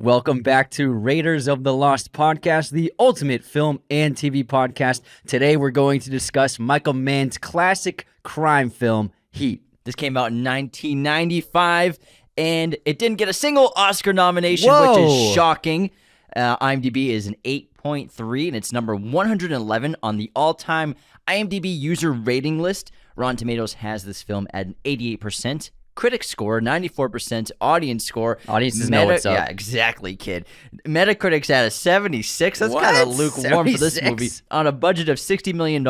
Welcome back to Raiders of the Lost podcast, the ultimate film and TV podcast. Today we're going to discuss Michael Mann's classic crime film, Heat. This came out in 1995, and it didn't get a single Oscar nomination, Whoa. which is shocking. IMDb is an 8.3, and it's number 111 on the all-time IMDb user rating list. Rotten Tomatoes has this film at an 88%. Critic score, 94%. Audience score. Audiences know what's up. Yeah, exactly, kid. Metacritic's at a 76. That's What? kind of lukewarm for this 76? movie. On a budget of $60 million,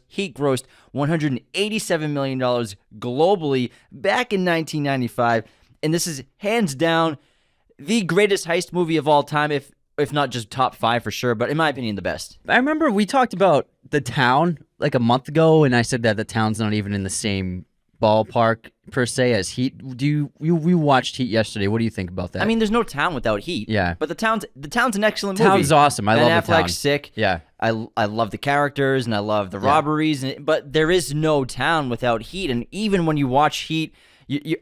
Heat grossed $187 million globally back in 1995. And this is hands down the greatest heist movie of all time, if not just top 5 for sure, but in my opinion, the best. I remember we talked about The Town like a month ago, and I said that The Town's not even in the same ballpark per se as Heat. We watched Heat yesterday. What do you think about that? I mean, there's no Town without Heat. Yeah. But the town's an excellent movie. Town's awesome. I Ben love The Town. Affleck's sick. Yeah. I love the characters and I love the robberies, but there is no Town without Heat. And even when you watch Heat,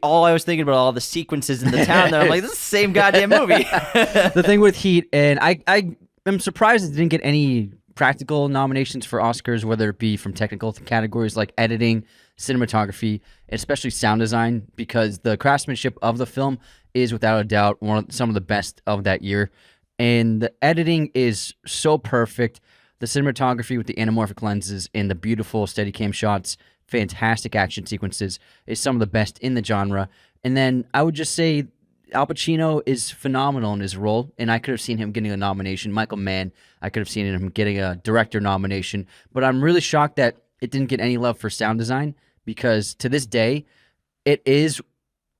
all I was thinking about all the sequences in the town that I'm like, this is the same goddamn movie. The thing with Heat, and I am surprised it didn't get any practical nominations for Oscars, whether it be from technical categories like editing, cinematography, especially sound design, because the craftsmanship of the film is without a doubt some of the best of that year. And the editing is so perfect. The cinematography with the anamorphic lenses and the beautiful Steadicam shots, fantastic action sequences, is some of the best in the genre. And then I would just say Al Pacino is phenomenal in his role, and I could have seen him getting a nomination. Michael Mann, I could have seen him getting a director nomination. But I'm really shocked that it didn't get any love for sound design, because to this day, it is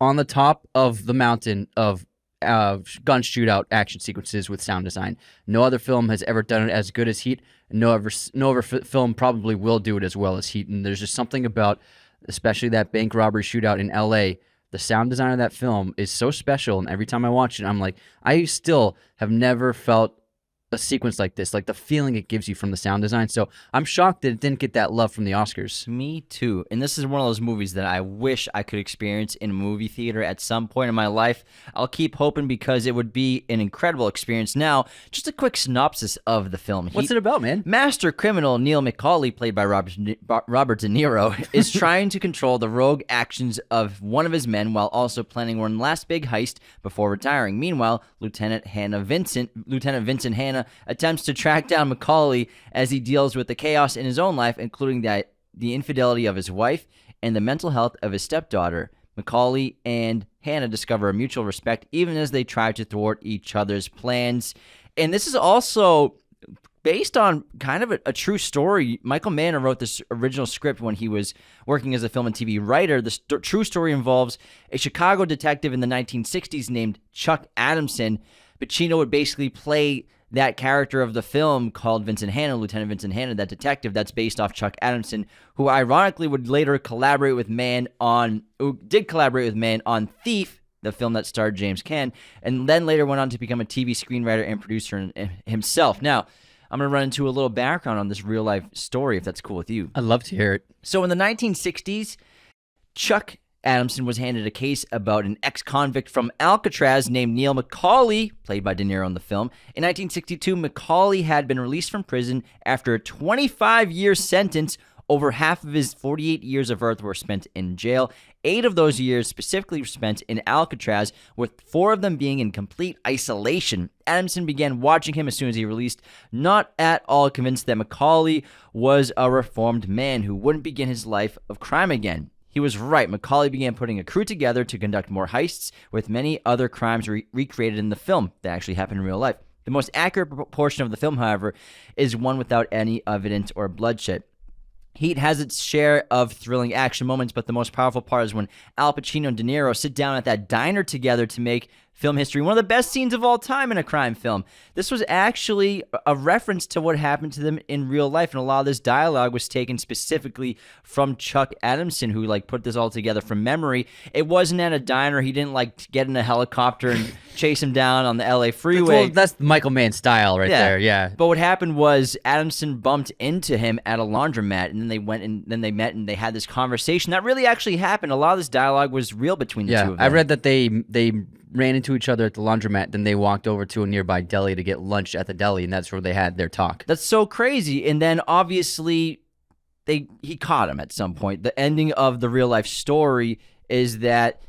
on the top of the mountain of gun shootout action sequences with sound design. No other film has ever done it as good as Heat. No other film probably will do it as well as Heat. And there's just something about, especially that bank robbery shootout in L.A., the sound design of that film is so special. And every time I watch it, I'm like, I still have never felt a sequence like this, like the feeling it gives you from the sound design. So I'm shocked that it didn't get that love from the Oscars. Me too. And this is one of those movies that I wish I could experience in a movie theater at some point in my life. I'll keep hoping, because it would be an incredible experience. Now, just a quick synopsis of the film. What's it about, man? Master criminal Neil McCauley, played by Robert De Niro, is trying to control the rogue actions of one of his men while also planning one last big heist before retiring. Meanwhile, Lieutenant Vincent Hanna attempts to track down McCauley as he deals with the chaos in his own life, including the infidelity of his wife and the mental health of his stepdaughter. McCauley and Hanna discover a mutual respect even as they try to thwart each other's plans. And this is also based on kind of a true story. Michael Mann wrote this original script when he was working as a film and TV writer. The true story involves a Chicago detective in the 1960s named Chuck Adamson. Pacino would basically play that character of the film called Vincent Hanna, Lieutenant Vincent Hanna, that detective that's based off Chuck Adamson, who ironically would later collaborate with Mann on Thief, the film that starred James Caan, and then later went on to become a TV screenwriter and producer himself. Now, I'm going to run into a little background on this real-life story, if that's cool with you. I'd love to hear it. So in the 1960s, Chuck Adamson was handed a case about an ex-convict from Alcatraz named Neil McCauley, played by De Niro in the film. In 1962, McCauley had been released from prison after a 25-year sentence. Over half of his 48 years of earth were spent in jail. 8 of those years specifically were spent in Alcatraz, with 4 of them being in complete isolation. Adamson began watching him as soon as he released, not at all convinced that McCauley was a reformed man who wouldn't begin his life of crime again. He was right. McCauley began putting a crew together to conduct more heists, with many other crimes recreated in the film that actually happened in real life. The most accurate portion of the film, however, is one without any evidence or bloodshed. Heat has its share of thrilling action moments, but the most powerful part is when Al Pacino and De Niro sit down at that diner together to make film history, one of the best scenes of all time in a crime film. This was actually a reference to what happened to them in real life, and a lot of this dialogue was taken specifically from Chuck Adamson, who put this all together from memory. It wasn't at a diner. He didn't get in a helicopter and chase him down on the LA freeway. Well, that's Michael Mann style right there, yeah. But what happened was Adamson bumped into him at a laundromat, and then they went and then they met and they had this conversation that really actually happened. A lot of this dialogue was real between the two of them. I read that they ran into each other at the laundromat. Then they walked over to a nearby deli to get lunch at the deli, and that's where they had their talk. That's so crazy. And then obviously he caught him at some point. The ending of the real life story is that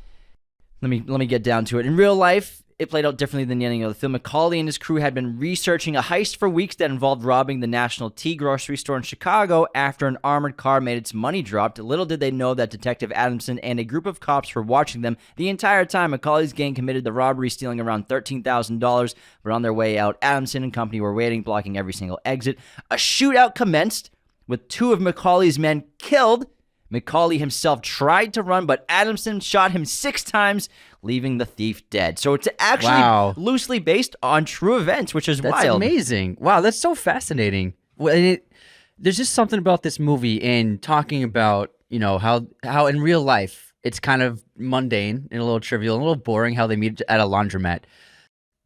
let me get down to it. In real life, it played out differently than the ending of the film. Macaulay and his crew had been researching a heist for weeks that involved robbing the National Tea grocery store in Chicago after an armored car made its money dropped. Little did they know that Detective Adamson and a group of cops were watching them the entire time. Macaulay's gang committed the robbery, stealing around $13,000. But on their way out, Adamson and company were waiting, blocking every single exit. A shootout commenced with 2 of Macaulay's men killed. Macaulay himself tried to run, but Adamson shot him 6 times, leaving the thief dead. So it's actually loosely based on true events, which is wild. That's amazing. Wow, that's so fascinating. Well, there's just something about this movie and talking about, how in real life it's kind of mundane and a little trivial and a little boring how they meet at a laundromat.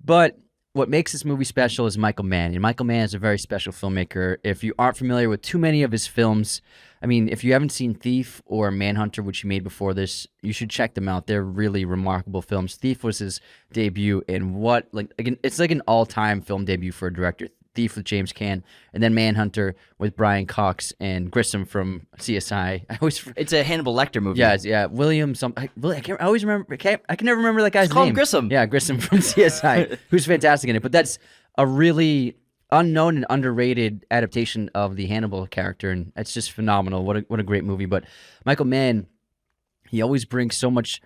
But what makes this movie special is Michael Mann. And Michael Mann is a very special filmmaker. If you aren't familiar with too many of his films, I mean, if you haven't seen Thief or Manhunter, which he made before this, you should check them out. They're really remarkable films. Thief was his debut, and it's like an all-time film debut for a director. Thief with James Caan, and then Manhunter with Brian Cox and Grissom from CSI. It's a Hannibal Lecter movie. Yeah. William. I always remember. I can never remember that guy's name. Call him Grissom. Yeah, Grissom from CSI, who's fantastic in it. But that's a really unknown and underrated adaptation of the Hannibal character, and it's just phenomenal. What a great movie. But Michael Mann, he always brings so much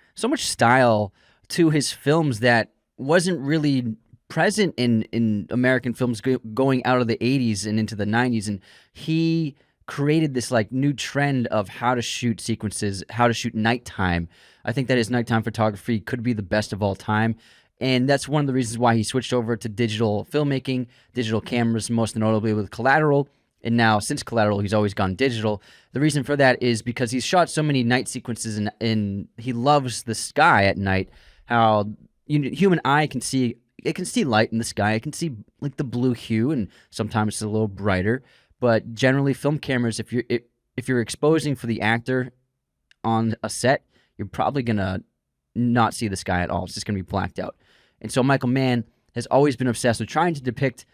style to his films that wasn't really present in American films going out of the 80s and into the 90s, and he created this new trend of how to shoot sequences, how to shoot nighttime. I think that his nighttime photography could be the best of all time, and that's one of the reasons why he switched over to digital filmmaking, digital cameras, most notably with Collateral. And now, since Collateral, he's always gone digital. The reason for that is because he's shot so many night sequences, and he loves the sky at night. How human eye can see. It can see light in the sky. It can see the blue hue, and sometimes it's a little brighter. But generally, film cameras, if you're exposing for the actor on a set, you're probably gonna not see the sky at all. It's just gonna be blacked out. And so Michael Mann has always been obsessed with trying to depict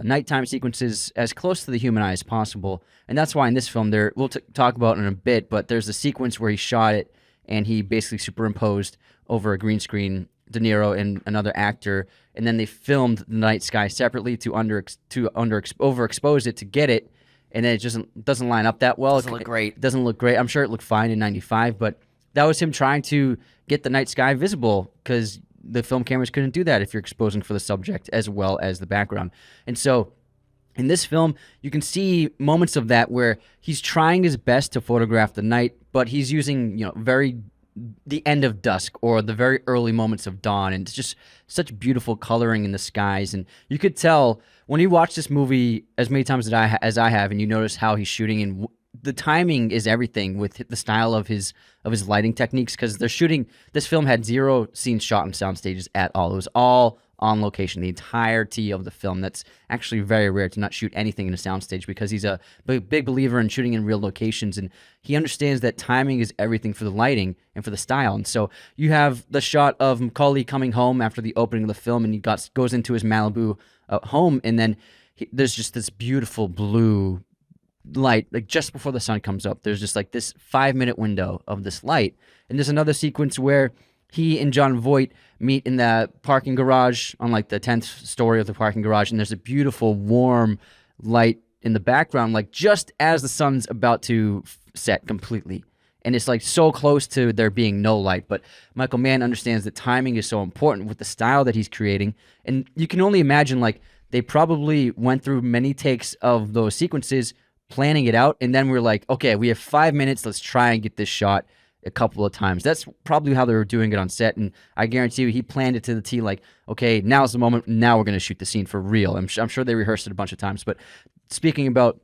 nighttime sequences as close to the human eye as possible. And that's why in this film, we'll talk about it in a bit, but there's a sequence where he shot it and he basically superimposed over a green screen De Niro and another actor, and then they filmed the night sky separately to overexpose it to get it, and then it doesn't line up that well. Doesn't look great. It doesn't look great. I'm sure it looked fine in '95, but that was him trying to get the night sky visible because the film cameras couldn't do that if you're exposing for the subject as well as the background. And so in this film, you can see moments of that where he's trying his best to photograph the night, but he's using the end of dusk or the very early moments of dawn, and it's just such beautiful coloring in the skies. And you could tell when you watch this movie as many times as I have, and you notice how he's shooting, and the timing is everything with the style of his lighting techniques, because this film had 0 scenes shot on sound stages at all. It was all on location, the entirety of the film. That's actually very rare to not shoot anything in a soundstage, because he's a big believer in shooting in real locations, and he understands that timing is everything for the lighting and for the style. And so you have the shot of Macaulay coming home after the opening of the film, and he goes into his Malibu home, and then there's just this beautiful blue light, just before the sun comes up. There's just this 5-minute window of this light, and there's another sequence where he and John Voight meet in the parking garage on the 10th story of the parking garage, and there's a beautiful warm light in the background, just as the sun's about to set completely. And it's so close to there being no light. But Michael Mann understands that timing is so important with the style that he's creating. And you can only imagine they probably went through many takes of those sequences, planning it out, and then we're okay, we have 5 minutes, let's try and get this shot a couple of times. That's probably how they were doing it on set, and I guarantee you he planned it to the T, okay, now's the moment, now we're going to shoot the scene for real. I'm sure they rehearsed it a bunch of times. But speaking about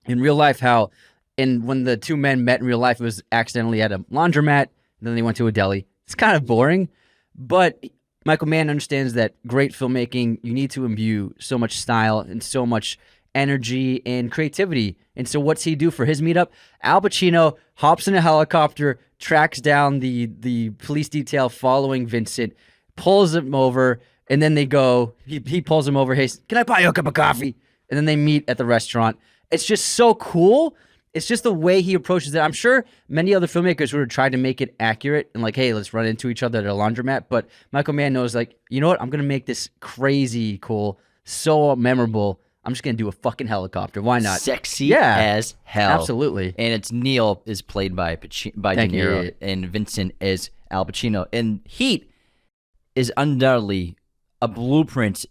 in real life, when the 2 men met in real life, it was accidentally at a laundromat, and then they went to a deli. It's kind of boring, but Michael Mann understands that great filmmaking, you need to imbue so much style and so much energy and creativity. And so what's he do for his meetup? Al Pacino hops in a helicopter, tracks down the police detail following Vincent, pulls him over, and then they go. He pulls him over. Hey, can I buy you a cup of coffee? And then they meet at the restaurant. It's just so cool. It's just the way he approaches it. I'm sure many other filmmakers would have tried to make it accurate and like, hey, let's run into each other at a laundromat. But Michael Mann knows, like, you know what? I'm gonna make this crazy cool, so memorable. I'm just gonna do a fucking helicopter. Why not? Sexy as hell. Absolutely. And it's Neil is played by De Niro, and Vincent is Al Pacino. And Heat is undoubtedly a blueprint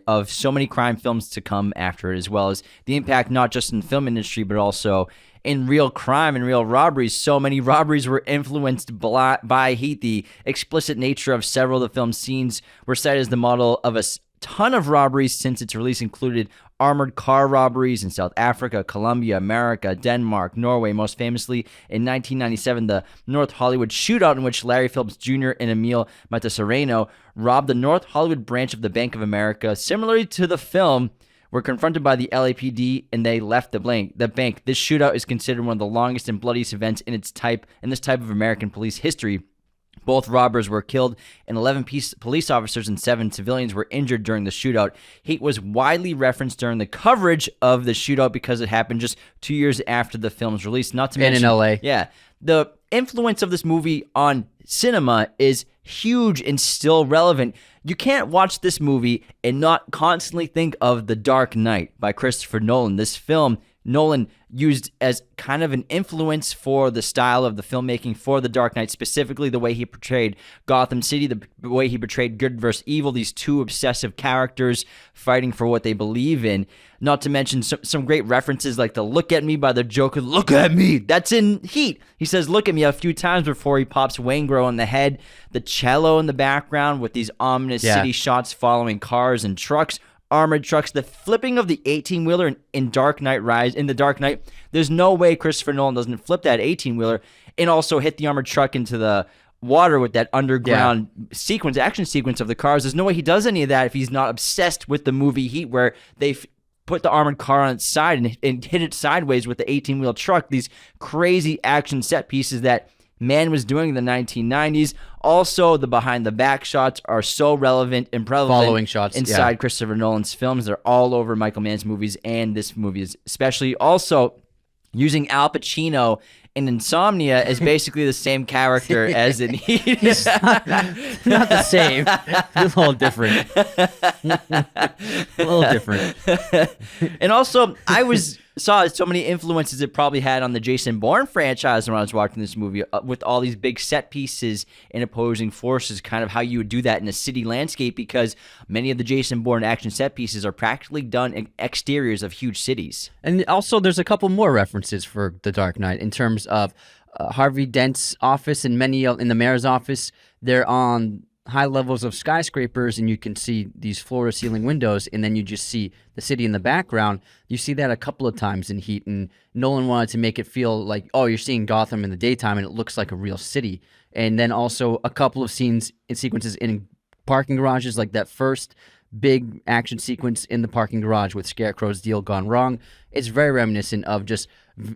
of so many crime films to come after it, as well as the impact not just in the film industry, but also in real crime and real robberies. So many robberies were influenced by Heat. The explicit nature of several of the film's scenes were cited as the model of a ton of robberies since its release included armored car robberies in South Africa, Colombia, America, Denmark, Norway. Most famously, in 1997, the North Hollywood shootout in which Larry Phillips Jr. and Emil Matasereno robbed the North Hollywood branch of the Bank of America. Similarly to the film, were confronted by the LAPD and they left the bank. This shootout is considered one of the longest and bloodiest events in this type of American police history. Both robbers were killed, and 11 police officers and 7 civilians were injured during the shootout. Heat was widely referenced during the coverage of the shootout because it happened just 2 years after the film's release. Not to mention, in LA. Yeah, the influence of this movie on cinema is huge and still relevant. You can't watch this movie and not constantly think of The Dark Knight by Christopher Nolan. This film Nolan used as kind of an influence for the style of the filmmaking for The Dark Knight, specifically the way he portrayed Gotham City, the way he portrayed good versus evil, these two obsessive characters fighting for what they believe in. Not to mention some great references like the "Look at me" by the Joker. Look at me. That's in Heat. He says "look at me" a few times before he pops Waingro on the head. The cello in the background with these ominous city shots following cars and trucks. Armored trucks, the flipping of the 18-wheeler in Dark Knight Rise. In The Dark Knight, there's no way Christopher Nolan doesn't flip that 18-wheeler and also hit the armored truck into the water with that underground action sequence of the cars. There's no way he does any of that if he's not obsessed with the movie Heat, where they put the armored car on its side and hit it sideways with the 18-wheel truck. These crazy action set pieces that Mann was doing in the 1990s. Also, the behind-the-back shots are so relevant and prevalent following shots inside Christopher Nolan's films. They're all over Michael Mann's movies, and this movie is especially. Also, using Al Pacino in Insomnia as basically the same character as in Heat. He's not the same. A little different. A little different. And also, saw so many influences it probably had on the Jason Bourne franchise when I was watching this movie, with all these big set pieces and opposing forces, kind of how you would do that in a city landscape, because many of the Jason Bourne action set pieces are practically done in exteriors of huge cities. And also, there's a couple more references for The Dark Knight in terms of Harvey Dent's office and in the mayor's office. They're on high levels of skyscrapers, and you can see these floor-to-ceiling windows, and then you just see the city in the background. You see that a couple of times in Heat, and Nolan wanted to make it feel like, oh, you're seeing Gotham in the daytime, and it looks like a real city. And then also a couple of scenes and sequences in parking garages, like that first big action sequence in the parking garage with Scarecrow's deal gone wrong. It's very reminiscent of just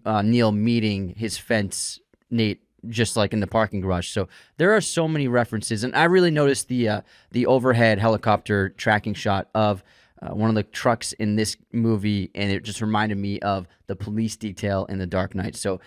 Neil meeting his fence, Nate, just like in the parking garage. So there are so many references, and I really noticed the overhead helicopter tracking shot of one of the trucks in this movie, and it just reminded me of the police detail in The Dark Knight. So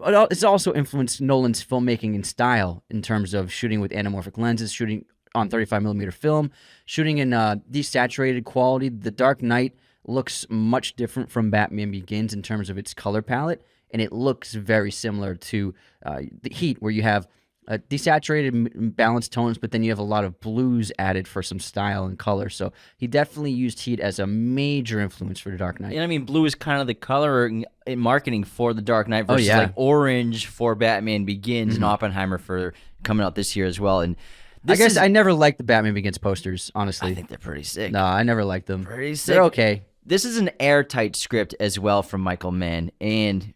it's also influenced Nolan's filmmaking and style in terms of shooting with anamorphic lenses, shooting on 35mm film, shooting in desaturated quality. The Dark Knight looks much different from Batman Begins in terms of its color palette, and it looks very similar to the Heat, where you have desaturated, balanced tones, but then you have a lot of blues added for some style and color. So he definitely used Heat as a major influence for The Dark Knight. And I mean, blue is kind of the color in marketing for The Dark Knight versus like orange for Batman Begins and Oppenheimer for coming out this year as well. And I never liked the Batman Begins posters, honestly. I think they're pretty sick. No, I never liked them. Pretty sick. They're okay. This is an airtight script as well from Michael Mann, and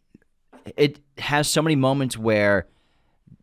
it has so many moments where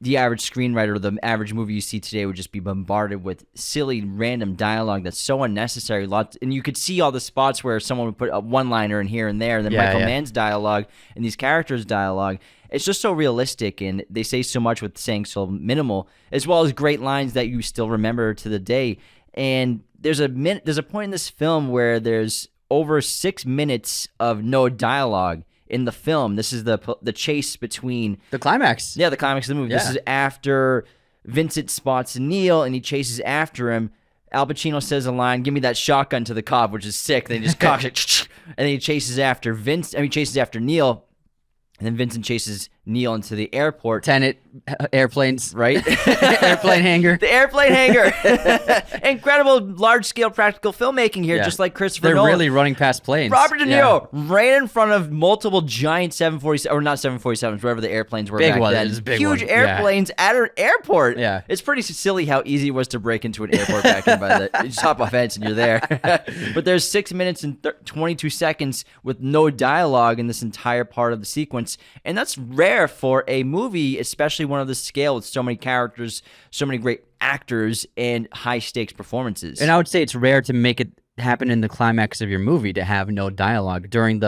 the average screenwriter or the average movie you see today would just be bombarded with silly, random dialogue that's so unnecessary. And you could see all the spots where someone would put a one-liner in here and there, and then Michael Mann's dialogue and these characters' dialogue. It's just so realistic, and they say so much with saying so minimal, as well as great lines that you still remember to the day. And there's a point in this film where there's over 6 minutes of no dialogue in the film. This is the chase between the climax. Yeah, the climax of the movie. Yeah. This is after Vincent spots Neil and he chases after him. Al Pacino says a line, "Give me that shotgun" to the cop, which is sick. Then he just cocks it, and then he chases after Neil. And then Vincent chases Neil into the airport. Tenet, airplanes. Right? Airplane hangar. The airplane hangar. Incredible large-scale practical filmmaking here, just like Christopher Nolan. They're really running past planes. Robert De Niro ran in front of multiple giant 747, or not 747s, whatever the airplanes were back then. Huge airplanes at an airport. Yeah. It's pretty silly how easy it was to break into an airport back in you just hop off fence and you're there. But there's 6 minutes and 22 seconds with no dialogue in this entire part of the sequence. And that's rare for a movie, especially one of this scale with so many characters, so many great actors, and high-stakes performances. And I would say it's rare to make it happen in the climax of your movie to have no dialogue during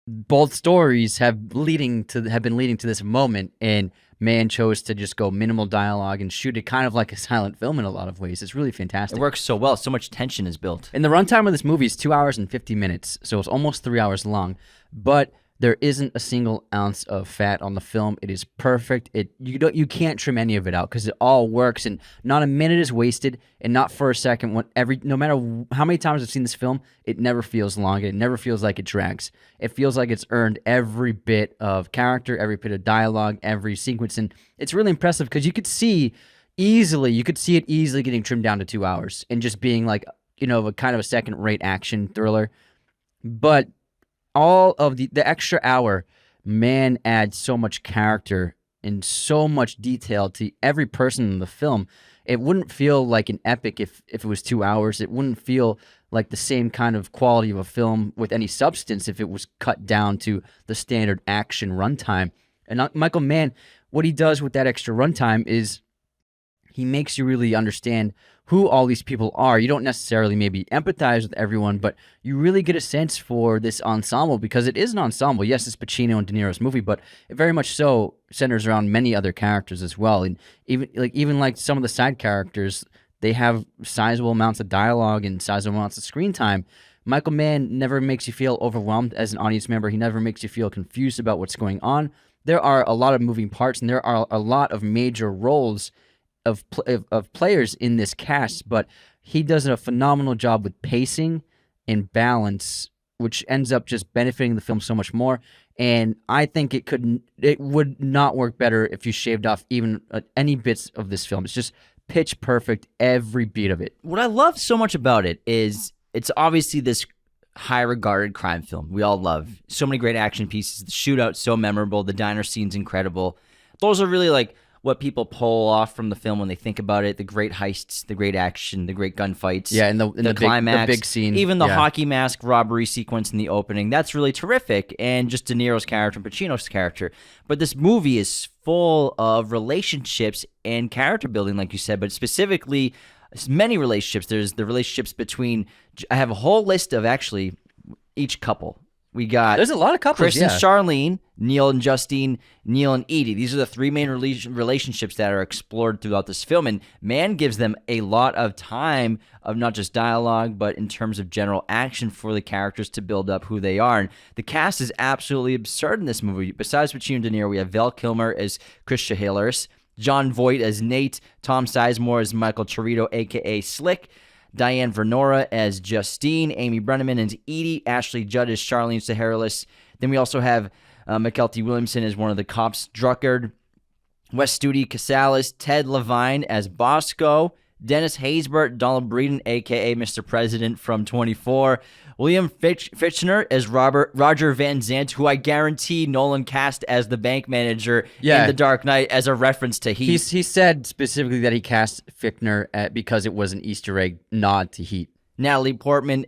both stories have been leading to this moment, and Mann chose to just go minimal dialogue and shoot it kind of like a silent film in a lot of ways. It's really fantastic. It works so well. So much tension is built. And the runtime of this movie is 2 hours and 50 minutes, so it's almost 3 hours long, but there isn't a single ounce of fat on the film. It is perfect. You can't trim any of it out because it all works, and not a minute is wasted, and not for a second. No matter how many times I've seen this film, it never feels long. It never feels like it drags. It feels like it's earned every bit of character, every bit of dialogue, every sequence, and it's really impressive because you could see it easily getting trimmed down to 2 hours and just being like, a kind of a second-rate action thriller, but all of the extra hour, Mann adds so much character and so much detail to every person in the film. It wouldn't feel like an epic if it was 2 hours. It wouldn't feel like the same kind of quality of a film with any substance if it was cut down to the standard action runtime. And Michael Mann, what he does with that extra runtime is he makes you really understand who all these people are. You don't necessarily maybe empathize with everyone, but you really get a sense for this ensemble because it is an ensemble. Yes, it's Pacino and De Niro's movie, but it very much so centers around many other characters as well. And even like some of the side characters, they have sizable amounts of dialogue and sizable amounts of screen time. Michael Mann never makes you feel overwhelmed as an audience member. He never makes you feel confused about what's going on. There are a lot of moving parts, and there are a lot of major roles of players in this cast, but he does a phenomenal job with pacing and balance, which ends up just benefiting the film so much more. And I think it would not work better if you shaved off even any bits of this film. It's just pitch perfect, every beat of it. What I love so much about it is it's obviously this high-regarded crime film we all love. So many great action pieces. The shootout's so memorable. The diner scene's incredible. Those are really like what people pull off from the film when they think about it. The great heists, the great action, the great gunfights. Yeah, and the climax, the big scene. Even the hockey mask robbery sequence in the opening. That's really terrific. And just De Niro's character and Pacino's character. But this movie is full of relationships and character building, like you said, but specifically many relationships. There's the relationships between, I have a whole list of actually each couple. We got There's a lot of couples, Chris and Charlene, Neil and Justine, Neil and Edie. These are the three main relationships that are explored throughout this film, and Mann gives them a lot of time of not just dialogue, but in terms of general action for the characters to build up who they are. And the cast is absolutely absurd in this movie. Besides Pacino and De Niro, we have Val Kilmer as Chris Chehalis, John Voight as Nate, Tom Sizemore as Michael Chirito, a.k.a. Slick, Diane Vernora as Justine, Amy Brenneman as Edie, Ashley Judd as Charlene Chehalis. Then we also have McKelty Williamson as one of the cops, Druckard, Wes Studi Casalis, Ted Levine as Bosco, Dennis Haysbert, Donald Breeden, a.k.a. Mr. President from 24, William Fichtner as Roger Van Zant, who I guarantee Nolan cast as the bank manager in The Dark Knight as a reference to Heat. He said specifically that he cast Fichtner because it was an Easter egg nod to Heat. Natalie Portman,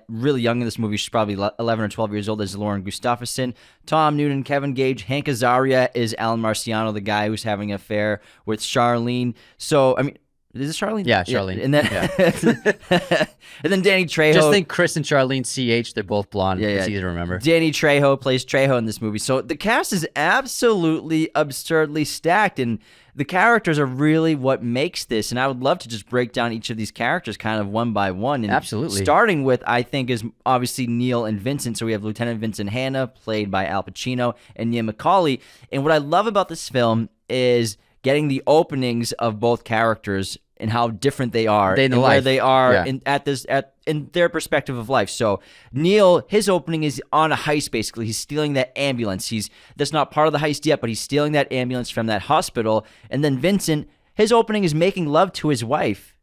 really young in this movie. She's probably 11 or 12 years old, as Lauren Gustafson. Tom Noonan, Kevin Gage. Hank Azaria is Alan Marciano, the guy who's having an affair with Charlene. So, I mean, is it Charlene? Yeah, Charlene. Yeah. And then and then Danny Trejo. Just think Chris and Charlene CH, they're both blonde. Yeah, It's yeah. easy to remember. Danny Trejo plays Trejo in this movie. So the cast is absolutely absurdly stacked, and the characters are really what makes this. And I would love to just break down each of these characters kind of one by one. And Absolutely. starting with, I think, is obviously Neil and Vincent. So we have Lieutenant Vincent Hanna, played by Al Pacino, and Neil McCauley. And what I love about this film is getting the openings of both characters and how different they are Day in the and where life. they are Yeah. in their perspective of life. So Neil, his opening is on a heist. Basically, he's stealing that ambulance. That's not part of the heist yet, but he's stealing that ambulance from that hospital. And then Vincent, his opening is making love to his wife,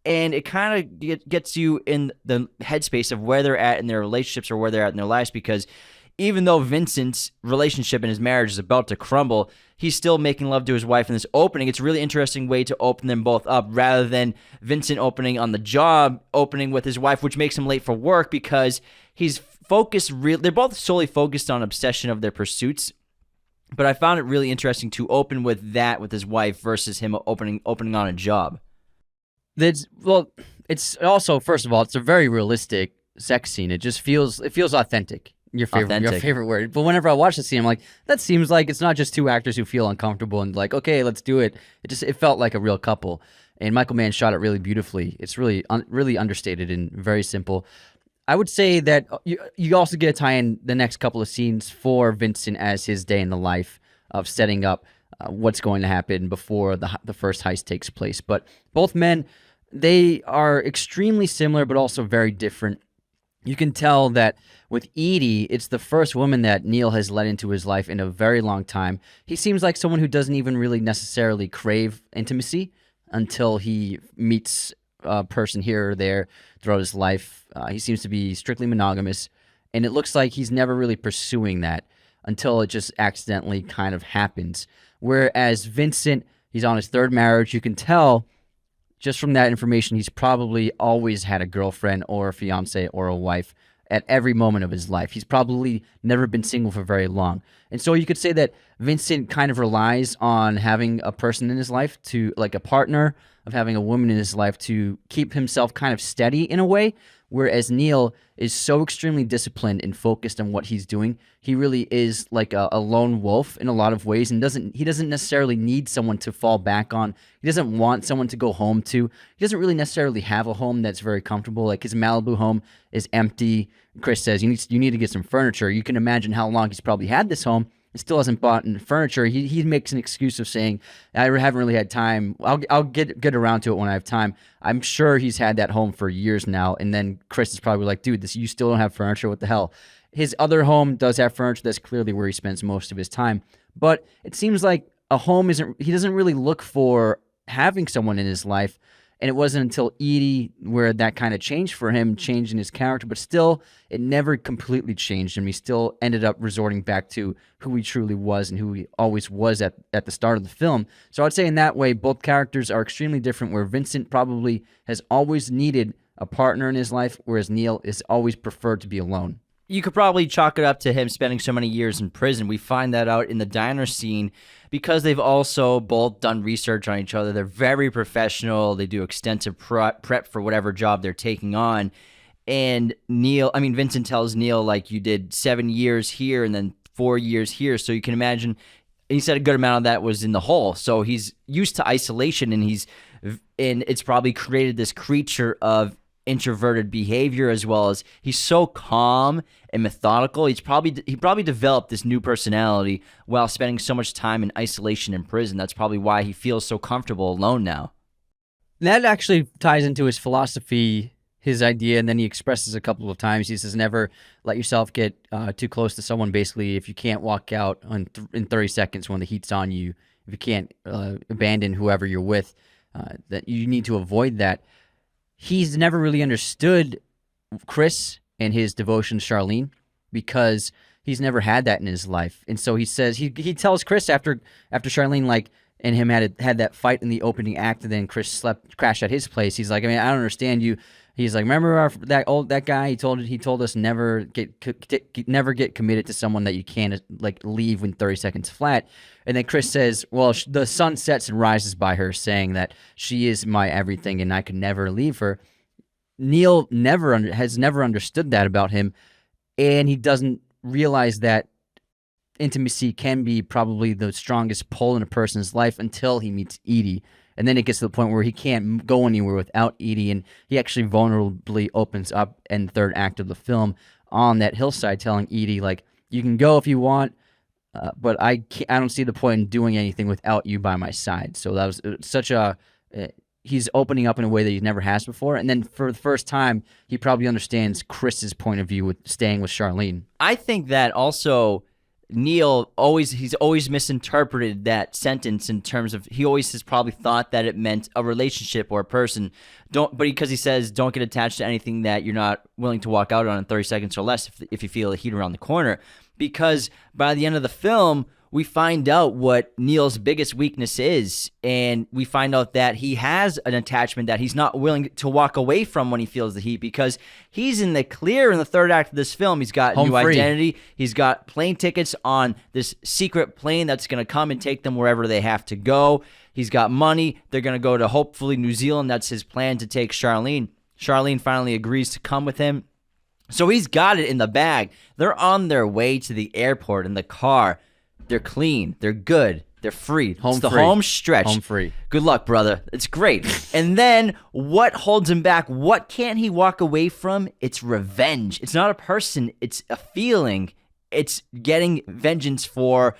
and it kind of gets you in the headspace of where they're at in their relationships or where they're at in their lives, because even though Vincent's relationship and his marriage is about to crumble, he's still making love to his wife in this opening. It's a really interesting way to open them both up, rather than Vincent opening on the job, opening with his wife, which makes him late for work because he's focused. They're both solely focused on obsession of their pursuits. But I found it really interesting to open with that with his wife versus him opening on a job. It's also, first of all, it's a very realistic sex scene. It feels authentic. Your favorite word. But whenever I watch the scene, I'm like, that seems like it's not just two actors who feel uncomfortable and like, okay, let's do it. It felt like a real couple. And Michael Mann shot it really beautifully. It's really really understated and very simple. I would say that you also get to tie in the next couple of scenes for Vincent as his day in the life of setting up what's going to happen before the first heist takes place. But both men, they are extremely similar but also very different. You can tell that with Edie, it's the first woman that Neil has let into his life in a very long time. He seems like someone who doesn't even really necessarily crave intimacy until he meets a person here or there throughout his life. He seems to be strictly monogamous, and it looks like he's never really pursuing that until it just accidentally kind of happens. Whereas Vincent, he's on his third marriage. You can tell just from that information, he's probably always had a girlfriend or a fiance or a wife at every moment of his life. He's probably never been single for very long. And so you could say that Vincent kind of relies on having a person in his life to, like a partner, of having a woman in his life to keep himself kind of steady in a way, whereas Neil is so extremely disciplined and focused on what he's doing. He really is like a lone wolf in a lot of ways, and he doesn't necessarily need someone to fall back on. He doesn't want someone to go home to. He doesn't really necessarily have a home that's very comfortable. Like his Malibu home is empty. Chris says you need to get some furniture. You can imagine how long he's probably had this home. He still hasn't bought any furniture. He makes an excuse of saying, I haven't really had time. I'll get around to it when I have time. I'm sure he's had that home for years now. And then Chris is probably like, dude, you still don't have furniture? What the hell? His other home does have furniture. That's clearly where he spends most of his time. But it seems like a home he doesn't really look for having someone in his life. And it wasn't until Edie where that kind of changed for him, changed in his character, but still, it never completely changed him. He still ended up resorting back to who he truly was and who he always was at the start of the film. So I'd say in that way, both characters are extremely different, where Vincent probably has always needed a partner in his life, whereas Neil is always preferred to be alone. You could probably chalk it up to him spending so many years in prison. We find that out in the diner scene because they've also both done research on each other. They're very professional. They do extensive prep for whatever job they're taking on. And Vincent tells Neil, like, you did 7 years here and then 4 years here. So you can imagine, he said a good amount of that was in the hole. So he's used to isolation, and it's probably created this creature of introverted behavior, as well as he's so calm and methodical. He probably developed this new personality while spending so much time in isolation in prison. That's probably why he feels so comfortable alone now. That actually ties into his philosophy, his idea, and then he expresses a couple of times. He says, never let yourself get too close to someone. Basically, if you can't walk out in 30 seconds when the heat's on you, if you can't abandon whoever you're with, that you need to avoid that. He's never really understood Chris and his devotion to Charlene because he's never had that in his life. And so he says, he tells Chris after Charlene and him had that fight in the opening act, and then Chris crashed at his place. He's like, I don't understand you. He's like, remember that guy? He told us never get committed to someone that you can't like leave in 30 seconds flat. And then Chris says, well, the sun sets and rises by her, saying that she is my everything and I could never leave her. Neil has never understood that about him, and he doesn't realize that intimacy can be probably the strongest pull in a person's life until he meets Edie. And then it gets to the point where he can't go anywhere without Edie, and he actually vulnerably opens up in the third act of the film on that hillside, telling Edie, like, you can go if you want, but I don't see the point in doing anything without you by my side. So that was such a... he's opening up in a way that he never has before. And then for the first time, he probably understands Chris's point of view with staying with Charlene. I think that also... he's always misinterpreted that sentence in terms of he always has probably thought that it meant a relationship or a person. Because he says don't get attached to anything that you're not willing to walk out on in 30 seconds or less if you feel a heat around the corner. Because by the end of the film, we find out what Neil's biggest weakness is, and we find out that he has an attachment that he's not willing to walk away from when he feels the heat, because he's in the clear in the third act of this film. He's got new identity. He's got plane tickets on this secret plane that's going to come and take them wherever they have to go. He's got money. They're going to go to hopefully New Zealand. That's his plan to take Charlene. Charlene finally agrees to come with him. So he's got it in the bag. They're on their way to the airport in the car. They're clean. They're good. They're free. It's the home stretch. Home free. Good luck, brother. It's great. And then what holds him back? What can't he walk away from? It's revenge. It's not a person. It's a feeling. It's getting vengeance for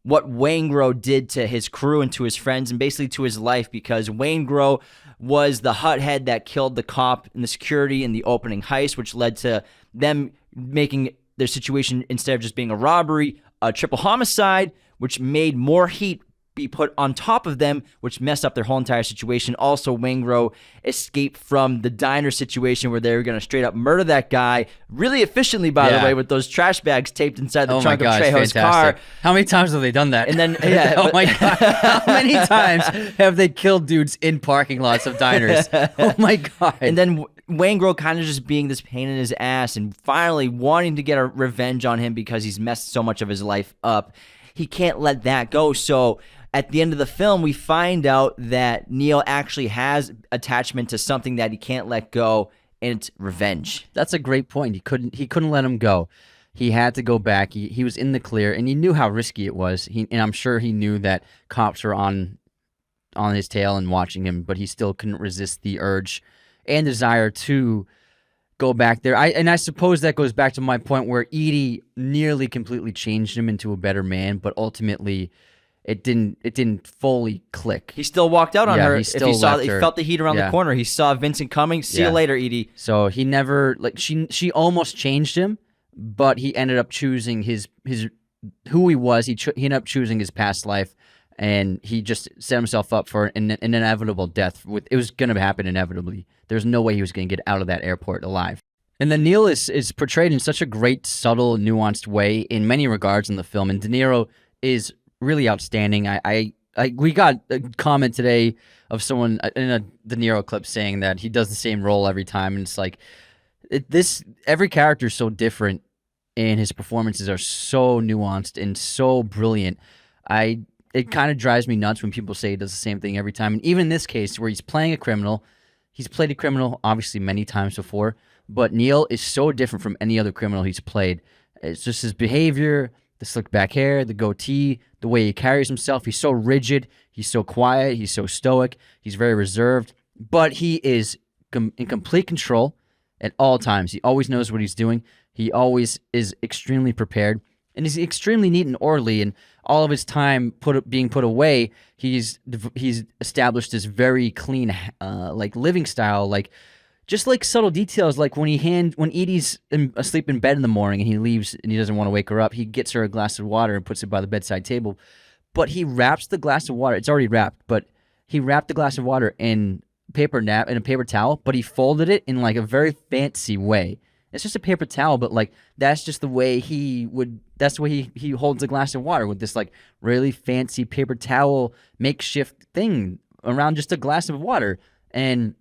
what Waingro did to his crew and to his friends and basically to his life, because Waingro was the hothead that killed the cop and the security in the opening heist, which led to them making their situation, instead of just being a robbery, a triple homicide, which made more heat be put on top of them, which messed up their whole entire situation. Also, Waingro escaped from the diner situation where they were going to straight up murder that guy really efficiently, by the way, with those trash bags taped inside the trunk of Trejo's car. How many times have they done that? And then, oh my God. How many times have they killed dudes in parking lots of diners? Oh my God. And then Waingro kind of just being this pain in his ass and finally wanting to get a revenge on him because he's messed so much of his life up. He can't let that go. So at the end of the film, we find out that Neil actually has attachment to something that he can't let go, and it's revenge. That's a great point. He couldn't let him go. He had to go back. He was in the clear, and he knew how risky it was. And I'm sure he knew that cops were on his tail and watching him, but he still couldn't resist the urge and desire to go back there. I suppose that goes back to my point where Edie nearly completely changed him into a better man, but ultimately it didn't fully click. He still walked out on her. He still He left her. felt the heat around the corner. He saw Vincent coming. See you later, Edie. So he never, like, she almost changed him, but he ended up choosing his who he was. He ended up choosing his past life, and he just set himself up for an inevitable death. It was going to happen inevitably. There's no way he was going to get out of that airport alive. And then Neil is portrayed in such a great, subtle, nuanced way in many regards in the film, and De Niro is really outstanding. We got a comment today of someone in a De Niro clip saying that he does the same role every time, and it's like every character is so different, and his performances are so nuanced and so brilliant. It kind of drives me nuts when people say he does the same thing every time. And even in this case, where he's playing a criminal, he's played a criminal obviously many times before, but Neil is so different from any other criminal he's played. It's just his behavior, the slick back hair, the goatee, the way he carries himself. He's so rigid. He's so quiet. He's so stoic. He's very reserved. But he is in complete control at all times. He always knows what he's doing. He always is extremely prepared. And he's extremely neat and orderly. And all of his time being put away, he's established this very clean living style, just like subtle details, like when Edie's asleep in bed in the morning and he leaves and he doesn't want to wake her up, he gets her a glass of water and puts it by the bedside table. But he wraps the glass of water. It's already wrapped, but he wrapped the glass of water in a paper towel, but he folded it in like a very fancy way. It's just a paper towel, but like that's just the way that's the way he holds a glass of water, with this like really fancy paper towel makeshift thing around just a glass of water. And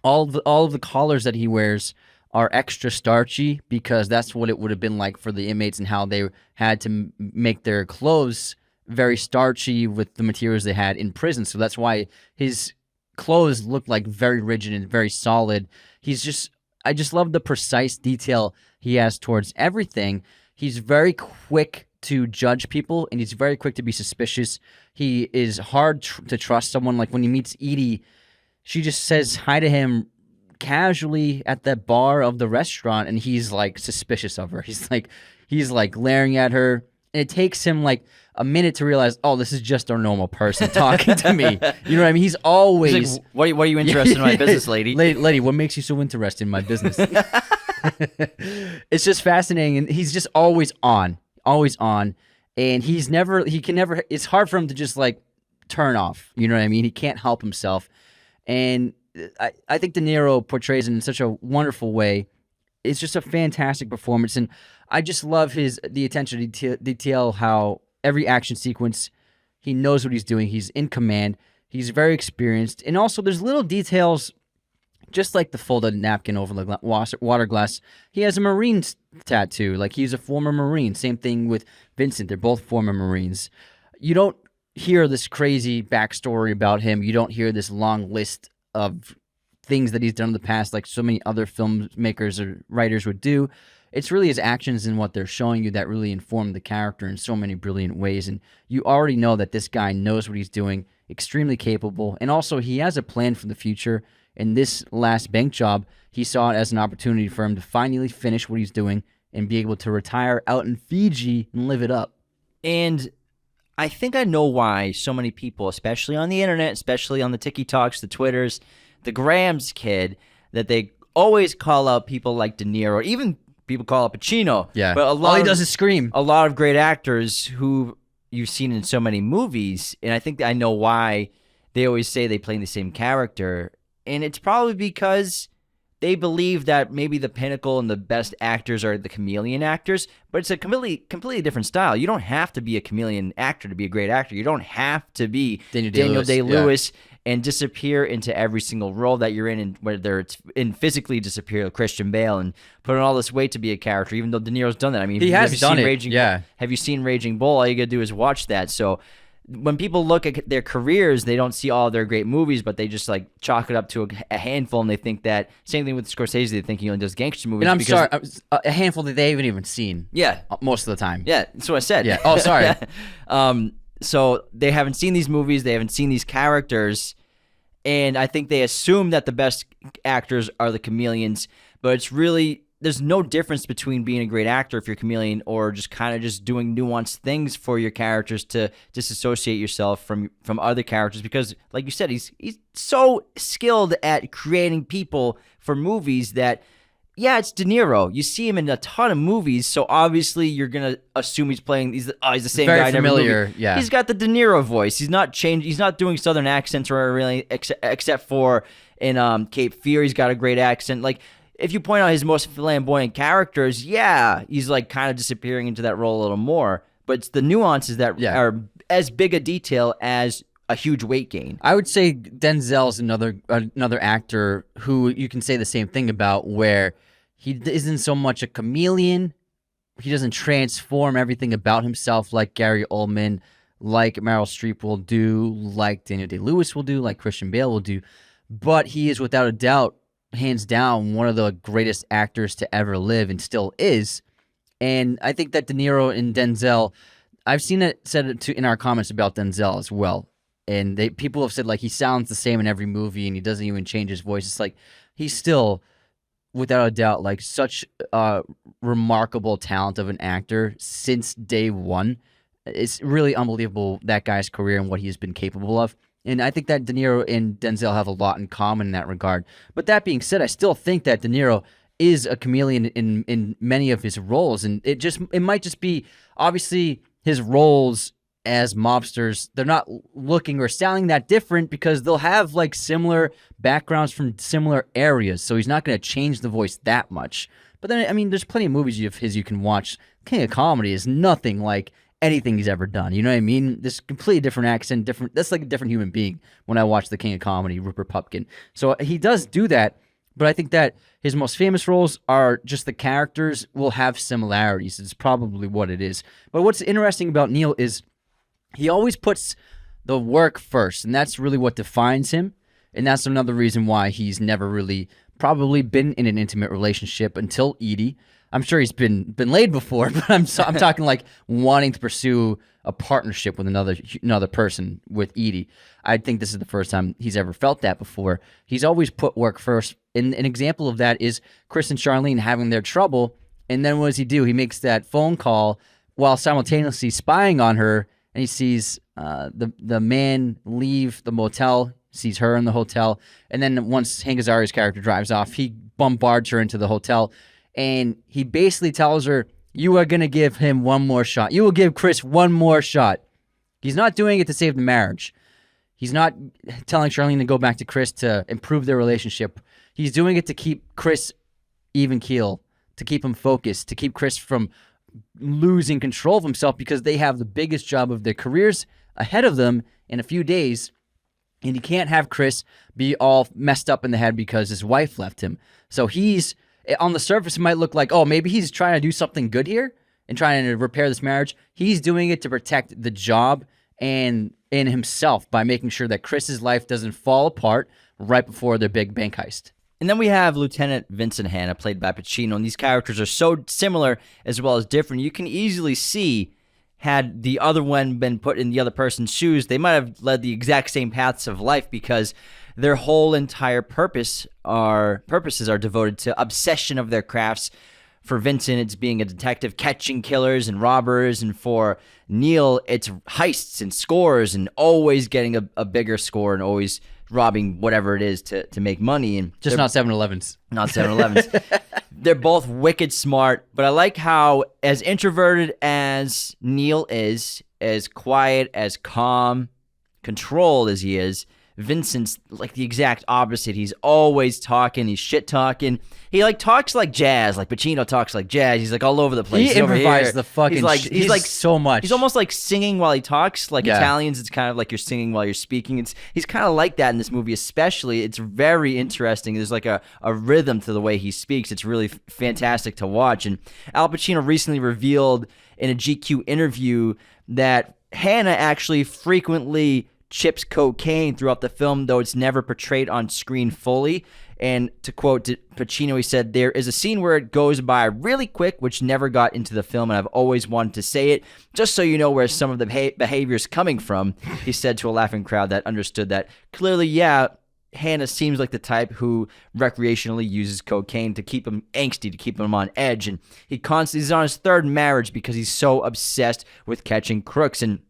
all of the collars that he wears are extra starchy because that's what it would have been like for the inmates and how they had to make their clothes very starchy with the materials they had in prison. So that's why his clothes look like very rigid and very solid. I just love the precise detail he has towards everything. He's very quick to judge people, and he's very quick to be suspicious. He is hard to trust someone. Like when he meets Edie, she just says hi to him casually at the bar of the restaurant, and he's like suspicious of her. He's like glaring at her, and it takes him like a minute to realize, oh, this is just a normal person talking to me. You know what I mean? He's always He's like, what are you interested in my business, lady? Lady, what makes you so interested in my business? It's just fascinating, and he's just always on, and he can never. It's hard for him to just like turn off. You know what I mean? He can't help himself, and I think De Niro portrays it in such a wonderful way. It's just a fantastic performance, and I just love the attention to detail. How every action sequence, he knows what he's doing. He's in command. He's very experienced, and also there's little details. Just like the folded napkin over the water glass, he has a Marine's tattoo. Like he's a former Marine. Same thing with Vincent. They're both former Marines. You don't hear this crazy backstory about him. You don't hear this long list of things that he's done in the past like so many other filmmakers or writers would do. It's really his actions and what they're showing you that really inform the character in so many brilliant ways. And you already know that this guy knows what he's doing, extremely capable. And also he has a plan for the future. In this last bank job, he saw it as an opportunity for him to finally finish what he's doing and be able to retire out in Fiji and live it up. And I think I know why so many people, especially on the internet, especially on the TikToks, the Twitters, the Grams kid, that they always call out people like De Niro, even people call out Pacino. Yeah, but all he does is scream. A lot of great actors who you've seen in so many movies, and I think I know why they always say they play the same character. And it's probably because they believe that maybe the pinnacle and the best actors are the chameleon actors, but it's a completely different style. You don't have to be a chameleon actor to be a great actor. You don't have to be Daniel Day-Lewis and disappear into every single role that you're in, and whether it's in physically disappear, like Christian Bale, and put on all this weight to be a character, even though De Niro's done that. I mean, he has done it. Have you seen Raging Bull? All you got to do is watch that. So when people look at their careers, they don't see all their great movies, but they just like chalk it up to a handful, and they think that same thing with Scorsese. They think he only does gangster movies. And I'm sorry, a handful that they haven't even seen. Yeah, most of the time. Yeah, that's what I said. Yeah. Oh, sorry. So they haven't seen these movies. They haven't seen these characters, and I think they assume that the best actors are the chameleons. But it's really, there's no difference between being a great actor if you're a chameleon or just kind of just doing nuanced things for your characters to disassociate yourself from other characters, because like you said, he's so skilled at creating people for movies that, yeah, it's De Niro. You see him in a ton of movies, so obviously you're gonna assume he's playing. He's the same very guy in every familiar, movie. yeah. He's got the De Niro voice. He's not changed. He's not doing Southern accents or really, except for in Cape Fear. He's got a great accent. Like, if you point out his most flamboyant characters, yeah, he's like kind of disappearing into that role a little more. But it's the nuances that are as big a detail as a huge weight gain. I would say Denzel's another actor who you can say the same thing about, where he isn't so much a chameleon. He doesn't transform everything about himself like Gary Oldman, like Meryl Streep will do, like Daniel Day-Lewis will do, like Christian Bale will do. But he is without a doubt, hands down, one of the greatest actors to ever live, and still is. And I think that De Niro and Denzel, I've seen it said in our comments about Denzel as well. And people have said like he sounds the same in every movie and he doesn't even change his voice. It's like he's still, without a doubt, like such a remarkable talent of an actor since day one. It's really unbelievable, that guy's career and what he's been capable of. And I think that De Niro and Denzel have a lot in common in that regard. But that being said, I still think that De Niro is a chameleon in many of his roles. And it might just be, obviously, his roles as mobsters, they're not looking or sounding that different because they'll have like similar backgrounds from similar areas. So he's not going to change the voice that much. But then, I mean, there's plenty of movies of his you can watch. King of Comedy is nothing like anything he's ever done. You know what I mean? This completely different accent, different. That's like a different human being when I watch The King of Comedy, Rupert Pupkin. So he does do that, but I think that his most famous roles are just the characters will have similarities. It's probably what it is. But what's interesting about Neil is he always puts the work first, and that's really what defines him. And that's another reason why he's never really probably been in an intimate relationship until Edie. I'm sure he's been laid before, but I'm talking like wanting to pursue a partnership with another person with Edie. I think this is the first time he's ever felt that before. He's always put work first. And an example of that is Chris and Charlene having their trouble. And then what does he do? He makes that phone call while simultaneously spying on her, and he sees the man leave the motel, sees her in the hotel, and then once Hank Azaria's character drives off, he bombards her into the hotel. And he basically tells her, you are going to give him one more shot. You will give Chris one more shot. He's not doing it to save the marriage. He's not telling Charlene to go back to Chris to improve their relationship. He's doing it to keep Chris even keel, to keep him focused, to keep Chris from losing control of himself, because they have the biggest job of their careers ahead of them in a few days. And he can't have Chris be all messed up in the head because his wife left him. So he's... on the surface, it might look like, oh, maybe he's trying to do something good here and trying to repair this marriage. He's doing it to protect the job and in himself by making sure that Chris's life doesn't fall apart right before their big bank heist. And then we have Lieutenant Vincent Hanna, played by Pacino, and these characters are so similar as well as different. You can easily see, had the other one been put in the other person's shoes, they might have led the exact same paths of life, because their whole entire purposes are devoted to obsession of their crafts. For Vincent, it's being a detective, catching killers and robbers, and for Neil, it's heists and scores and always getting a bigger score and always robbing whatever it is to make money. And just not 7-Elevens. Not 7-Elevens. They're both wicked smart, but I like how, as introverted as Neil is, as quiet, as calm, controlled as he is, Vincent's like the exact opposite. He's always talking. He's shit talking. He like talks like jazz, like Pacino talks like jazz. He's like all over the place. He improvises the fucking. He's like so much. He's almost like singing while he talks. Like Italians, it's kind of like you're singing while you're speaking. He's kind of like that in this movie, especially. It's very interesting. There's like a rhythm to the way he speaks. It's really fantastic to watch. And Al Pacino recently revealed in a GQ interview that Hanna actually frequently chips cocaine throughout the film, though it's never portrayed on screen fully. And to quote Pacino, he said, there is a scene where it goes by really quick, which never got into the film, and I've always wanted to say it, just so you know where some of the behavior is coming from, he said to a laughing crowd that understood that. Clearly, yeah, Hanna seems like the type who recreationally uses cocaine to keep him angsty, to keep him on edge, and he's on his third marriage because he's so obsessed with catching crooks. And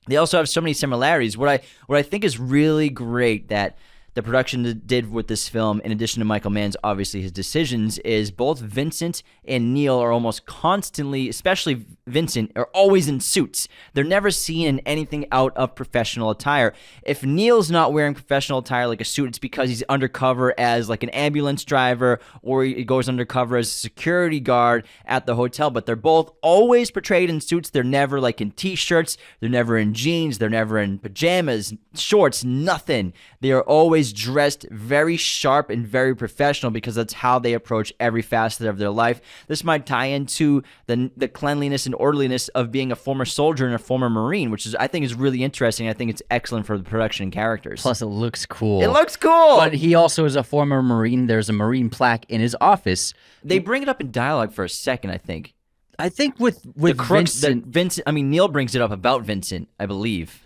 they also have so many similarities. What I think is really great that the production did with this film, in addition to Michael Mann's, obviously, his decisions, is both Vincent and Neil are almost constantly, especially Vincent, are always in suits. They're never seen in anything out of professional attire. If Neil's not wearing professional attire like a suit, it's because he's undercover as like an ambulance driver, or he goes undercover as a security guard at the hotel. But they're both always portrayed in suits. They're never like in t-shirts. They're never in jeans. They're never in pajamas, shorts, nothing. They are always dressed very sharp and very professional, because that's how they approach every facet of their life. This might tie into the cleanliness and orderliness of being a former soldier and a former Marine, which I think is really interesting. I think it's excellent for the production and characters. Plus, it looks cool. It looks cool! But he also is a former Marine. There's a Marine plaque in his office. They bring it up in dialogue for a second, I think. I think with Vincent, I mean, Neil brings it up about Vincent, I believe.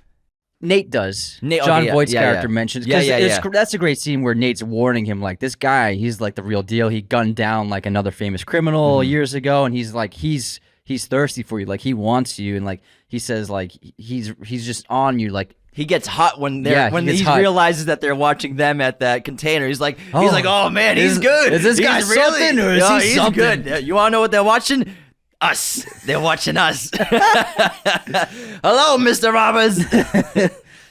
Nate does. John Voight's character mentions. That's a great scene where Nate's warning him, like, this guy, he's like the real deal. He gunned down like another famous criminal years ago, and he's like, he's thirsty for you. Like, he wants you, and like he says, like he's just on you. Like, he gets hot when he realizes that they're watching them at that container. He's like, oh man, he's good. Is this guy something, or is he something? Good. You want to know what they're watching? Us. They're watching us. Hello, Mr. Robbers.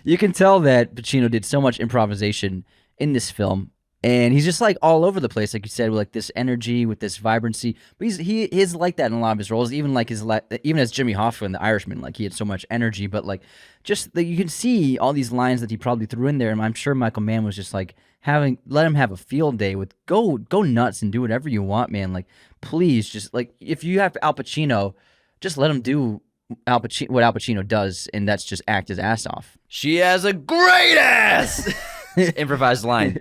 You can tell that Pacino did so much improvisation in this film. And he's just like all over the place, like you said, with like this energy, with this vibrancy. But he is like that in a lot of his roles, even like even as Jimmy Hoffa in The Irishman, like he had so much energy. But like just you can see all these lines that he probably threw in there, and I'm sure Michael Mann was just like let him have a field day with go nuts and do whatever you want, man. Like please, just like if you have Al Pacino, just let him do what Al Pacino does, and that's just act his ass off. She has a great ass. Improvised line.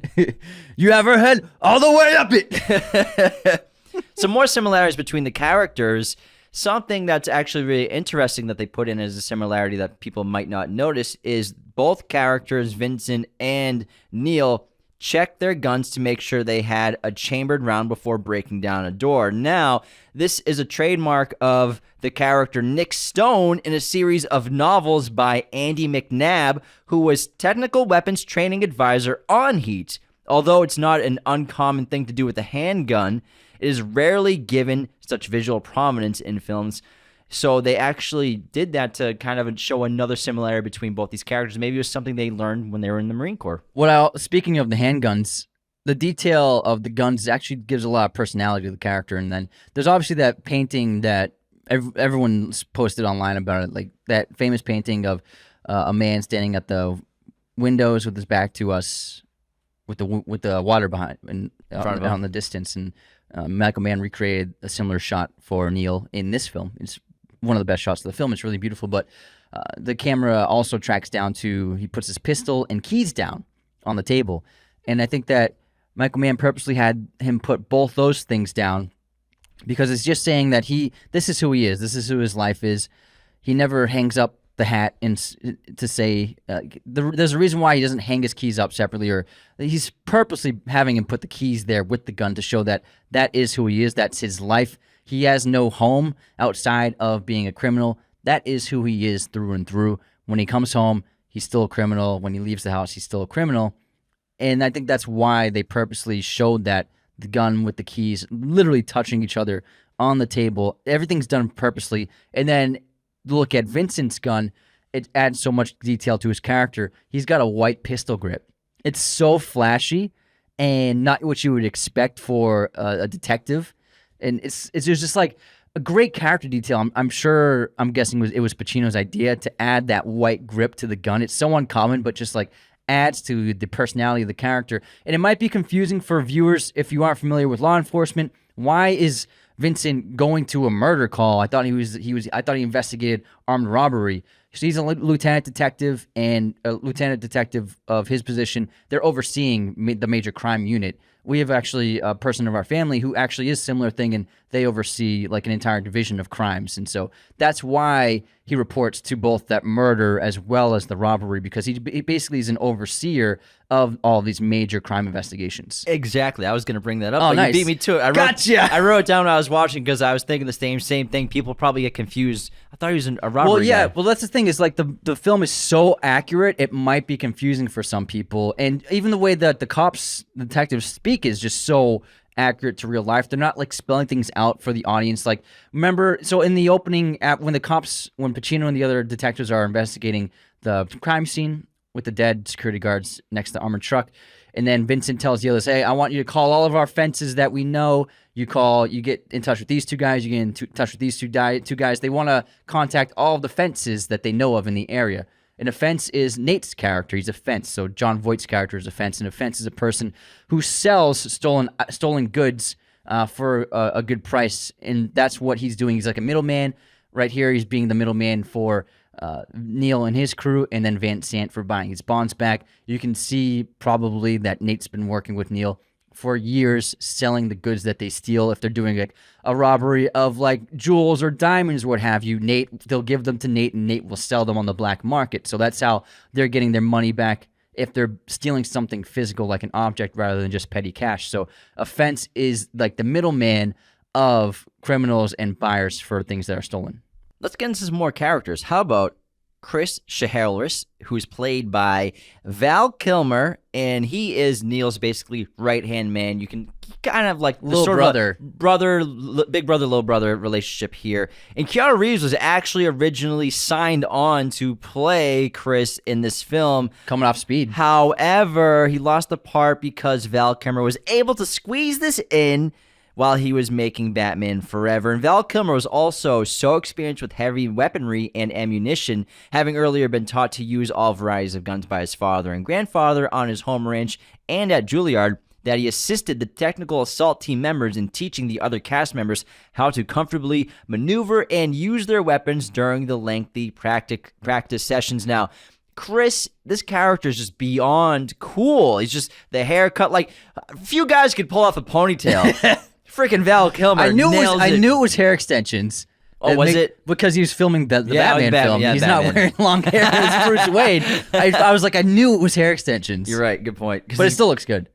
You have her head all the way up it. Some more similarities between the characters. Something that's actually really interesting that they put in as a similarity that people might not notice is both characters, Vincent and Neil, checked their guns to make sure they had a chambered round before breaking down a door. Now, this is a trademark of the character Nick Stone in a series of novels by Andy McNabb, who was technical weapons training advisor on Heat. Although it's not an uncommon thing to do with a handgun, it is rarely given such visual prominence in films. So they actually did that to kind of show another similarity between both these characters. Maybe it was something they learned when they were in the Marine Corps. Well, speaking of the handguns, the detail of the guns actually gives a lot of personality to the character. And then there's obviously that painting that everyone's posted online about it, like that famous painting of a man standing at the windows with his back to us, with the water behind and out in the distance. And Michael Mann recreated a similar shot for Neil in this film. It's one of the best shots of the film. It's really beautiful, but the camera also tracks down to, he puts his pistol and keys down on the table. And I think that Michael Mann purposely had him put both those things down because it's just saying that this is who he is. This is who his life is. He never hangs up the hat to say, there's a reason why he doesn't hang his keys up separately, or he's purposely having him put the keys there with the gun to show that that is who he is. That's his life. He has no home outside of being a criminal. That is who he is through and through. When he comes home, he's still a criminal. When he leaves the house, he's still a criminal. And I think that's why they purposely showed that the gun with the keys literally touching each other on the table. Everything's done purposely. And then look at Vincent's gun. It adds so much detail to his character. He's got a white pistol grip. It's so flashy and not what you would expect for a detective. And it's just like a great character detail. I'm guessing it was Pacino's idea to add that white grip to the gun. It's so uncommon, but just like adds to the personality of the character. And it might be confusing for viewers if you aren't familiar with law enforcement. Why is Vincent going to a murder call? I thought he investigated armed robbery. So he's a lieutenant detective, and a lieutenant detective of his position, they're overseeing the major crime unit. We have actually a person of our family who actually is a similar thing, and they oversee like an entire division of crimes. And so that's why he reports to both that murder as well as the robbery, because he basically is an overseer of all these major crime investigations. Exactly. I was going to bring that up. Oh, but nice. You beat me to it. Gotcha. I wrote it down when I was watching because I was thinking the same thing. People probably get confused. I thought he was a robbery Well, yeah. guy. Well, that's the thing is like the film is so accurate, it might be confusing for some people. And even the way that the detectives speak is just so accurate to real life. They're not like spelling things out for the audience. Like, remember, so in the opening, when Pacino and the other detectives are investigating the crime scene with the dead security guards next to the armored truck, and then Vincent tells the others, hey, I want you to call all of our fences that we know. You get in touch with these two guys, you get in touch with these two guys. They want to contact all of the fences that they know of in the area. And a fence is Nate's character. He's a fence. So John Voight's character is a fence. And a fence is a person who sells stolen goods for a good price. And that's what he's doing. He's like a middleman. Right here, he's being the middleman for Neil and his crew, and then Van Sant for buying his bonds back. You can see probably that Nate's been working with Neil for years, selling the goods that they steal. If they're doing like a robbery of like jewels or diamonds, what have you, they'll give them to Nate, and Nate will sell them on the black market. So that's how they're getting their money back if they're stealing something physical like an object rather than just petty cash. So a fence is like the middleman of criminals and buyers for things that are stolen. Let's get into some more characters. How about Chris Shaharris, who's played by Val Kilmer, and he is Neil's basically right-hand man. You can kind of like the Little sort brother. of big brother, little brother relationship here. And Keanu Reeves was actually originally signed on to play Chris in this film. Coming off Speed. However, he lost the part because Val Kilmer was able to squeeze this in while he was making Batman Forever. And Val Kilmer was also so experienced with heavy weaponry and ammunition, having earlier been taught to use all varieties of guns by his father and grandfather on his home ranch and at Juilliard, that he assisted the technical assault team members in teaching the other cast members how to comfortably maneuver and use their weapons during the lengthy practice sessions. Now, Chris, this character is just beyond cool. He's just the haircut. Like, a few guys could pull off a ponytail. Freaking Val Kilmer. I knew it was hair extensions. Oh, was it? Because he was filming the Batman film. Yeah, He's Batman. not wearing long hair as Bruce Wayne. I was like, I knew it was hair extensions. You're right. Good point. But it still looks good.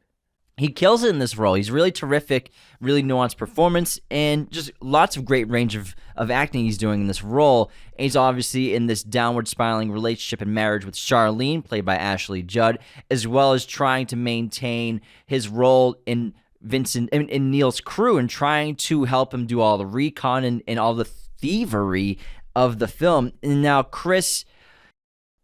He kills it in this role. He's really terrific, really nuanced performance, and just lots of great range of acting he's doing in this role. And he's obviously in this downward spiraling relationship and marriage with Charlene, played by Ashley Judd, as well as trying to maintain his role in in Neil's crew and trying to help him do all the recon and all the thievery of the film. And now Chris,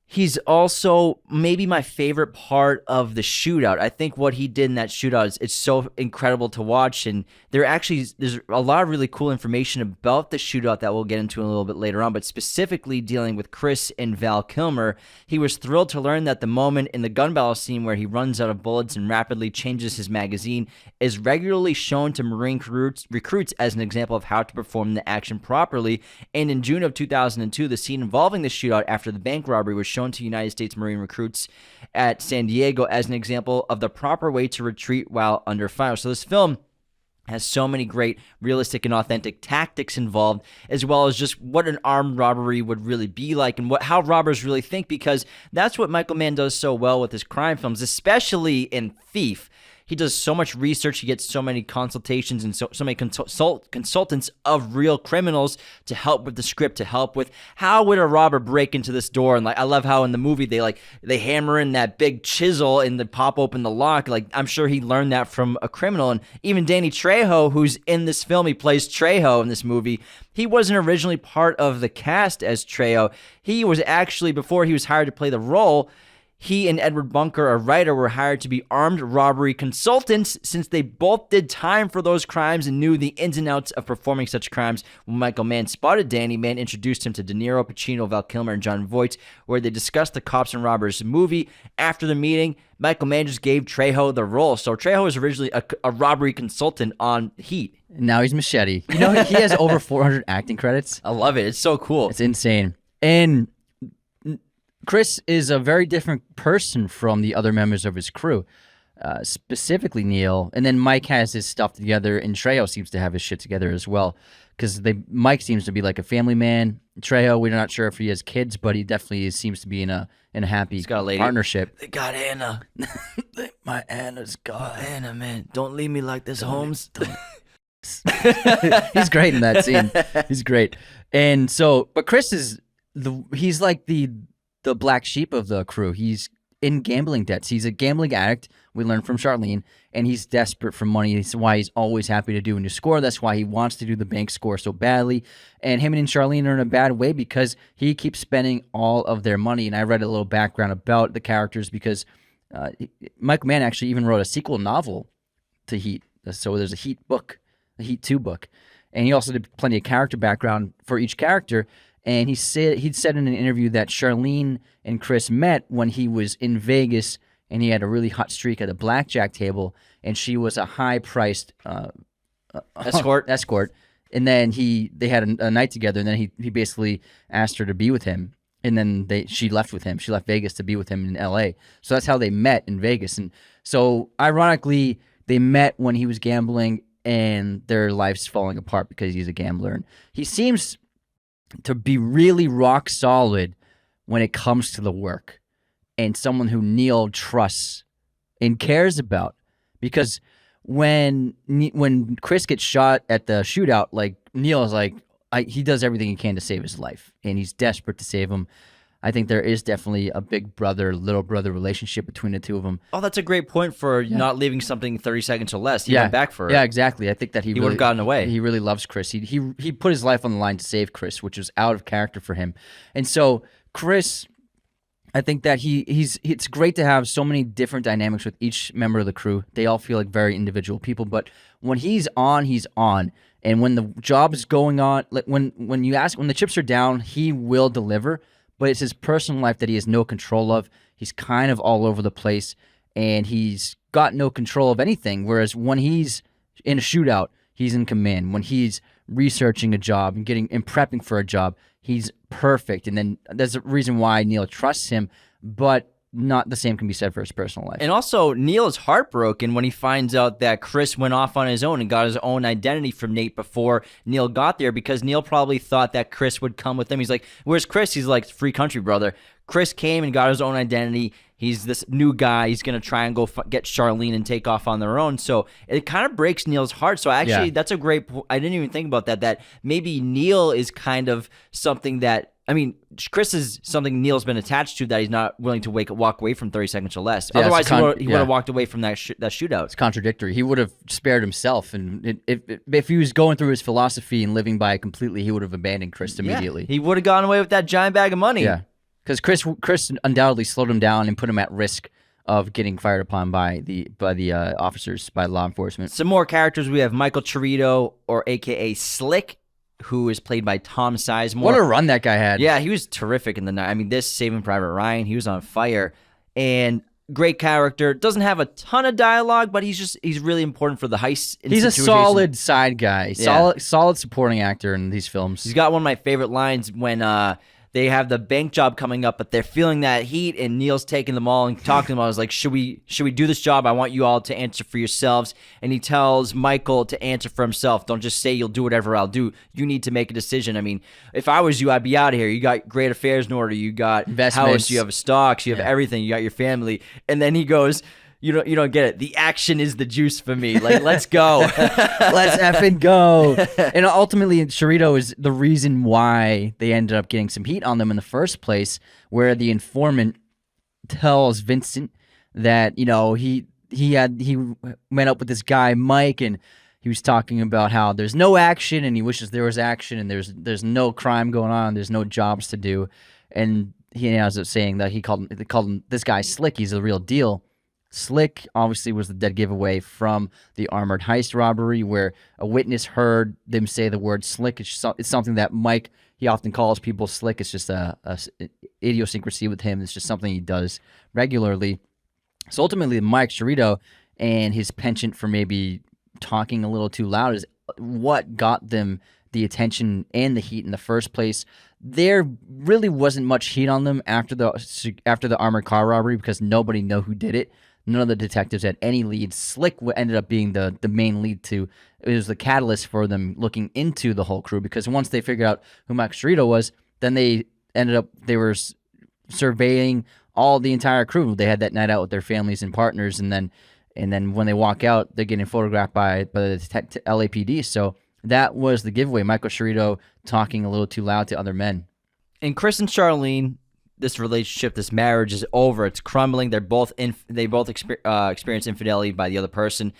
he's also maybe my favorite part of the shootout. I think what he did in that shootout it's so incredible to watch. And there's a lot of really cool information about the shootout that we'll get into a little bit later on. But specifically dealing with Chris and Val Kilmer, he was thrilled to learn that the moment in the gun battle scene where he runs out of bullets and rapidly changes his magazine is regularly shown to Marine recruits as an example of how to perform the action properly. And in June of 2002, the scene involving the shootout after the bank robbery was shown to United States Marine recruits at San Diego as an example of the proper way to retreat while under fire. So this film has so many great realistic and authentic tactics involved, as well as just what an armed robbery would really be like and how robbers really think, because that's what Michael Mann does so well with his crime films, especially in Thief. He does so much research. He gets so many consultations and so many consultants of real criminals to help with the script, to help with how would a robber break into this door. And like, I love how in the movie they hammer in that big chisel and they pop open the lock. Like, I'm sure he learned that from a criminal. And even Danny Trejo, who's in this film, he plays Trejo in this movie. He wasn't originally part of the cast as Trejo. He was actually, before he was hired to play the role, he and Edward Bunker, a writer, were hired to be armed robbery consultants since they both did time for those crimes and knew the ins and outs of performing such crimes. When Michael Mann spotted Danny, Mann introduced him to De Niro, Pacino, Val Kilmer, and John Voight, where they discussed the Cops and Robbers movie. After the meeting, Michael Mann just gave Trejo the role. So Trejo was originally a robbery consultant on Heat. Now he's Machete. You know, he has over 400 acting credits. I love it. It's so cool. It's insane. And Chris is a very different person from the other members of his crew, specifically Neil. And then Mike has his stuff together, and Trejo seems to have his shit together as well. Because Mike seems to be like a family man. Trejo, we're not sure if he has kids, but he definitely seems to be in a happy He's got a lady. partnership. They got Anna. My Anna's gone. Anna, man, don't leave me like this, Holmes. He's great in that scene. He's great. And so, but Chris he's like the black sheep of the crew. He's in gambling debts. He's a gambling addict, we learned from Charlene, and he's desperate for money. That's why he's always happy to do a new score. That's why he wants to do the bank score so badly. And him and Charlene are in a bad way because he keeps spending all of their money. And I read a little background about the characters because Michael Mann actually even wrote a sequel novel to Heat. So there's a Heat book, a Heat 2 book. And he also did plenty of character background for each character. And he'd said in an interview that Charlene and Chris met when he was in Vegas and he had a really hot streak at a blackjack table, and she was a high-priced escort. And then they had a night together, and then he basically asked her to be with him. And then she left with him. She left Vegas to be with him in L.A. So that's how they met in Vegas. And so ironically, they met when he was gambling, and their lives falling apart because he's a gambler. And he seems to be really rock solid when it comes to the work, and someone who Neil trusts and cares about. Because when Chris gets shot at the shootout, like, Neil is like, he does everything he can to save his life, and he's desperate to save him. I think there is definitely a big brother, little brother relationship between the two of them. Oh, that's a great point for not leaving something 30 seconds or less. He went back for it. Yeah, exactly. I think that he would have gotten away. He really loves Chris. He put his life on the line to save Chris, which was out of character for him. And so Chris, I think that it's great to have so many different dynamics with each member of the crew. They all feel like very individual people, but when he's on, he's on. And when the job is going on, like when the chips are down, he will deliver. But it's his personal life that he has no control of. He's kind of all over the place, and he's got no control of anything. Whereas when he's in a shootout, he's in command. When he's researching a job and prepping for a job, he's perfect. And then there's a reason why Neil trusts him, but not the same can be said for his personal life. And also, Neil is heartbroken when he finds out that Chris went off on his own and got his own identity from Nate before Neil got there, because Neil probably thought that Chris would come with him. He's like, where's Chris? He's like, free country, brother. Chris came and got his own identity. He's this new guy. He's going to try and go get Charlene and take off on their own. So it kind of breaks Neil's heart. So actually, that's a great I didn't even think about that maybe Neil is kind of something that, I mean, Chris is something Neil's been attached to that he's not willing to walk away from 30 seconds or less. Yeah, otherwise, he would have walked away from that shootout. It's contradictory. He would have spared himself. And if he was going through his philosophy and living by it completely, he would have abandoned Chris immediately. He would have gone away with that giant bag of money. Yeah. Because Chris undoubtedly slowed him down and put him at risk of getting fired upon by the officers, by law enforcement. Some more characters. We have Michael Chirito, or AKA Slick, who is played by Tom Sizemore. What a run that guy had. Yeah, he was terrific in the night. I mean, this Saving Private Ryan, he was on fire. And great character. Doesn't have a ton of dialogue, but he's really important for the heist. He's a solid side guy. Solid supporting actor in these films. He's got one of my favorite lines when they have the bank job coming up, but they're feeling that heat, and Neil's taking them all and talking to them. I was like, should we do this job? I want you all to answer for yourselves. And he tells Michael to answer for himself. Don't just say you'll do whatever I'll do. You need to make a decision. I mean, if I was you, I'd be out of here. You got great affairs in order. You got investments. House, you have stocks, you have everything. You got your family. And then he goes, You don't get it. The action is the juice for me. Like, let's go. Let's effing go. And ultimately, Chirito is the reason why they ended up getting some heat on them in the first place, where the informant tells Vincent that, he went up with this guy, Mike, and he was talking about how there's no action and he wishes there was action, and there's no crime going on, there's no jobs to do. And he ends up saying that they called him this guy Slick. He's the real deal. Slick obviously was the dead giveaway from the armored heist robbery, where a witness heard them say the word slick. It's something that Mike, he often calls people slick. It's just a idiosyncrasy with him. It's just something he does regularly. So ultimately, Mike Chirito and his penchant for maybe talking a little too loud is what got them the attention and the heat in the first place. There really wasn't much heat on them after the armored car robbery, because nobody knew who did it. None of the detectives had any leads. Slick ended up being the main lead it was the catalyst for them looking into the whole crew, because once they figured out who Mike Chirito was, then they were surveying the entire crew. They had that night out with their families and partners, and then when they walk out, they're getting photographed by the LAPD. So that was the giveaway. Michael Chirito talking a little too loud to other men. And Chris and Charlene, this relationship, this marriage is over. It's crumbling. They both experience infidelity by the other person.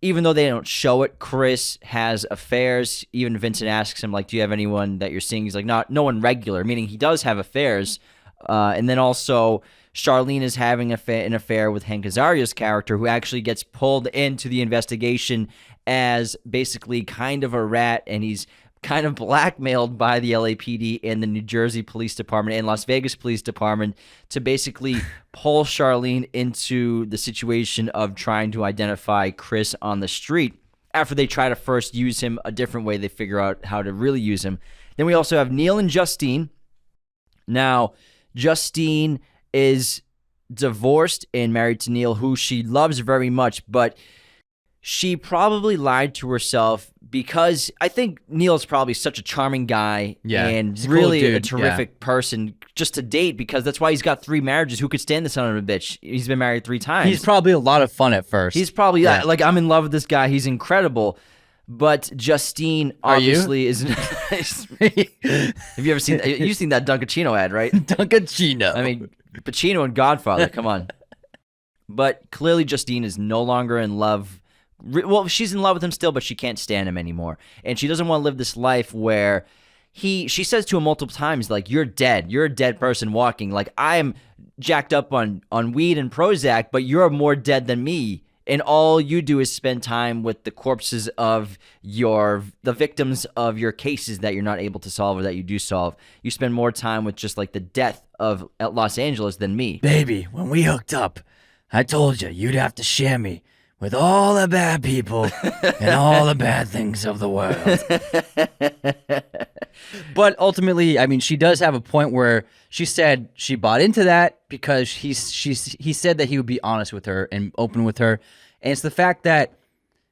Even though they don't show it, Chris has affairs. Even Vincent asks him, like, do you have anyone that you're seeing? He's like, no one regular, meaning he does have affairs. And then also, Charlene is having an affair with Hank Azaria's character, who actually gets pulled into the investigation as basically kind of a rat, and he's kind of blackmailed by the LAPD and the New Jersey Police Department and Las Vegas Police Department to basically pull Charlene into the situation of trying to identify Chris on the street. After they try to first use him a different way, they figure out how to really use him. Then we also have Neil and Justine. Now, Justine is divorced and married to Neil, who she loves very much, but she probably lied to herself, because I think Neil's probably such a charming guy and really a terrific person just to date, because that's why he's got 3 marriages. Who could stand the son of a bitch? He's been married 3 times. He's probably a lot of fun at first. He's probably like, I'm in love with this guy. He's incredible. But Justine obviously isn't. Have you ever seen? You've seen that Dunkachino ad, right? Dunkachino. I mean, Pacino and Godfather. Come on. But clearly, Justine is no longer in love. Well, she's in love with him still, but she can't stand him anymore, and she doesn't want to live this life where she says to him multiple times, like, "You're dead. You're a dead person walking. Like, I am jacked up on weed and Prozac, but you're more dead than me." And all you do is spend time with the corpses of the victims of your cases that you're not able to solve or that you do solve. You spend more time with just like the death of Los Angeles than me. Baby, when we hooked up, I told you you'd have to share me with all the bad people and all the bad things of the world. But ultimately, I mean, she does have a point where she said she bought into that because he said that he would be honest with her and open with her. And it's the fact that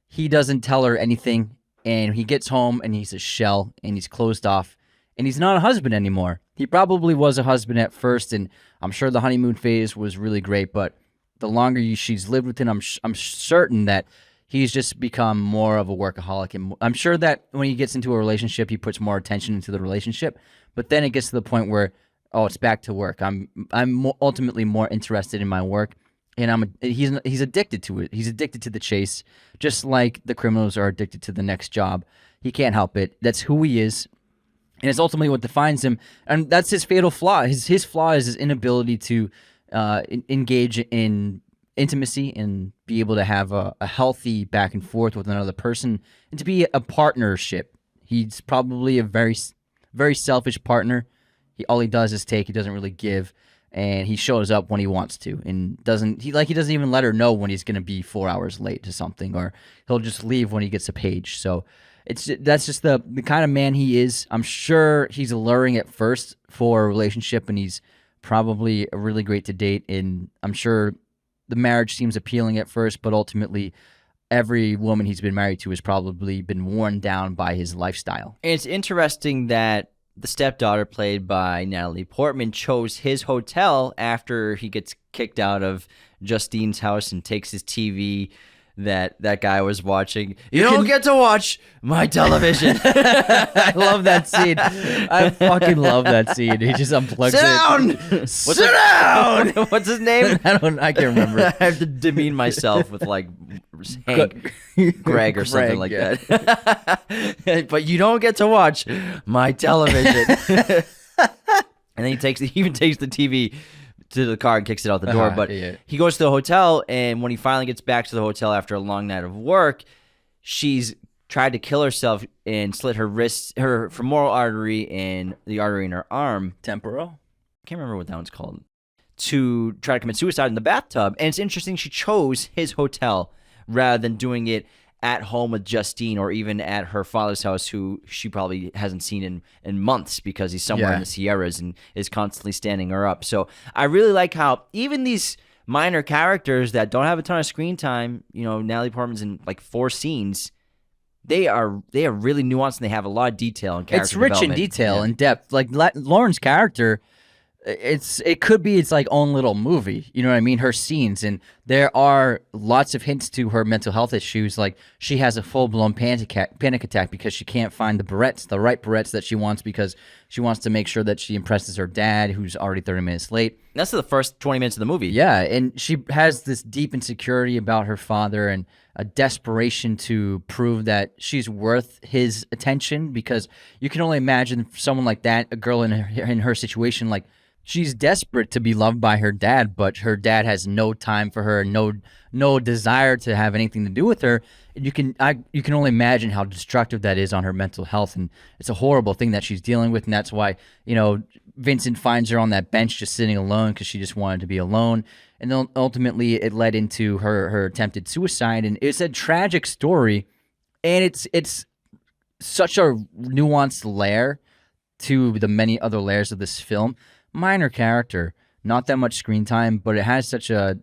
he doesn't tell her anything, and he gets home and he's a shell and he's closed off and he's not a husband anymore. He probably was a husband at first, and I'm sure the honeymoon phase was really great, but the longer she's lived with him, I'm certain that he's just become more of a workaholic. And I'm sure that when he gets into a relationship, he puts more attention into the relationship. But then it gets to the point where, oh, it's back to work. I'm ultimately more interested in my work, and he's addicted to it. He's addicted to the chase, just like the criminals are addicted to the next job. He can't help it. That's who he is, and it's ultimately what defines him. And that's his fatal flaw. His flaw is his inability to engage in intimacy and be able to have a healthy back and forth with another person and to be a partnership. He's probably a very, very selfish partner. All he does is take. He doesn't really give, and he shows up when he wants to, and he doesn't even let her know when he's going to be 4 hours late to something, or he'll just leave when he gets a page. So that's just the kind of man he is. I'm sure he's alluring at first for a relationship, and he's probably really great to date, and I'm sure the marriage seems appealing at first, but ultimately every woman he's been married to has probably been worn down by his lifestyle. And it's interesting that the stepdaughter, played by Natalie Portman, chose his hotel after he gets kicked out of Justine's house and takes his TV that guy was watching. You don't get to watch my television. I love that scene. I fucking love that scene. He just unplugs it. Sit down! What's his name? I can't remember. I have to demean myself with like Hank, Greg or something like that. But you don't get to watch my television. And then he even takes the TV to the car and kicks it out the door. But he goes to the hotel, and when he finally gets back to the hotel after a long night of work, she's tried to kill herself and slit her wrist, her femoral artery, and the artery in her arm. Temporal? I can't remember what that one's called. To try to commit suicide in the bathtub. And it's interesting she chose his hotel rather than doing it at home with Justine, or even at her father's house, who she probably hasn't seen in months because he's somewhere in the Sierras and is constantly standing her up. So I really like how even these minor characters that don't have a ton of screen time, Natalie Portman's in like 4 scenes, they are really nuanced, and they have a lot of detail and character development. It's rich in detail and depth. Like Lauren's character, it could be its like own little movie, you know what I mean? Her scenes, and there are lots of hints to her mental health issues. Like she has a full-blown panic attack because she can't find the right barrettes that she wants, because she wants to make sure that she impresses her dad, who's already 30 minutes late. That's the first 20 minutes of the movie. Yeah, and she has this deep insecurity about her father and a desperation to prove that she's worth his attention, because you can only imagine someone like that, a girl in her situation, like she's desperate to be loved by her dad, but her dad has no time for her, no desire to have anything to do with her. You can only imagine how destructive that is on her mental health, and it's a horrible thing that she's dealing with, and that's why Vincent finds her on that bench just sitting alone because she just wanted to be alone, and then ultimately it led into her attempted suicide, and it's a tragic story, and it's such a nuanced layer to the many other layers of this film. Minor character, not that much screen time, but it has such an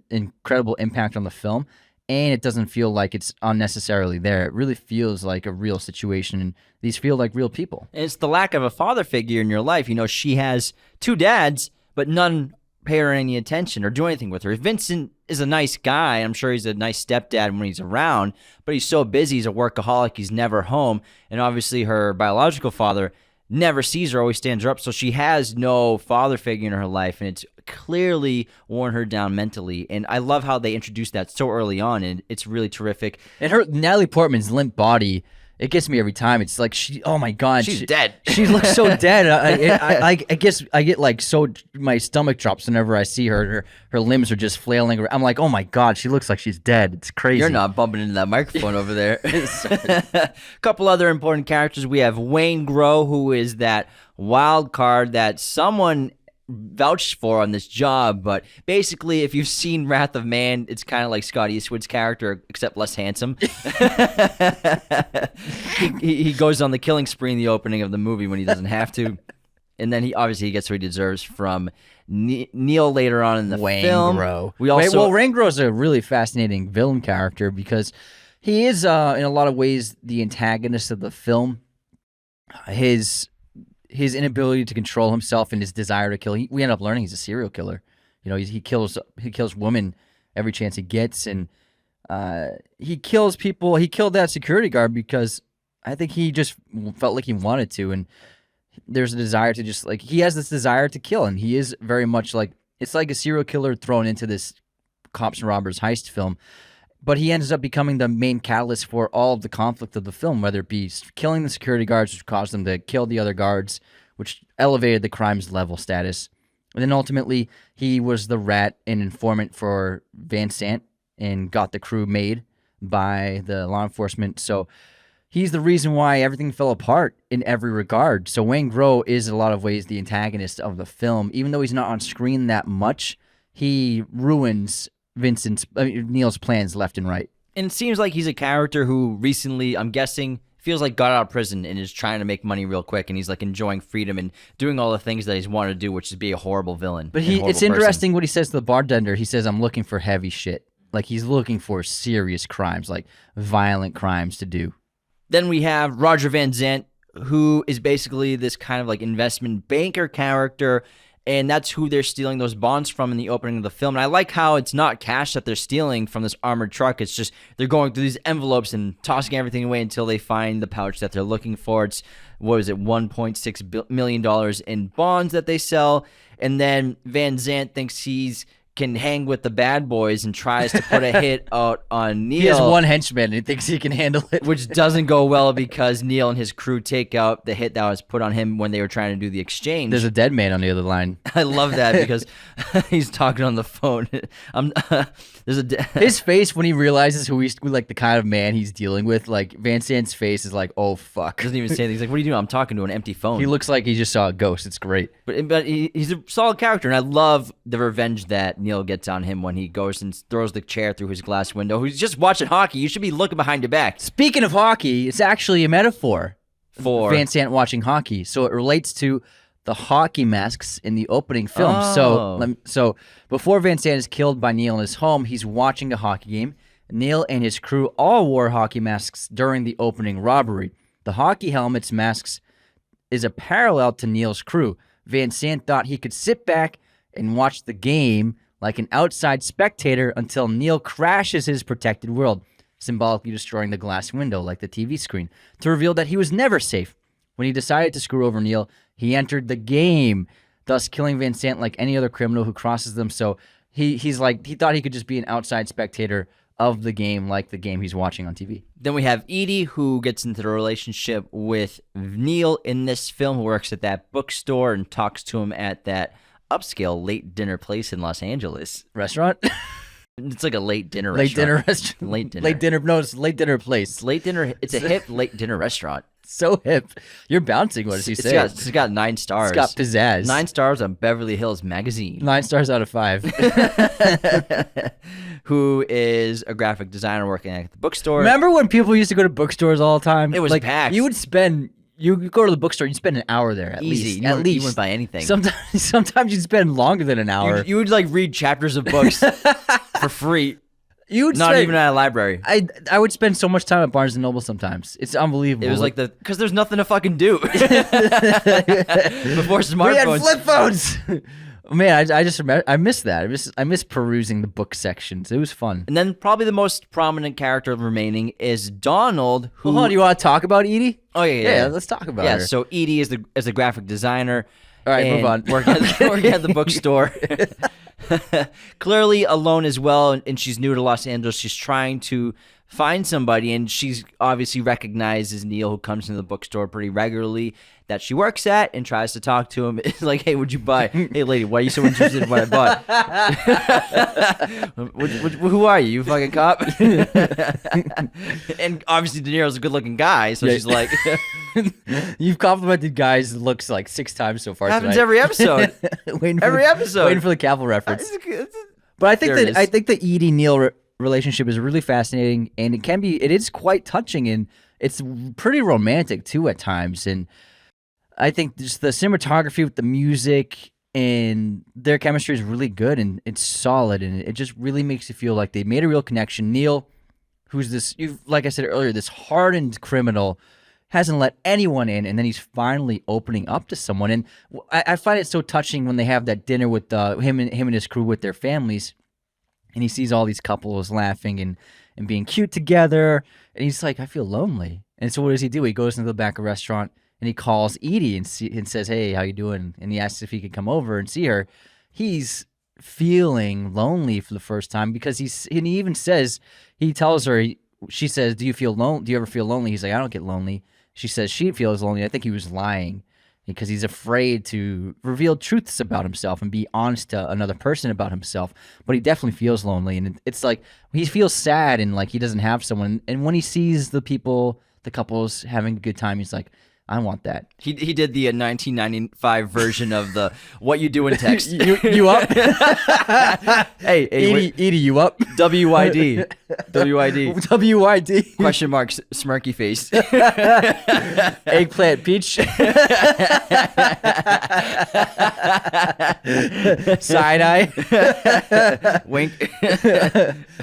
incredible impact on the film, and it doesn't feel like it's unnecessarily there. It really feels like a real situation, and these feel like real people. And it's the lack of a father figure in your life. She has 2 dads, but none pay her any attention or do anything with her. Vincent is a nice guy. I'm sure he's a nice stepdad when he's around, but he's so busy. He's a workaholic. He's never home. And obviously her biological father never sees her, always stands her up. So she has no father figure in her life, and it's clearly worn her down mentally. And I love how they introduced that so early on, and it's really terrific. And her Natalie Portman's limp body, it gets me every time. It's like oh my god, She's dead. She looks so dead. I guess I get like so my stomach drops whenever I see her. Her limbs are just flailing around. I'm like, oh my god, she looks like she's dead. It's crazy. You're not bumping into that microphone over there. A couple other important characters. We have Wayne Grow, who is that wild card that someone vouched for on this job, but basically if you've seen Wrath of Man, it's kind of like Scott Eastwood's character except less handsome. he goes on the killing spree in the opening of the movie when he doesn't have to, and then he gets what he deserves from Neil later on in the film. Grow. Wayne Grow is a really fascinating villain character because he is in a lot of ways the antagonist of the film. His inability to control himself and his desire to kill. We end up learning he's a serial killer. You know, he kills women every chance he gets, and he kills people. He killed that security guard because I think he just felt like he wanted to, and there's a desire to just like he has this desire to kill, and he is very much like it's like a serial killer thrown into this cops and robbers heist film. But he ends up becoming the main catalyst for all of the conflict of the film, whether it be killing the security guards, which caused them to kill the other guards, which elevated the crime's level status. And then ultimately, he was the rat and informant for Van Sant and got the crew made by the law enforcement. So he's the reason why everything fell apart in every regard. So Wayne Grow is in a lot of ways the antagonist of the film. Even though he's not on screen that much, he ruins Neil's plans left and right. And it seems like he's a character who recently, I'm guessing, feels like got out of prison and is trying to make money real quick, and he's like enjoying freedom and doing all the things that he's wanted to do, which is be a horrible villain. But it's interesting what he says to the bartender. He says, I'm looking for heavy shit. Like he's looking for serious crimes, like violent crimes to do. Then we have Roger Van Zant, who is basically this kind of like investment banker character, and that's who they're stealing those bonds from in the opening of the film. And I like how it's not cash that they're stealing from this armored truck. It's just they're going through these envelopes and tossing everything away until they find the pouch that they're looking for. It's, $1.6 million in bonds that they sell. And then Van Zant thinks can hang with the bad boys and tries to put a hit out on Neil. He has one henchman and he thinks he can handle it. Which doesn't go well because Neil and his crew take out the hit that was put on him when they were trying to do the exchange. There's a dead man on the other line. I love that because he's talking on the phone. His face when he realizes who like the kind of man he's dealing with, like Van Sant's face is like, oh fuck. Doesn't even say anything. He's like, what are you doing? I'm talking to an empty phone. He looks like he just saw a ghost. It's great. But he's a solid character, and I love the revenge that Neil gets on him when he goes and throws the chair through his glass window. He's just watching hockey. You should be looking behind your back. Speaking of hockey, it's actually a metaphor for Van Sant watching hockey. So it relates to the hockey masks in the opening film. So before Van Sant is killed by Neil in his home, he's watching a hockey game. Neil and his crew all wore hockey masks during the opening robbery. The hockey helmets masks is a parallel to Neil's crew. Van Sant thought he could sit back and watch the game like an outside spectator until Neil crashes his protected world, symbolically destroying the glass window like the TV screen, to reveal that he was never safe. When he decided to screw over Neil, he entered the game, thus killing Van Sant like any other criminal who crosses them. So he thought he could just be an outside spectator of the game, like the game he's watching on TV. Then we have Edie, who gets into the relationship with Neil in this film, who works at that bookstore and talks to him at that upscale late dinner place in Los Angeles. Restaurant? It's like a late dinner Late restaurant. dinner restaurant. Late dinner. Late dinner. No, it's a late dinner place. Late dinner. It's a hip late dinner restaurant. So hip. You're bouncing. What does he say? It's got 9 stars. It's got pizzazz. 9 stars on Beverly Hills Magazine. 9 stars out of 5. Who is a graphic designer working at the bookstore. Remember when people used to go to bookstores all the time? It was like, packed. You go to the bookstore, you'd spend an hour there at least. You wouldn't buy anything. Sometimes you'd spend longer than an hour. You would like read chapters of books for free. Not even at a library. I would spend so much time at Barnes & Noble sometimes. It's unbelievable. It was like because there's nothing to fucking do. Before smartphones. We had flip phones. Man, I just remember, I miss that. I miss perusing the book sections. It was fun. And then probably the most prominent character remaining is Donald, who... Hold on, do you want to talk about Edie? Oh, yeah. Let's talk about her. So Edie is the graphic designer. All right, move on. Working at the bookstore. Clearly alone as well, and she's new to Los Angeles. She's trying to find somebody, and she's obviously recognizes Neil, who comes into the bookstore pretty regularly, that she works at, and tries to talk to him. It's like, hey, what'd you buy? Hey, lady, why are you so interested in what I bought? Who are you? You fucking cop? And obviously De Niro's a good-looking guy, so she's like... You've complimented guys' looks like 6 times so far happens tonight. every episode. Waiting for the Cavill reference. But I think the Edie Neil relationship is really fascinating, and it is quite touching, and it's pretty romantic too at times. And I think just the cinematography with the music and their chemistry is really good, and it's solid, and it just really makes you feel like they made a real connection. Neil, who's like I said earlier, this hardened criminal, hasn't let anyone in, and then he's finally opening up to someone. And I find it so touching when they have that dinner with him and his crew with their families, and he sees all these couples laughing and being cute together, and he's like, I feel lonely. And so what does he do? He goes into the back of the restaurant, and he calls Edie and says, hey, how you doing? And he asks if he could come over and see her. He's feeling lonely for the first time because he even says, he tells her, she says, do you ever feel lonely? He's like, I don't get lonely. She says she feels lonely. I think he was lying because he's afraid to reveal truths about himself and be honest to another person about himself. But he definitely feels lonely, and it's like he feels sad and like he doesn't have someone. And when he sees the couples having a good time, he's like, I want that. He did the 1995 version of the "What You Do in Text." you up? hey, Edie, you up? WYD. Question mark, smirky face. Eggplant peach. Side eye. Wink.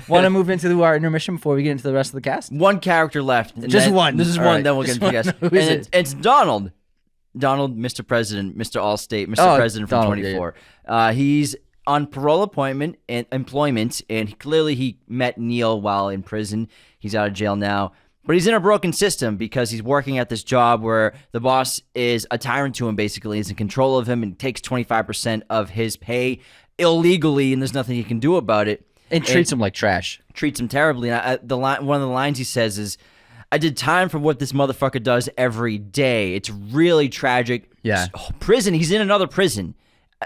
Want to move into our intermission before we get into the rest of the cast? One character left. Just one. This is All one. right. Then we'll get into the cast. Who is it? It's Donald. Donald, Mr. President, Mr. Allstate, Mr. President from Donald, 24. Yeah. He's on parole employment, and clearly he met Neil while in prison. He's out of jail now. But he's in a broken system because he's working at this job where the boss is a tyrant to him, basically. He's in control of him and takes 25% of his pay illegally, and there's nothing he can do about it. And treats him like trash. Treats him terribly. And one of the lines he says is, I did time for what this motherfucker does every day. It's really tragic. Yeah. Prison. He's in another prison.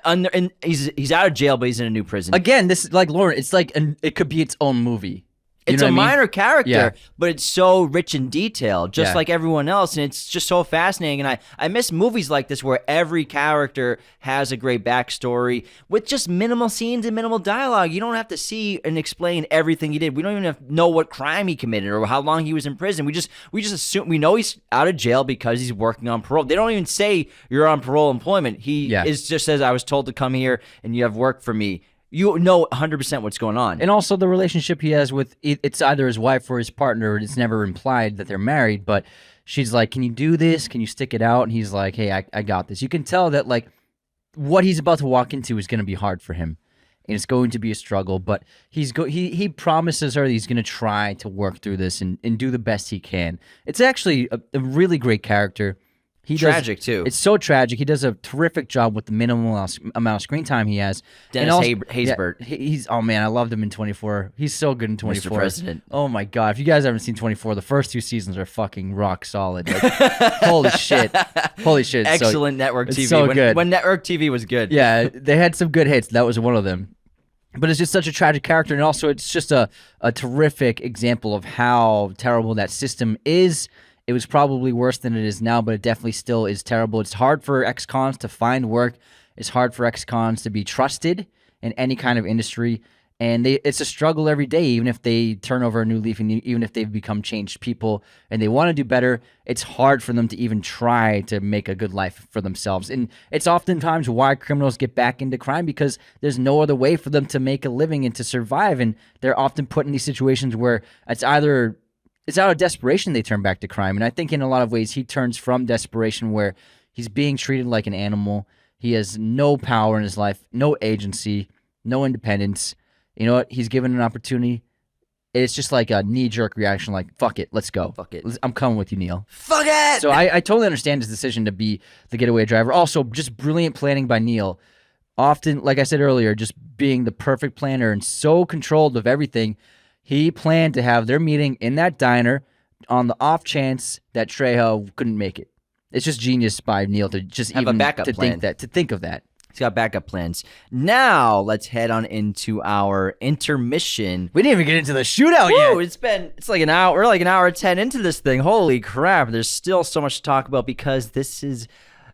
And he's out of jail, but he's in a new prison. Again, this, like Lauren, it's like it could be its own movie. It's a minor character, Yeah. but it's so rich in detail, just Yeah. like everyone else, and it's just so fascinating. And I miss movies like this where every character has a great backstory with just minimal scenes and minimal dialogue. You don't have to see and explain everything he did. We don't even have to know what crime he committed or how long he was in prison. We just assume we know he's out of jail because he's working on parole. They don't even say you're on parole employment. He just says, I was told to come here and you have work for me. You know 100% what's going on. And also the relationship he has with, it's either his wife or his partner. It's never implied that they're married, but she's like, can you do this? Can you stick it out? And he's like, hey, I got this. You can tell that like what he's about to walk into is going to be hard for him. And it's going to be a struggle, but he promises her that he's going to try to work through this and do the best he can. It's actually a really great character. Tragic, too. It's so tragic. He does a terrific job with the minimal amount of screen time he has. Dennis Haysbert. He's oh man, I loved him in 24. He's so good in 24. Mr. President. Oh my god, if you guys haven't seen 24, the first 2 seasons are fucking rock solid. Like, holy shit. Excellent network TV. It's so good. When network TV was good. Yeah, they had some good hits. That was one of them. But it's just such a tragic character, and also it's just a terrific example of how terrible that system is. It was probably worse than it is now, but it definitely still is terrible. It's hard for ex-cons to find work. It's hard for ex-cons to be trusted in any kind of industry. And it's a struggle every day, even if they turn over a new leaf and even if they've become changed people and they want to do better, it's hard for them to even try to make a good life for themselves. And it's oftentimes why criminals get back into crime, because there's no other way for them to make a living and to survive. And they're often put in these situations where it's out of desperation they turn back to crime. And I think in a lot of ways he turns from desperation where he's being treated like an animal. He has no power in his life, no agency, no independence. You know what? He's given an opportunity. It's just like a knee-jerk reaction, like, fuck it, let's go. Fuck it. I'm coming with you, Neil. Fuck it! So I totally understand his decision to be the getaway driver. Also, just brilliant planning by Neil. Often, like I said earlier, just being the perfect planner and so controlled of everything. He planned to have their meeting in that diner on the off chance that Trejo couldn't make it. It's just genius by Neil to just Have a even backup to plan. think of that. He's got backup plans. Now let's head on into our intermission. We didn't even get into the shootout Woo, yet. it's like an hour. We're like an hour 10 into this thing. Holy crap! There's still so much to talk about because this is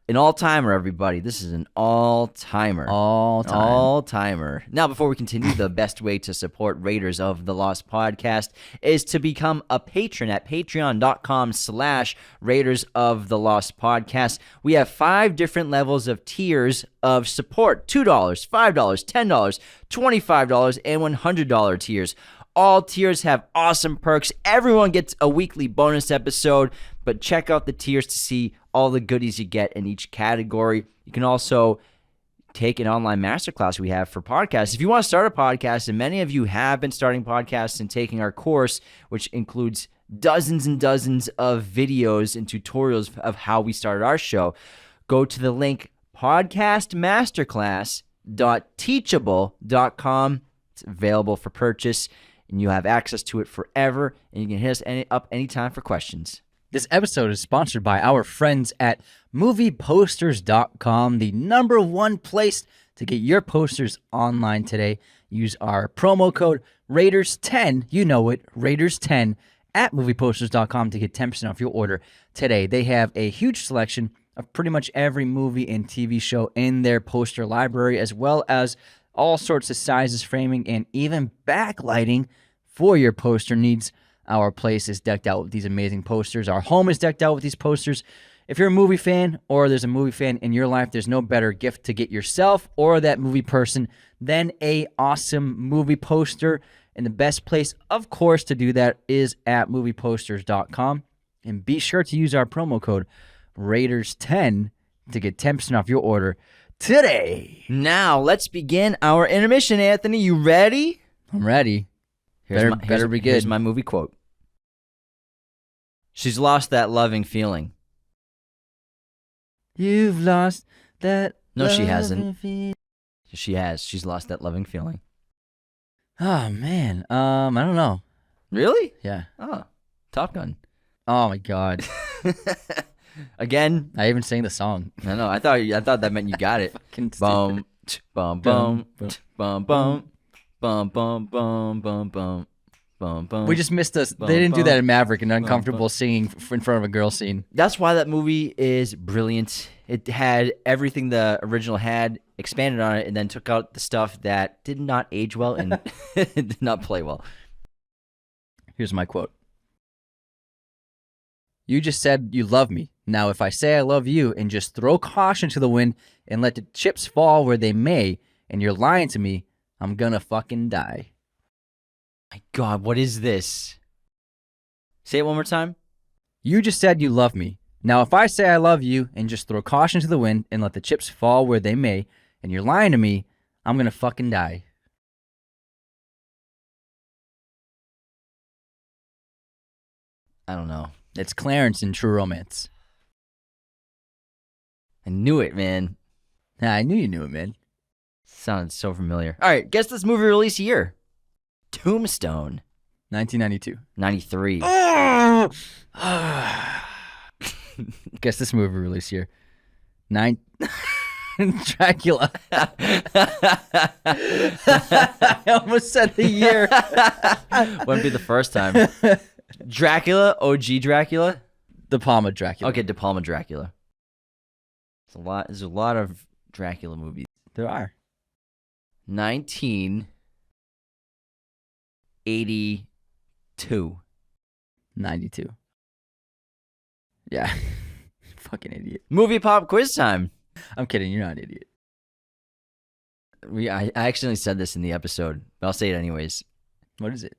an all-timer, everybody. This is an all-timer. All-timer. Now, before we continue, the best way to support Raiders of the Lost podcast is to become a patron at patreon.com/Raiders of the Lost podcast. We have 5 different levels of tiers of support: $2, $5, $10, $25, and $100 tiers. All tiers have awesome perks. Everyone gets a weekly bonus episode, but check out the tiers to see all the goodies you get in each category. You can also take an online masterclass we have for podcasts. If you want to start a podcast, and many of you have been starting podcasts and taking our course, which includes dozens and dozens of videos and tutorials of how we started our show, go to the link podcastmasterclass.teachable.com. It's available for purchase, and you have access to it forever, and you can hit us up anytime for questions. This episode is sponsored by our friends at movieposters.com, the #1 place to get your posters online today. Use our promo code Raiders10, you know it, Raiders10 at movieposters.com to get 10% off your order today. They have a huge selection of pretty much every movie and TV show in their poster library, as well as all sorts of sizes, framing, and even backlighting for your poster needs. Our place is decked out with these amazing posters. Our home is decked out with these posters. If you're a movie fan or there's a movie fan in your life, there's no better gift to get yourself or that movie person than a awesome movie poster. And the best place, of course, to do that is at movieposters.com. And be sure to use our promo code Raiders10 to get 10% off your order today. Now, let's begin our intermission, Anthony. You ready? I'm ready. Better be good. Here's my movie quote. She's lost that loving feeling. You've lost that. No, she hasn't. loving feeling. She has. She's lost that loving feeling. Oh man. I don't know. Really? Yeah. Oh, Top Gun. Oh my god. Again. I even sang the song. I know. I thought that meant you got it. Fucking Bum, stupid. bum, bum, bum, bum, bum, bum, bum, bum, bum, bum, bum. We just missed us. Bum, They didn't do bum, that in Maverick, an bum, uncomfortable singing in front of a girl scene. That's why that movie is brilliant. It had everything the original had, expanded on it, and then took out the stuff that did not age well and did not play well. Here's my quote. You just said you love me. Now, if I say I love you and just throw caution to the wind and let the chips fall where they may, and you're lying to me, I'm gonna fucking die. My God, what is this? Say it one more time. You just said you love me. Now, if I say I love you and just throw caution to the wind and let the chips fall where they may, and you're lying to me, I'm gonna fucking die. I don't know. It's Clarence in True Romance. I knew it, man. Yeah, I knew you knew it, man. Sounded so familiar. All right, guess this movie release year. Tombstone. 1992. 93. Guess this movie release year. Dracula. I almost said the year. Wouldn't be the first time. Dracula, OG Dracula. De Palma Dracula. Okay, De Palma Dracula. There's a lot of Dracula movies. There are. 1982. 92. Yeah. Fucking idiot. Movie pop quiz time. I'm kidding. You're not an idiot. I accidentally said this in the episode, but I'll say it anyways. What is it?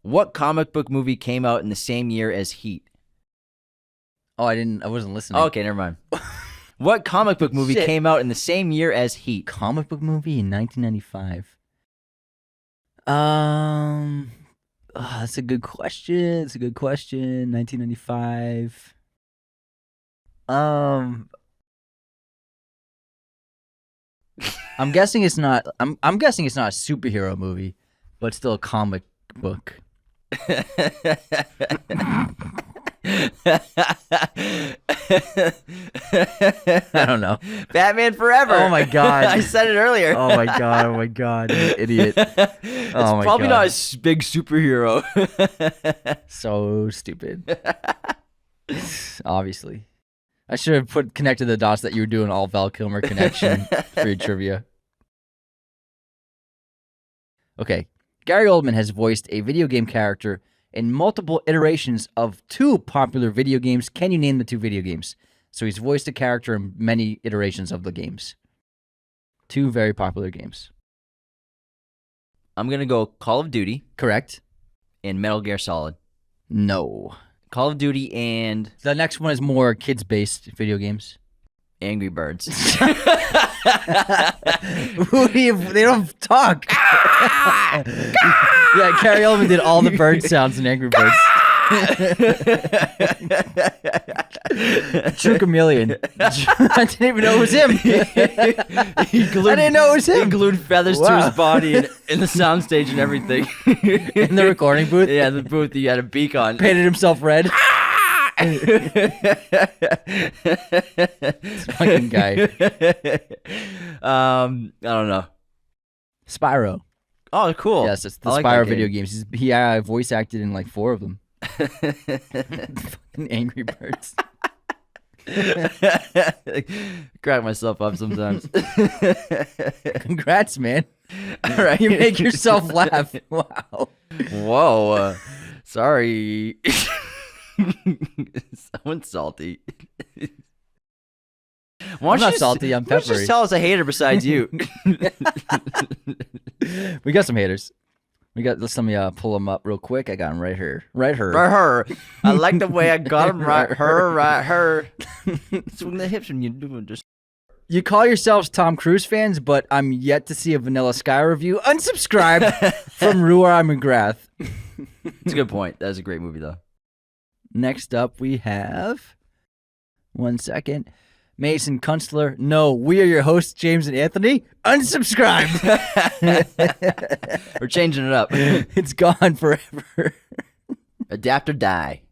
What comic book movie came out in the same year as Heat? Oh, I wasn't listening. Oh, okay, never mind. What comic book movie Shit. came out in the same year as Heat? Comic book movie in 1995. That's a good question. 1995. I'm guessing it's not. I'm guessing it's not a superhero movie, but still a comic book. I don't know. Batman Forever. Oh my god! I said it earlier. Oh my god! Oh my god! You idiot! It's Oh my probably God. not a big superhero. So stupid. Obviously, I should have connected the dots that you were doing all Val Kilmer connection for your trivia. Okay, Gary Oldman has voiced a video game character in multiple iterations of 2 popular video games. Can you name the 2 video games? So he's voiced a character in many iterations of the games. 2 very popular games. I'm going to go Call of Duty Correct? and Metal Gear Solid. No. Call of Duty and The next one is more kids-based video games. Angry Birds. They don't talk. Yeah, Gary Oldman did all the bird sounds in Angry Birds. True chameleon. I didn't even know it was him. I didn't know it was He him. glued feathers to Wow. his body in the soundstage and everything. In the recording booth, Yeah, the booth he had a beak on. painted himself red. Fucking guy. I don't know. Spyro. Oh, cool. Yes, it's the I like Spyro that video game. games. He voice acted in like 4 of them. Fucking Angry Birds. Crack myself up sometimes. Congrats, man. All right, You make yourself laugh. Wow. Whoa. Sorry. Someone's salty. Why I'm not salty, I'm why don't you peppery. just tell us a hater besides you? We got some haters. Let me pull them up real quick. I got them right here. Right here. For her. I like the way I got him right. Her. Swing the hips when you do it. Just You call yourselves Tom Cruise fans, but I'm yet to see a Vanilla Sky review. Unsubscribed from Ruar McGrath. it's a good point. That was a great movie, though. Next up, we have 1 second. Mason Kunstler. No, we are your hosts, James and Anthony. Unsubscribed. We're changing it up. It's gone forever. Adapt or die.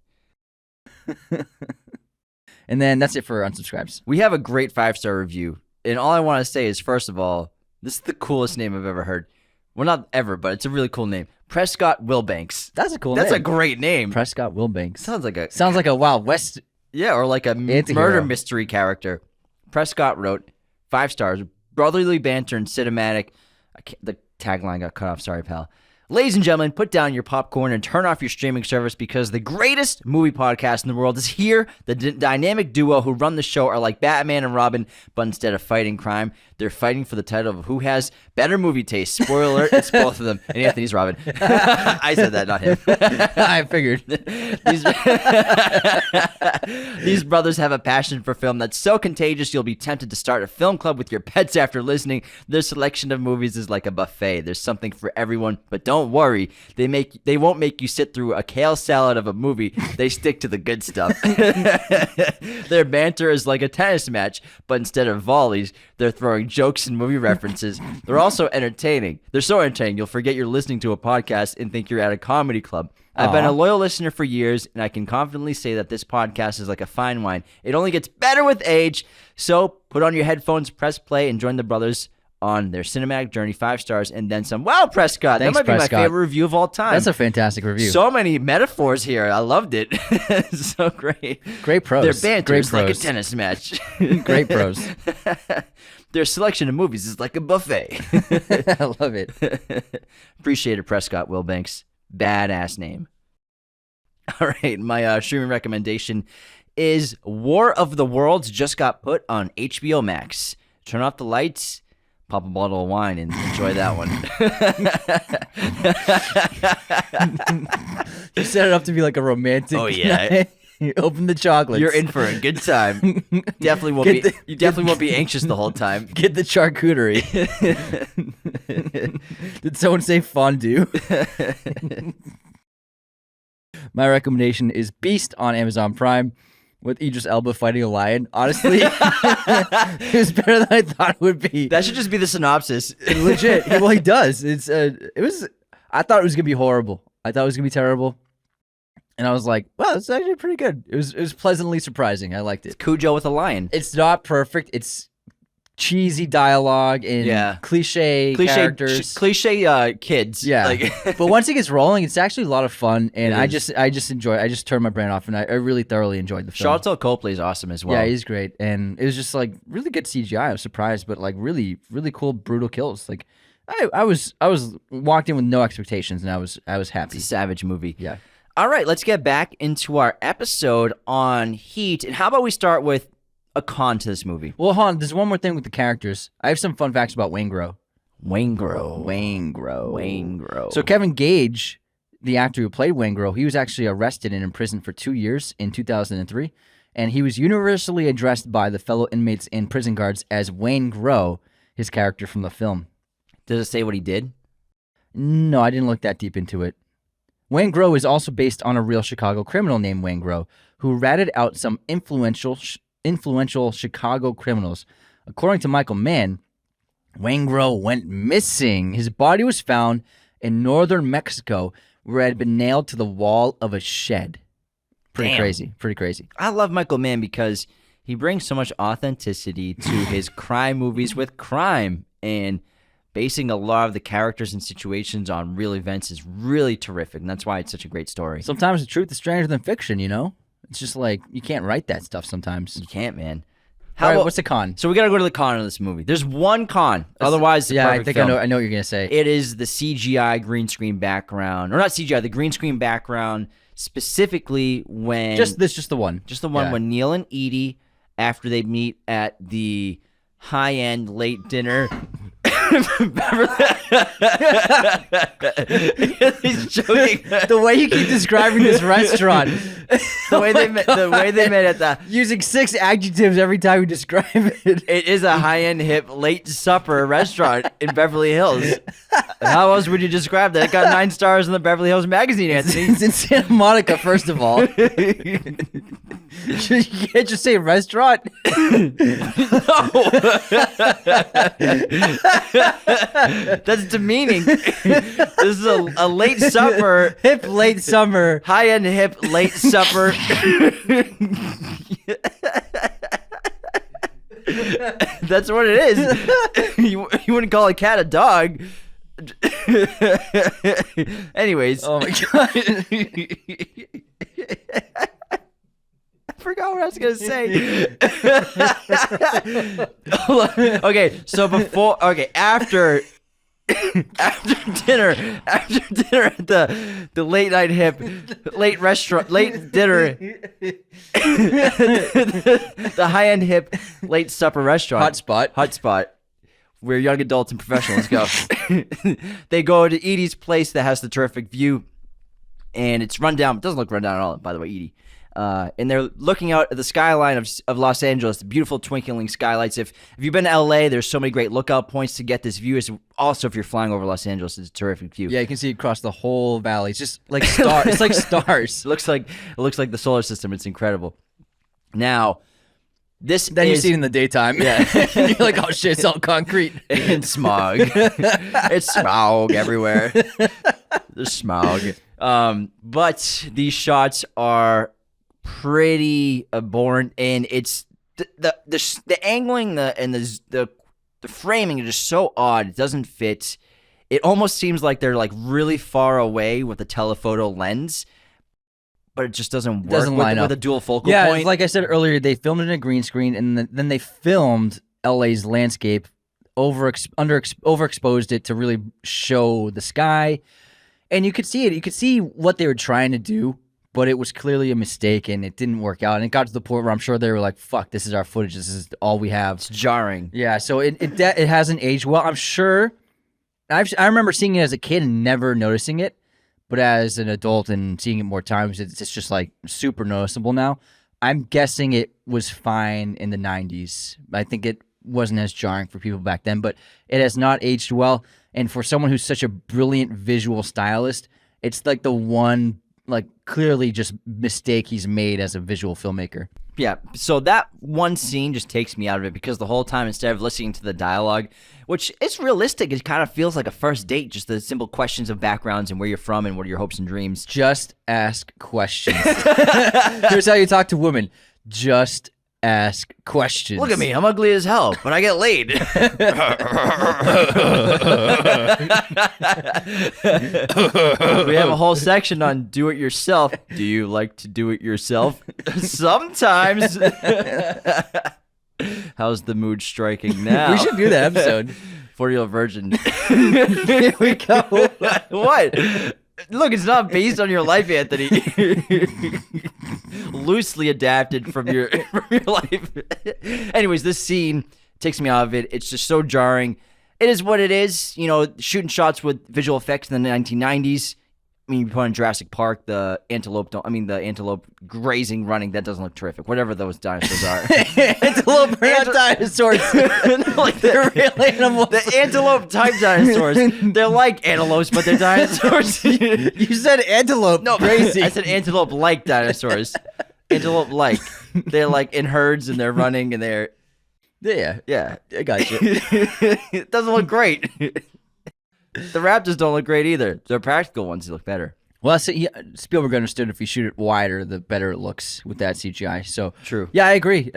And then that's it for unsubscribes. We have a great 5-star review. And all I want to say is, first of all, this is the coolest name I've ever heard. Well, not ever, but it's a really cool name. Prescott Wilbanks. That's a cool That's name. a great name. Prescott Wilbanks. Sounds like a Wild West. yeah, or like a Antihero. murder mystery character. Prescott wrote 5 stars, brotherly banter and cinematic. The tagline got cut off. Sorry, pal. Ladies and gentlemen, put down your popcorn and turn off your streaming service because the greatest movie podcast in the world is here. The dynamic duo who run the show are like Batman and Robin, but instead of fighting crime, they're fighting for the title of who has better movie taste. Spoiler alert, it's both of them. And Anthony's Robin. I said that, not him. I figured. These brothers have a passion for film that's so contagious you'll be tempted to start a film club with your pets after listening. Their selection of movies is like a buffet. There's something for everyone, but don't worry. They won't make you sit through a kale salad of a movie. They stick to the good stuff. Their banter is like a tennis match, but instead of volleys, they're throwing jokes and movie references. They're also entertaining. They're so entertaining, you'll forget you're listening to a podcast and think you're at a comedy club. I've been a loyal listener for years, and I can confidently say that this podcast is like a fine wine. It only gets better with age. So put on your headphones, press play, and join the brothers on their cinematic journey. 5 stars and then some. Wow, Prescott. Thanks, that might Prescott. be my favorite review of all time. That's a fantastic review. So many metaphors here. I loved it. So great. Great pros. Their banter Great is like a pros. tennis match. Great pros. Their selection of movies is like a buffet. I love it. Appreciate it, Prescott Wilbanks. Badass name. All right, my streaming recommendation is War of the Worlds. Just got put on HBO Max. Turn off the lights, pop a bottle of wine, and enjoy that one. You set it up to be like a romantic. Oh, yeah. night. Open the chocolates. You're in for a good time. Definitely won't you definitely won't be anxious the whole time. Get the charcuterie. Did someone say fondue? My recommendation is Beast on Amazon Prime with Idris Elba fighting a lion. Honestly, it was better than I thought it would be. That should just be the synopsis. Legit. Well, he does. I thought it was gonna be horrible. I thought it was gonna be terrible. And I was like, well, it's actually pretty good. It was pleasantly surprising. I liked it. It's Cujo with a lion. It's not perfect. It's cheesy dialogue and cliche characters. Cliche kids. Yeah. Like, but once it gets rolling, it's actually a lot of fun. And I just enjoy it. I just turned my brain off and I really thoroughly enjoyed the film. Charlton Copley is awesome as well. Yeah, he's great. And it was just like really good CGI. I was surprised, but like really, really cool, brutal kills. Like I was walked in with no expectations and I was happy. It's a savage movie. Yeah. All right, let's get back into our episode on Heat. And how about we start with a con to this movie? Well, hold on. There's one more thing with the characters. I have some fun facts about Waingro. Waingro. So Kevin Gage, the actor who played Waingro, he was actually arrested and imprisoned for 2 years in 2003. And he was universally addressed by the fellow inmates and prison guards as Waingro, his character from the film. Does it say what he did? No, I didn't look that deep into it. Waingro is also based on a real Chicago criminal named Waingro, who ratted out some influential Chicago criminals. According to Michael Mann, Waingro went missing. His body was found in northern Mexico, where it had been nailed to the wall of a shed. Pretty crazy. I love Michael Mann because he brings so much authenticity to his crime movies with crime, and basing a lot of the characters and situations on real events is really terrific, and that's why it's such a great story. Sometimes the truth is stranger than fiction, you know? It's just like, you can't write that stuff sometimes. You can't, man. All right, what's the con? So we got to go to the con of this movie. There's one con. Otherwise, it's a perfect film. I know what you're going to say. It is the CGI green screen background. Or not CGI, the green screen background, specifically when... Just the one. Just the one when Neil and Edie, after they meet at the high-end late dinner... He's joking. The way you keep describing this restaurant, the way they met at the using 6 adjectives every time you describe it. It is a high-end, hip, late supper restaurant in Beverly Hills. How else would you describe that? It got 9 stars in the Beverly Hills Magazine, Anthony. It's in Santa Monica, first of all. You can't just say restaurant. That's demeaning. This is a late supper. Hip late summer. High-end hip late supper. That's what it is. You wouldn't call a cat a dog. Anyways. Oh my god. I forgot what I was gonna say. Okay, so after dinner at the late night hip late restaurant late dinner the high-end hip late supper restaurant hotspot where young adults and professionals go. They go to Edie's place that has the terrific view, and it's run down. It doesn't look run down at all, by the way, Edie. And they're looking out at the skyline of Los Angeles, the beautiful twinkling skylights. If you've been to LA, there's so many great lookout points to get this view. Also, if you're flying over Los Angeles, it's a terrific view. Yeah, you can see across the whole valley. It's just like stars. It's like stars. It looks like the solar system. It's incredible. Now, you see it in the daytime. Yeah, you're like, oh shit, it's all concrete and smog. It's smog everywhere. There's smog. But these shots are pretty abhorrent, and it's the angling and the framing is just so odd. It doesn't fit. It almost seems like they're like really far away with a telephoto lens, but it just doesn't work with a dual focal point. Yeah, like I said earlier, they filmed it in a green screen, and then they filmed LA's landscape, overexposed it to really show the sky, and you could see it. You could see what they were trying to do, but it was clearly a mistake, and it didn't work out. And it got to the point where I'm sure they were like, "Fuck, this is our footage. This is all we have." It's jarring. Yeah, so it hasn't aged well. I'm sure. I remember seeing it as a kid and never noticing it, but as an adult and seeing it more times, it's just like super noticeable now. I'm guessing it was fine in the 90s. I think it wasn't as jarring for people back then, but it has not aged well. And for someone who's such a brilliant visual stylist, it's like the one like clearly just mistake he's made as a visual filmmaker. Yeah, so that one scene just takes me out of it because the whole time, instead of listening to the dialogue, which is realistic, it kind of feels like a first date, just the simple questions of backgrounds and where you're from and what are your hopes and dreams. Just ask questions. Here's how you talk to women. Just ask questions. Look at me, I'm ugly as hell, but I get laid. We have a whole section on do it yourself. Do you like to do it yourself? Sometimes. How's the mood striking now? We should do that episode. 40-year-old virgin. Here we go. What? Look, it's not based on your life, Anthony. Loosely adapted from your life. Anyways, this scene takes me out of it. It's just so jarring. It is what it is. You know, shooting shots with visual effects in the 1990s. I mean, you put on Jurassic Park, the antelope grazing, running, that doesn't look terrific. Whatever those dinosaurs are. Antelope are not dinosaurs. Like They're real animals. The antelope type dinosaurs. They're like antelopes, but they're dinosaurs. You said antelope. No, crazy. I said antelope-like dinosaurs. Antelope-like. They're like in herds and they're running and they're... Yeah, I got you. It doesn't look great. The raptors don't look great either. They're practical ones. They look better. Well, Spielberg understood if you shoot it wider, the better it looks with that CGI. So True. Yeah, I agree.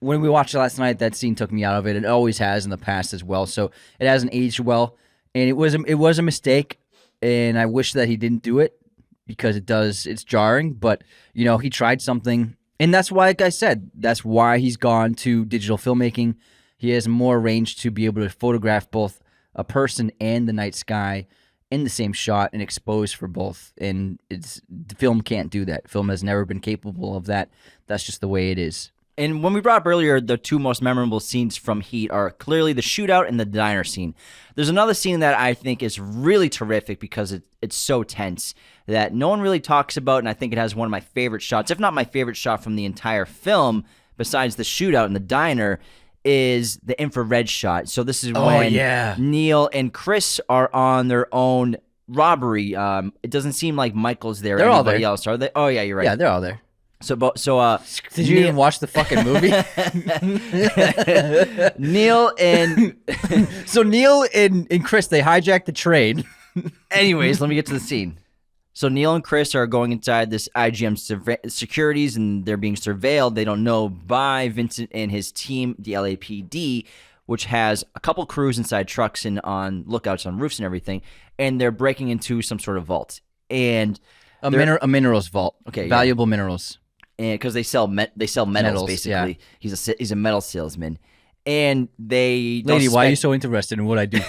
When we watched it last night, that scene took me out of it. It always has in the past as well. So it hasn't aged well, and it was a mistake. And I wish that he didn't do it because it's jarring. But you know, he tried something, and that's why, like I said, that's why he's gone to digital filmmaking. He has more range to be able to photograph both a person and the night sky in the same shot and exposed for both. And the film can't do that. Film has never been capable of that. That's just the way it is. And when we brought up earlier, the two most memorable scenes from Heat are clearly the shootout and the diner scene. There's another scene that I think is really terrific because it's so tense that no one really talks about, and I think it has one of my favorite shots, if not my favorite shot from the entire film, besides the shootout in the diner, is the infrared shot. So this is when Neil and Chris are on their own robbery. It doesn't seem like Michael's there. They're all anybody there. else, are they? Oh yeah, you're right. Yeah, they're all there. So Did you even watch the fucking movie? Neil and So Neil and Chris, they hijacked the train. anyways, let me get to the scene. So Neil and Chris are going inside this IGM securities, and they're being surveilled. They don't know by Vincent and his team, the LAPD, which has a couple crews inside trucks and on lookouts on roofs and everything, and they're breaking into some sort of vault and A minerals vault. Okay, valuable minerals. And because they sell metals basically. Yeah. He's a metal salesman. And they Lady, why are you so interested in what I do?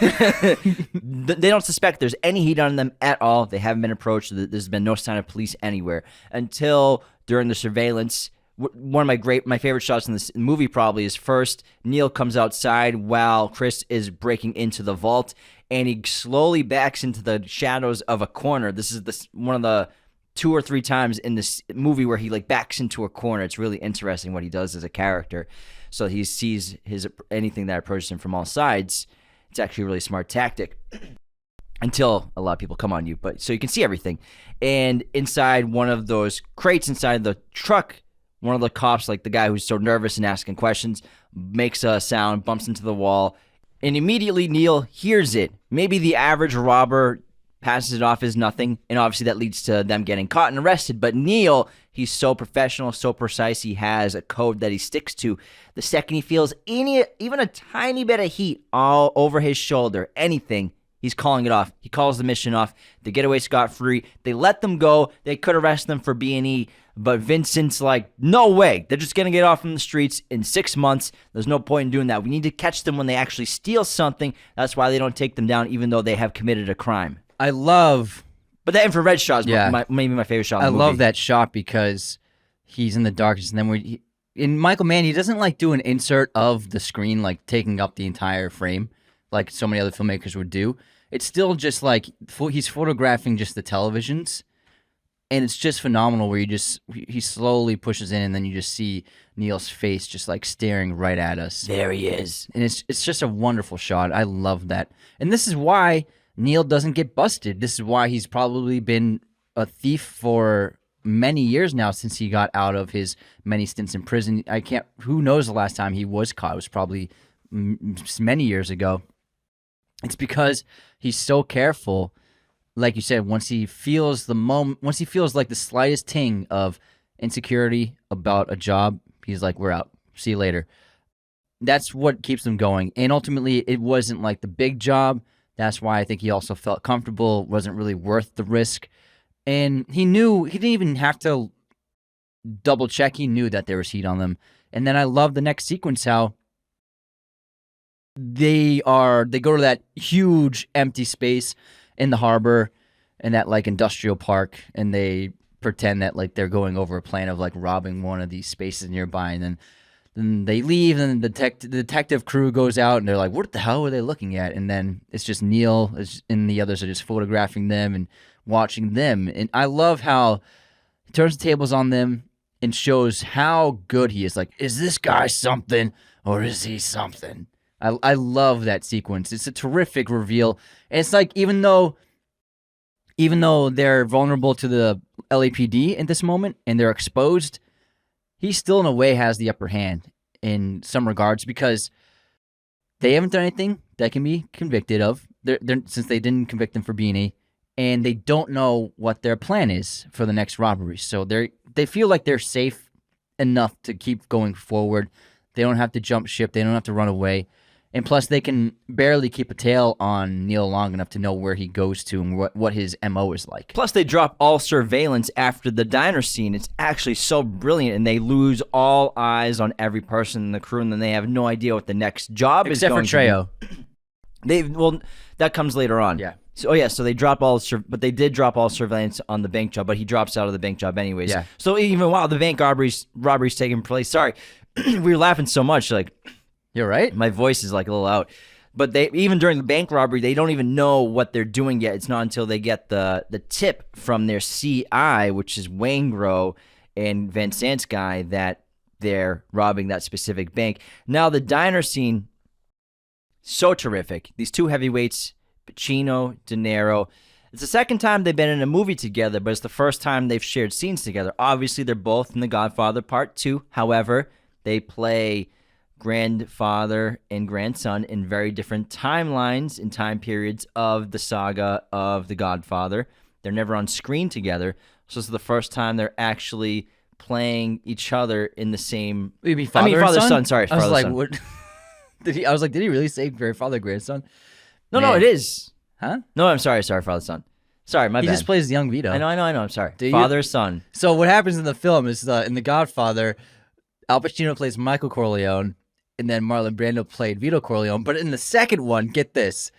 They don't suspect there's any heat on them at all. They haven't been approached. There's been no sign of police anywhere until during the surveillance. One of my favorite shots in this movie probably is first Neil comes outside while Chris is breaking into the vault, and he slowly backs into the shadows of a corner. This is one of the 2 or 3 times in this movie where he like backs into a corner. It's really interesting what he does as a character. So he sees anything that approaches him from all sides. It's actually a really smart tactic until a lot of people come on you. But so you can see everything. And inside one of those crates inside the truck, one of the cops, like the guy who's so nervous and asking questions, makes a sound, bumps into the wall, and immediately Neil hears it. Maybe the average robber passes it off as nothing, and obviously that leads to them getting caught and arrested. But Neil, he's so professional, so precise, he has a code that he sticks to. The second he feels even a tiny bit of heat all over his shoulder, anything, he's calling it off. He calls the mission off. They get away scot-free. They let them go. They could arrest them for B&E, but Vincent's like, no way. They're just going to get off from the streets in 6 months. There's no point in doing that. We need to catch them when they actually steal something. That's why they don't take them down, even though they have committed a crime. But that infrared shot is maybe my favorite shot in the movie. I love that shot because he's in the darkness, and then in Michael Mann, he doesn't like do an insert of the screen, like taking up the entire frame, like so many other filmmakers would do. it's still just like he's photographing just the televisions, and it's just phenomenal. Where he slowly pushes in, and then you just see Neil's face just like staring right at us. There he is. And it's just a wonderful shot. I love that. And this is why Neil doesn't get busted. This is why he's probably been a thief for many years now, since he got out of his many stints in prison. Who knows the last time he was caught? It was probably many years ago. It's because he's so careful. Like you said, once he feels like the slightest ting of insecurity about a job, he's like, we're out. See you later. That's what keeps him going. And ultimately, it wasn't like the big job. That's why I think he also felt comfortable. It wasn't really worth the risk. And he knew he didn't even have to double check. He knew that there was heat on them. And then I love the next sequence, how they go to that huge empty space in the harbor and that like industrial park, and they pretend that like they're going over a plan of like robbing one of these spaces nearby, and then they leave, and the detective crew goes out, and they're like, what the hell were they looking at? And then it's just Neil and the others are just photographing them and watching them. And I love how he turns the tables on them and shows how good he is. Like, is this guy something or is he something? I love that sequence. It's a terrific reveal. And it's like, even though they're vulnerable to the LAPD in this moment and they're exposed, he still in a way has the upper hand in some regards, because they haven't done anything that can be convicted of, since they didn't convict him for B&E, and they don't know what their plan is for the next robbery. So they feel like they're safe enough to keep going forward. They don't have to jump ship. They don't have to run away. And plus, they can barely keep a tail on Neil long enough to know where he goes to and what his MO is like. Plus, they drop all surveillance after the diner scene. It's actually so brilliant, and they lose all eyes on every person in the crew, and then they have no idea what the next job is going to be. Except for Trejo. That comes later on. Yeah. So they drop but they did drop all surveillance on the bank job, but he drops out of the bank job anyways. Yeah. So even while the bank robbery's taking place, sorry, we were laughing so much, like, You're right. my voice is like a little out. But even during the bank robbery, they don't even know what they're doing yet. It's not until they get the tip from their CI, which is Waingro and Van Sant's guy, that they're robbing that specific bank. Now, the diner scene, so terrific. These two heavyweights, Pacino, De Niro. It's the second time they've been in a movie together, but it's the first time they've shared scenes together. Obviously, they're both in The Godfather Part 2. However, they play grandfather and grandson in very different timelines and time periods of the saga of The Godfather. They're never on screen together, so this is the first time they're actually playing each other in the same. You mean father and father son? son. Sorry, I was father like, son. what? I was like, did he really say grandfather grandson? No, Man. it is. Huh? No, I'm sorry, father son. Sorry, my He bad. just plays young Vito. I know. I'm sorry. Do you? Father, son. So what happens in the film is in The Godfather, Al Pacino plays Michael Corleone, and then Marlon Brando played Vito Corleone. But in the second one, get this,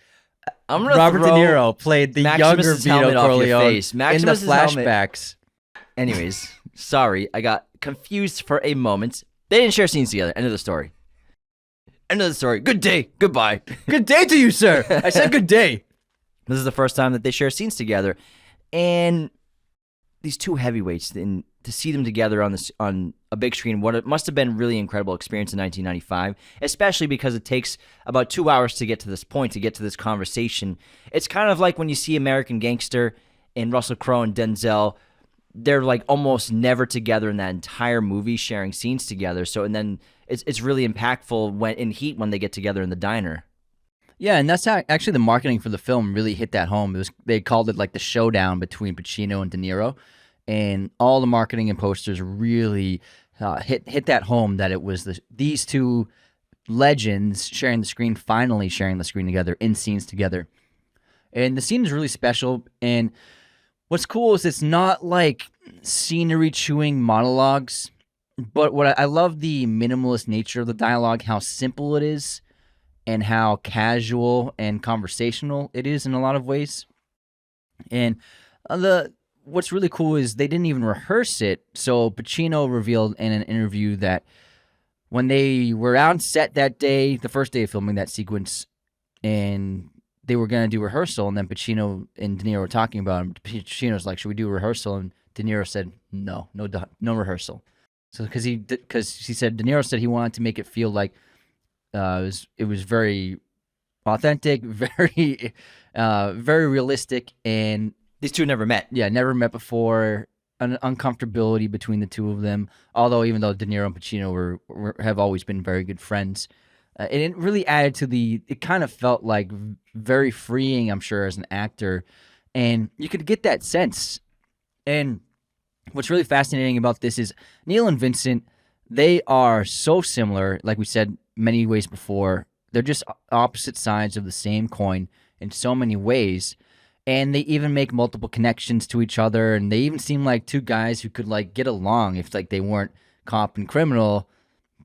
I'm gonna Robert De throw Niro played the younger Maximus's Vito helmet off your Corleone face. in the Maximus's helmet. flashbacks. Anyways, sorry, I got confused for a moment. They didn't share scenes together. End of the story. End of the story. Good day. Goodbye. Good day to you, sir. I said good day. This is the first time that they share scenes together, and these two heavyweights, and to see them together on a big screen, what it must have been a really incredible experience in 1995, especially because it takes about 2 hours to get to this point, to get to this conversation. It's kind of like when you see American Gangster and Russell Crowe and Denzel. They're like almost never together in that entire movie, sharing scenes together. So, and then it's really impactful when they get together in the diner. Yeah, and that's how actually the marketing for the film really hit that home. They called it like the showdown between Pacino and De Niro, and all the marketing and posters really hit that home, that it was these two legends finally sharing the screen together in scenes together. And the scene is really special, and what's cool is it's not like scenery chewing monologues, but what I love the minimalist nature of the dialogue, how simple it is, and how casual and conversational it is in a lot of ways. And what's really cool is they didn't even rehearse it. So Pacino revealed in an interview that when they were on set that day, the first day of filming that sequence, and they were going to do rehearsal, and then Pacino and De Niro were talking about it. Pacino's like, should we do rehearsal? And De Niro said, no rehearsal. So because he said, De Niro said he wanted to make it feel like it was very authentic, very very realistic, and these two never met. Yeah, never met before. An uncomfortability between the two of them. Although even though De Niro and Pacino have always been very good friends. And it really added to it kind of felt like very freeing, I'm sure, as an actor. And you could get that sense. And what's really fascinating about this is Neil and Vincent, they are so similar, like we said many ways before. They're just opposite sides of the same coin in so many ways. And they even make multiple connections to each other. And they even seem like two guys who could like get along if like they weren't cop and criminal.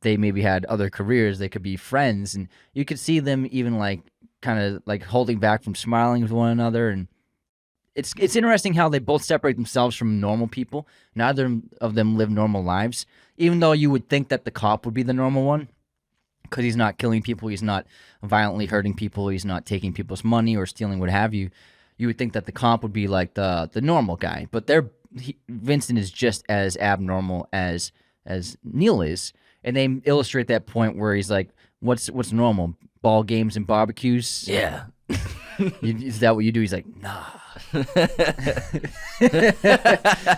They maybe had other careers, they could be friends, and you could see them even like kind of like holding back from smiling with one another. And it's interesting how they both separate themselves from normal people. Neither of them live normal lives, even though you would think that the cop would be the normal one because he's not killing people, he's not violently hurting people, he's not taking people's money or stealing what have you. You would think that the cop would be like the normal guy, but Vincent is just as abnormal as Neil is. And they illustrate that point where he's like, what's normal? Ball games and barbecues? Yeah. Is that what you do? He's like, nah.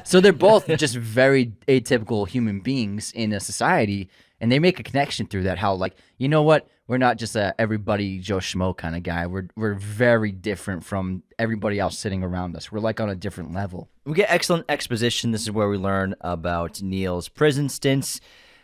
So they're both just very atypical human beings in a society, and they make a connection through that. How like, you know what? We're not just a everybody Joe Schmo kind of guy. We're very different from everybody else sitting around us. We're like on a different level. We get excellent exposition. This is where we learn about Neil's prison stints.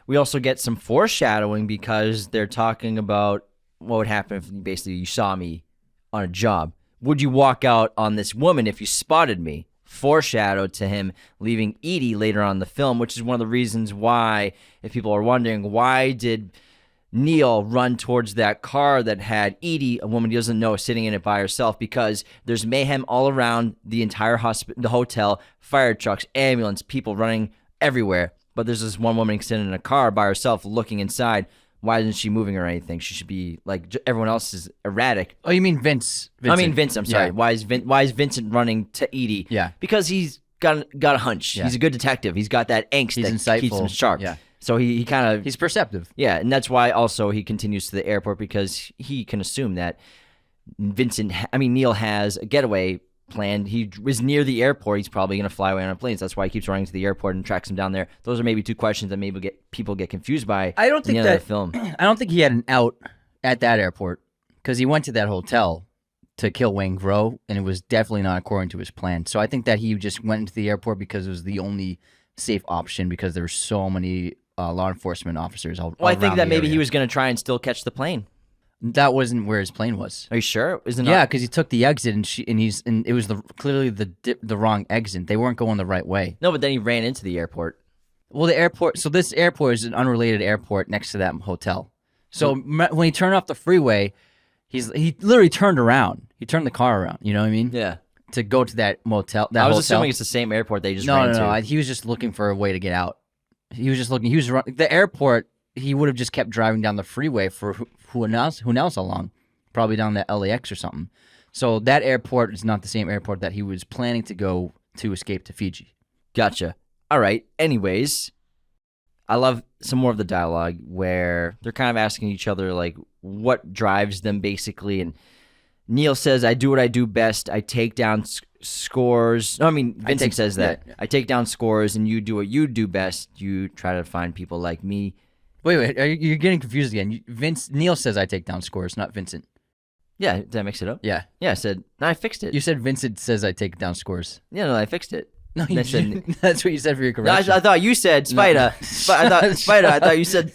We also get some foreshadowing because they're talking about what would happen if basically you saw me on a job. Would you walk out on this woman if you spotted me? Foreshadowed to him leaving Edie later on in the film, which is one of the reasons why, if people are wondering, why did Neil run towards that car that had Edie, a woman he doesn't know, sitting in it by herself? Because there's mayhem all around the entire the hotel, fire trucks, ambulance, people running everywhere. But there's this one woman sitting in a car by herself looking inside. Why isn't she moving or anything? She should be like everyone else is erratic. Oh, you mean Vince? I mean Vince. I'm sorry. Yeah. Why is Vincent running to Edie? Yeah, because he's got a hunch. Yeah. He's a good detective. He's got that angst he's that insightful. Keeps him sharp. Yeah. So he kind of he's perceptive. Yeah, and that's why also he continues to the airport because he can assume that Neil has a getaway planned. He was near the airport. He's probably going to fly away on a plane. So that's why he keeps running to the airport and tracks him down there. Those are maybe two questions that maybe people get confused by. I don't think that film. I don't think he had an out at that airport because he went to that hotel to kill Wayne Grow, and it was definitely not according to his plan. So I think that he just went into the airport because it was the only safe option because there were so many law enforcement officers. Well, I think that maybe he was going to try and still catch the plane. That wasn't where his plane was. Are you sure? Isn't yeah, because he took the exit and it was clearly the wrong exit. They weren't going the right way. No, but then he ran into the airport. Well, the airport. So this airport is an unrelated airport next to that hotel. So when he turned off the freeway, he literally turned around. He turned the car around. You know what I mean? Yeah. To go to that motel. I was assuming it's the same airport they just ran to. No. He was just looking for a way to get out. He was just looking. He was the airport. He would have just kept driving down the freeway for who knows how long, probably down the LAX or something. So that airport is not the same airport that he was planning to go to escape to Fiji. Gotcha. All right. Anyways, I love some more of the dialogue where they're kind of asking each other like what drives them basically, and Neil says, "I do what I do best. I take down scores." No, I mean Vincent says that. Yeah. I take down scores, and you do what you do best. You try to find people like me. Wait, you're getting confused again. Neil says I take down scores, not Vincent. Yeah, did I mix it up? Yeah. Yeah, I said, no, I fixed it. You said Vincent says I take down scores. Yeah, no, I fixed it. No, you said, that's what you said for your correction. No, I thought you said Spider. No. I thought you said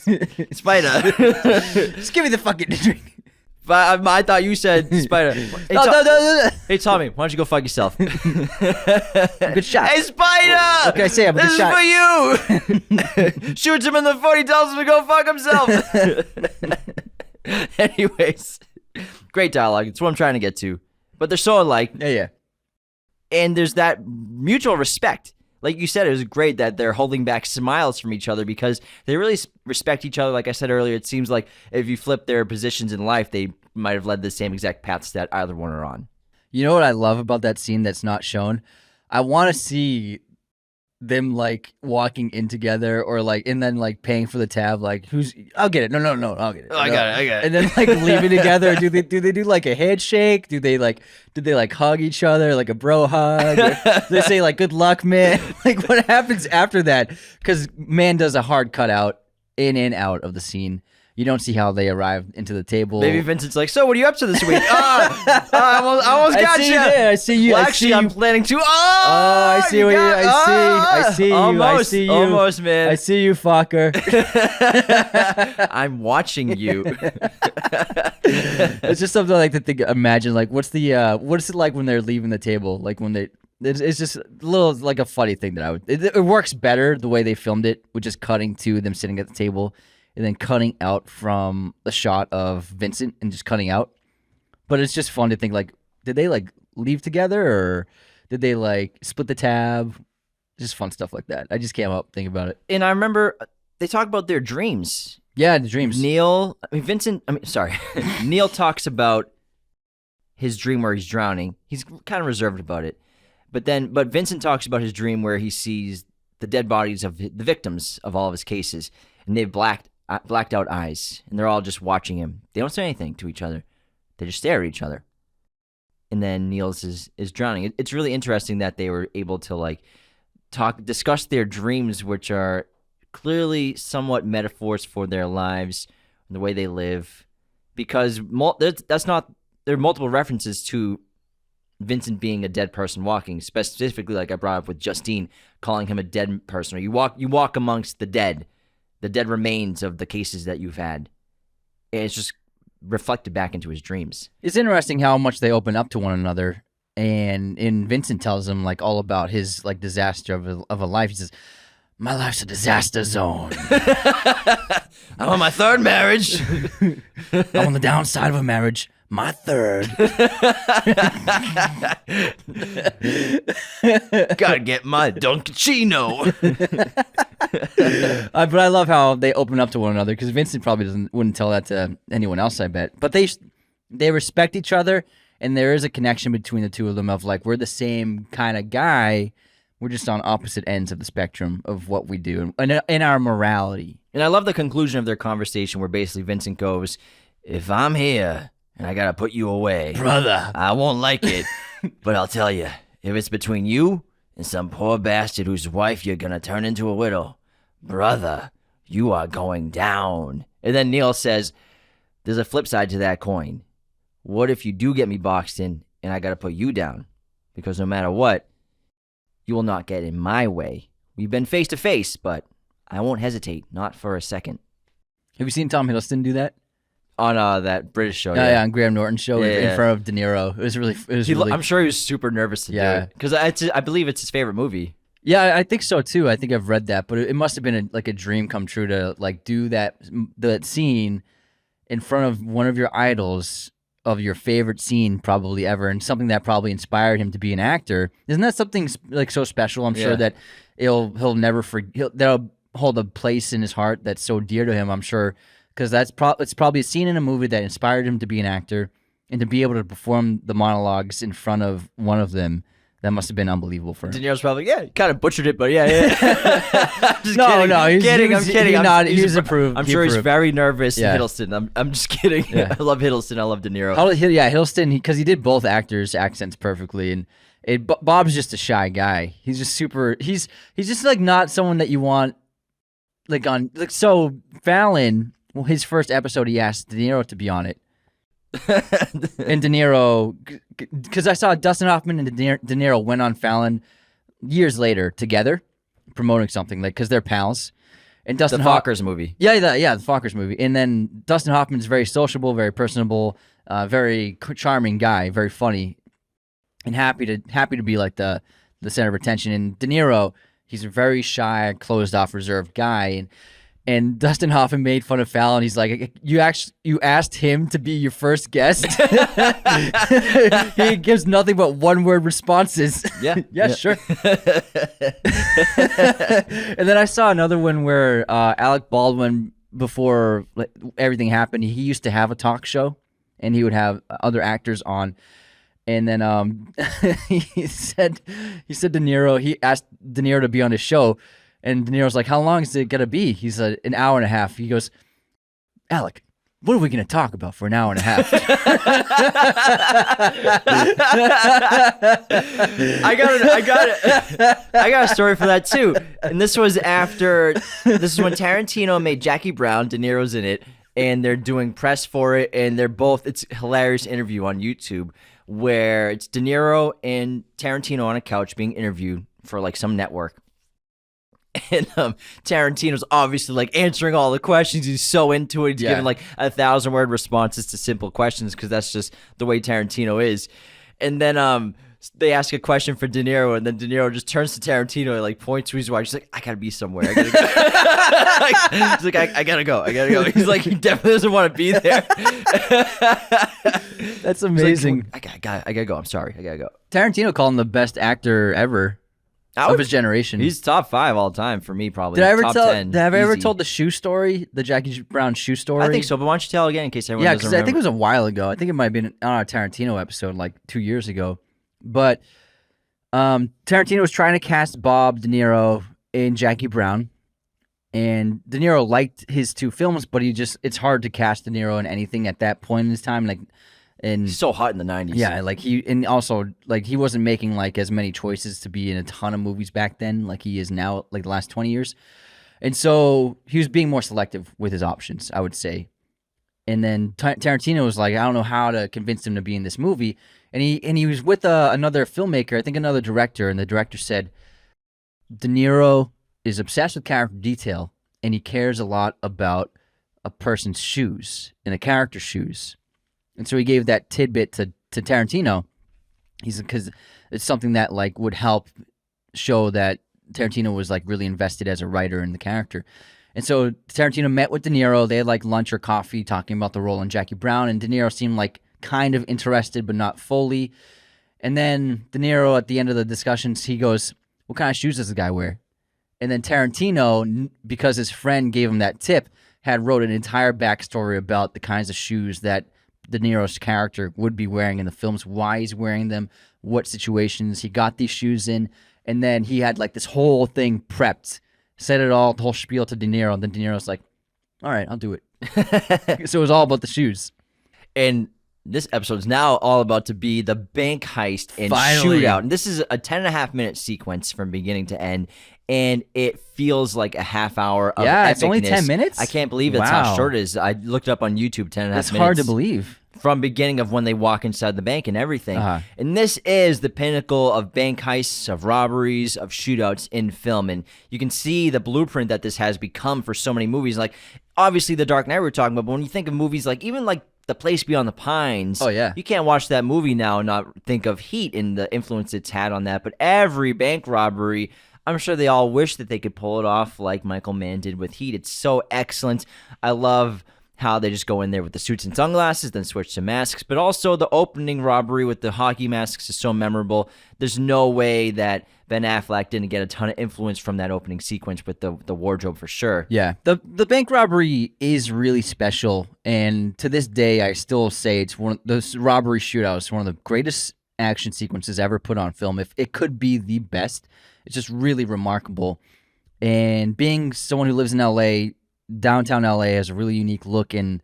Spider. Just give me the fucking drink. But I thought you said Spider. Hey, no. Hey, Tommy, why don't you go fuck yourself? Good shot. Hey, Spider! What can I say? I'm a good shot. This is for you! Shoots him in the foot, he tells him to go fuck himself. Anyways, great dialogue. It's what I'm trying to get to. But they're so alike. Yeah. And there's that mutual respect. like you said, it was great that they're holding back smiles from each other because they really respect each other. Like I said earlier, it seems like if you flip their positions in life, they might have led the same exact paths that either one are on. You know what I love about that scene that's not shown? I want to see them like walking in together or like and then like paying for the tab, like I'll get it. No, I'll get it. Oh, I got it. And then like leaving together. Do they do like a handshake? Do they like hug each other like a bro hug? Do they say like good luck, man? Like what happens after that? Because man does a hard cutout in and out of the scene. You don't see how they arrive into the table. Maybe Vincent's like, so what are you up to this week? I almost got you. I see you. Well, actually, I'm planning to. I see what I see you. Almost, I see you. Almost, man. I see you, fucker. I'm watching you. It's just something I like to think. Imagine, like, what's it like when they're leaving the table? Like when they. It's just a little like a funny thing that I would. It works better the way they filmed it, which is cutting to them sitting at the table. And then cutting out from the shot of Vincent and just cutting out. But it's just fun to think, like, did they, like, leave together or did they, like, split the tab? Just fun stuff like that. I just came up thinking about it. And I remember they talk about their dreams. Yeah, the dreams. Neil talks about his dream where he's drowning. He's kind of reserved about it. But Vincent talks about his dream where he sees the dead bodies of the victims of all of his cases. And they've blacked out eyes, and they're all just watching him. They don't say anything to each other. They just stare at each other. And then Niels is drowning. It's really interesting that they were able to like discuss their dreams, which are clearly somewhat metaphors for their lives and the way they live, because there are multiple references to Vincent being a dead person walking, specifically like I brought up with Justine calling him a dead person, or you walk amongst the dead remains of the cases that you've had. It's just reflected back into his dreams. It's interesting how much they open up to one another. And Vincent tells him like all about his like disaster of a life. He says, "My life's a disaster zone. I'm on my third marriage. I'm on the downside of a marriage. My third. Gotta get my Dunkachino." But I love how they open up to one another because Vincent probably wouldn't tell that to anyone else, I bet. But they respect each other, and there is a connection between the two of them of like, we're the same kind of guy. We're just on opposite ends of the spectrum of what we do and in our morality. And I love the conclusion of their conversation where basically Vincent goes, "If I'm here and I gotta put you away, brother, I won't like it. But I'll tell you, if it's between you and some poor bastard whose wife you're gonna turn into a widow, brother, you are going down." And then Neil says, "There's a flip side to that coin. What if you do get me boxed in and I gotta put you down? Because no matter what, you will not get in my way. We've been face to face, but I won't hesitate, not for a second." Have you seen Tom Hiddleston do that? On that British show, yeah, on Graham Norton's show in Yeah. front of De Niro. It was really. I'm sure he was super nervous to do it because I believe it's his favorite movie. Yeah, I think so too. I think I've read that, but it must have been like a dream come true to like do that scene in front of one of your idols of your favorite scene probably ever, and something that probably inspired him to be an actor. Isn't that something like so special? I'm sure that he'll never forget. That'll hold a place in his heart that's so dear to him. I'm sure. Because it's probably a scene in a movie that inspired him to be an actor, and to be able to perform the monologues in front of one of them, that must have been unbelievable for him. De Niro's probably, kind of butchered it, but yeah. I'm just kidding. I'm kidding. He's approved. I'm sure he's very nervous. Yeah. Hiddleston. I'm just kidding. Yeah. I love Hiddleston. I love De Niro. Hiddleston, because he did both actors' accents perfectly, and Bob's just a shy guy. He's just super. He's just like not someone that you want like on like so Fallon. Well, his first episode, he asked De Niro to be on it. And De Niro, because I saw Dustin Hoffman and De Niro went on Fallon years later together, promoting something, like because they're pals. And Dustin the Fockers movie. Yeah, the Fockers movie. And then Dustin Hoffman's very sociable, very personable, very charming guy, very funny, and happy to be like the center of attention. And De Niro, he's a very shy, closed off, reserved guy, and And Dustin Hoffman made fun of Fallon. He's like, you asked him to be your first guest. He gives nothing but one-word responses. Yeah, sure. And then I saw another one where Alec Baldwin, before everything happened, he used to have a talk show, and he would have other actors on. And then he said De Niro, he asked De Niro to be on his show. And De Niro's like, how long is it going to be? He's an hour and a half. He goes, Alec, what are we going to talk about for an hour and a half? I got a story for that too. And this is when Tarantino made Jackie Brown, De Niro's in it, and they're doing press for it, and it's a hilarious interview on YouTube where it's De Niro and Tarantino on a couch being interviewed for like some network. And Tarantino's obviously like answering all the questions. He's so into it. He's giving like 1,000-word responses to simple questions because that's just the way Tarantino is. And then they ask a question for De Niro, and then De Niro just turns to Tarantino and like points to his wife. She's like, I gotta be somewhere. I gotta go. He's like, I gotta go. He's like, he definitely doesn't want to be there. That's amazing. Like, I gotta go. I'm sorry. I gotta go. Tarantino called him the best actor ever. Of his generation. He's top 5 all time for me, probably. Did I ever top tell? 10, Have I ever easy. told the shoe story? The Jackie Brown shoe story? I think so, but why don't you tell again in case everyone doesn't because remember? I think it was a while ago. I think it might have been on a Tarantino episode like 2 years ago. But Tarantino was trying to cast Bob De Niro in Jackie Brown, and De Niro liked his 2 films, but it's hard to cast De Niro in anything at that point in his time. And he's so hot in the 90s. Yeah, he wasn't making like as many choices to be in a ton of movies back then like he is now, like the last 20 years. And so he was being more selective with his options, I would say. And then Tarantino was like, I don't know how to convince him to be in this movie. And he was with another filmmaker, I think another director, and the director said, De Niro is obsessed with character detail, and he cares a lot about a person's shoes and a character's shoes. And so he gave that tidbit to Tarantino. Because it's something that like would help show that Tarantino was like really invested as a writer in the character. And so Tarantino met with De Niro. They had like lunch or coffee talking about the role in Jackie Brown. And De Niro seemed like kind of interested, but not fully. And then De Niro at the end of the discussions, he goes, what kind of shoes does the guy wear? And then Tarantino, because his friend gave him that tip, had wrote an entire backstory about the kinds of shoes that De Niro's character would be wearing in the films, why he's wearing them, what situations he got these shoes in, and then he had like this whole thing prepped, said it all, the whole spiel to De Niro, and then De Niro's like, all right, I'll do it. So it was all about the shoes. And this episode is now all about to be the bank heist and Finally. shootout. And this is a 10.5-minute sequence from beginning to end. And it feels like a half hour of epicness. It's only 10 minutes? I can't believe that's how Wow. short it is. I looked it up on YouTube, 10.5 minutes. That's hard to believe. From beginning of when they walk inside the bank and everything. Uh-huh. And this is the pinnacle of bank heists, of robberies, of shootouts in film. And you can see the blueprint that this has become for so many movies. Like, obviously, The Dark Knight we were talking about, but when you think of movies like, even like The Place Beyond the Pines, Oh, yeah. you can't watch that movie now and not think of Heat and the influence it's had on that. But every bank robbery, I'm sure they all wish that they could pull it off like Michael Mann did with Heat. It's so excellent. I love how they just go in there with the suits and sunglasses, then switch to masks. But also the opening robbery with the hockey masks is so memorable. There's no way that Ben Affleck didn't get a ton of influence from that opening sequence with the wardrobe for sure. Yeah, the bank robbery is really special, and to this day, I still say it's one of those robbery shootouts, one of the greatest action sequences ever put on film. If it could be the best, it's just really remarkable. And being someone who lives in LA, downtown LA has a really unique look, and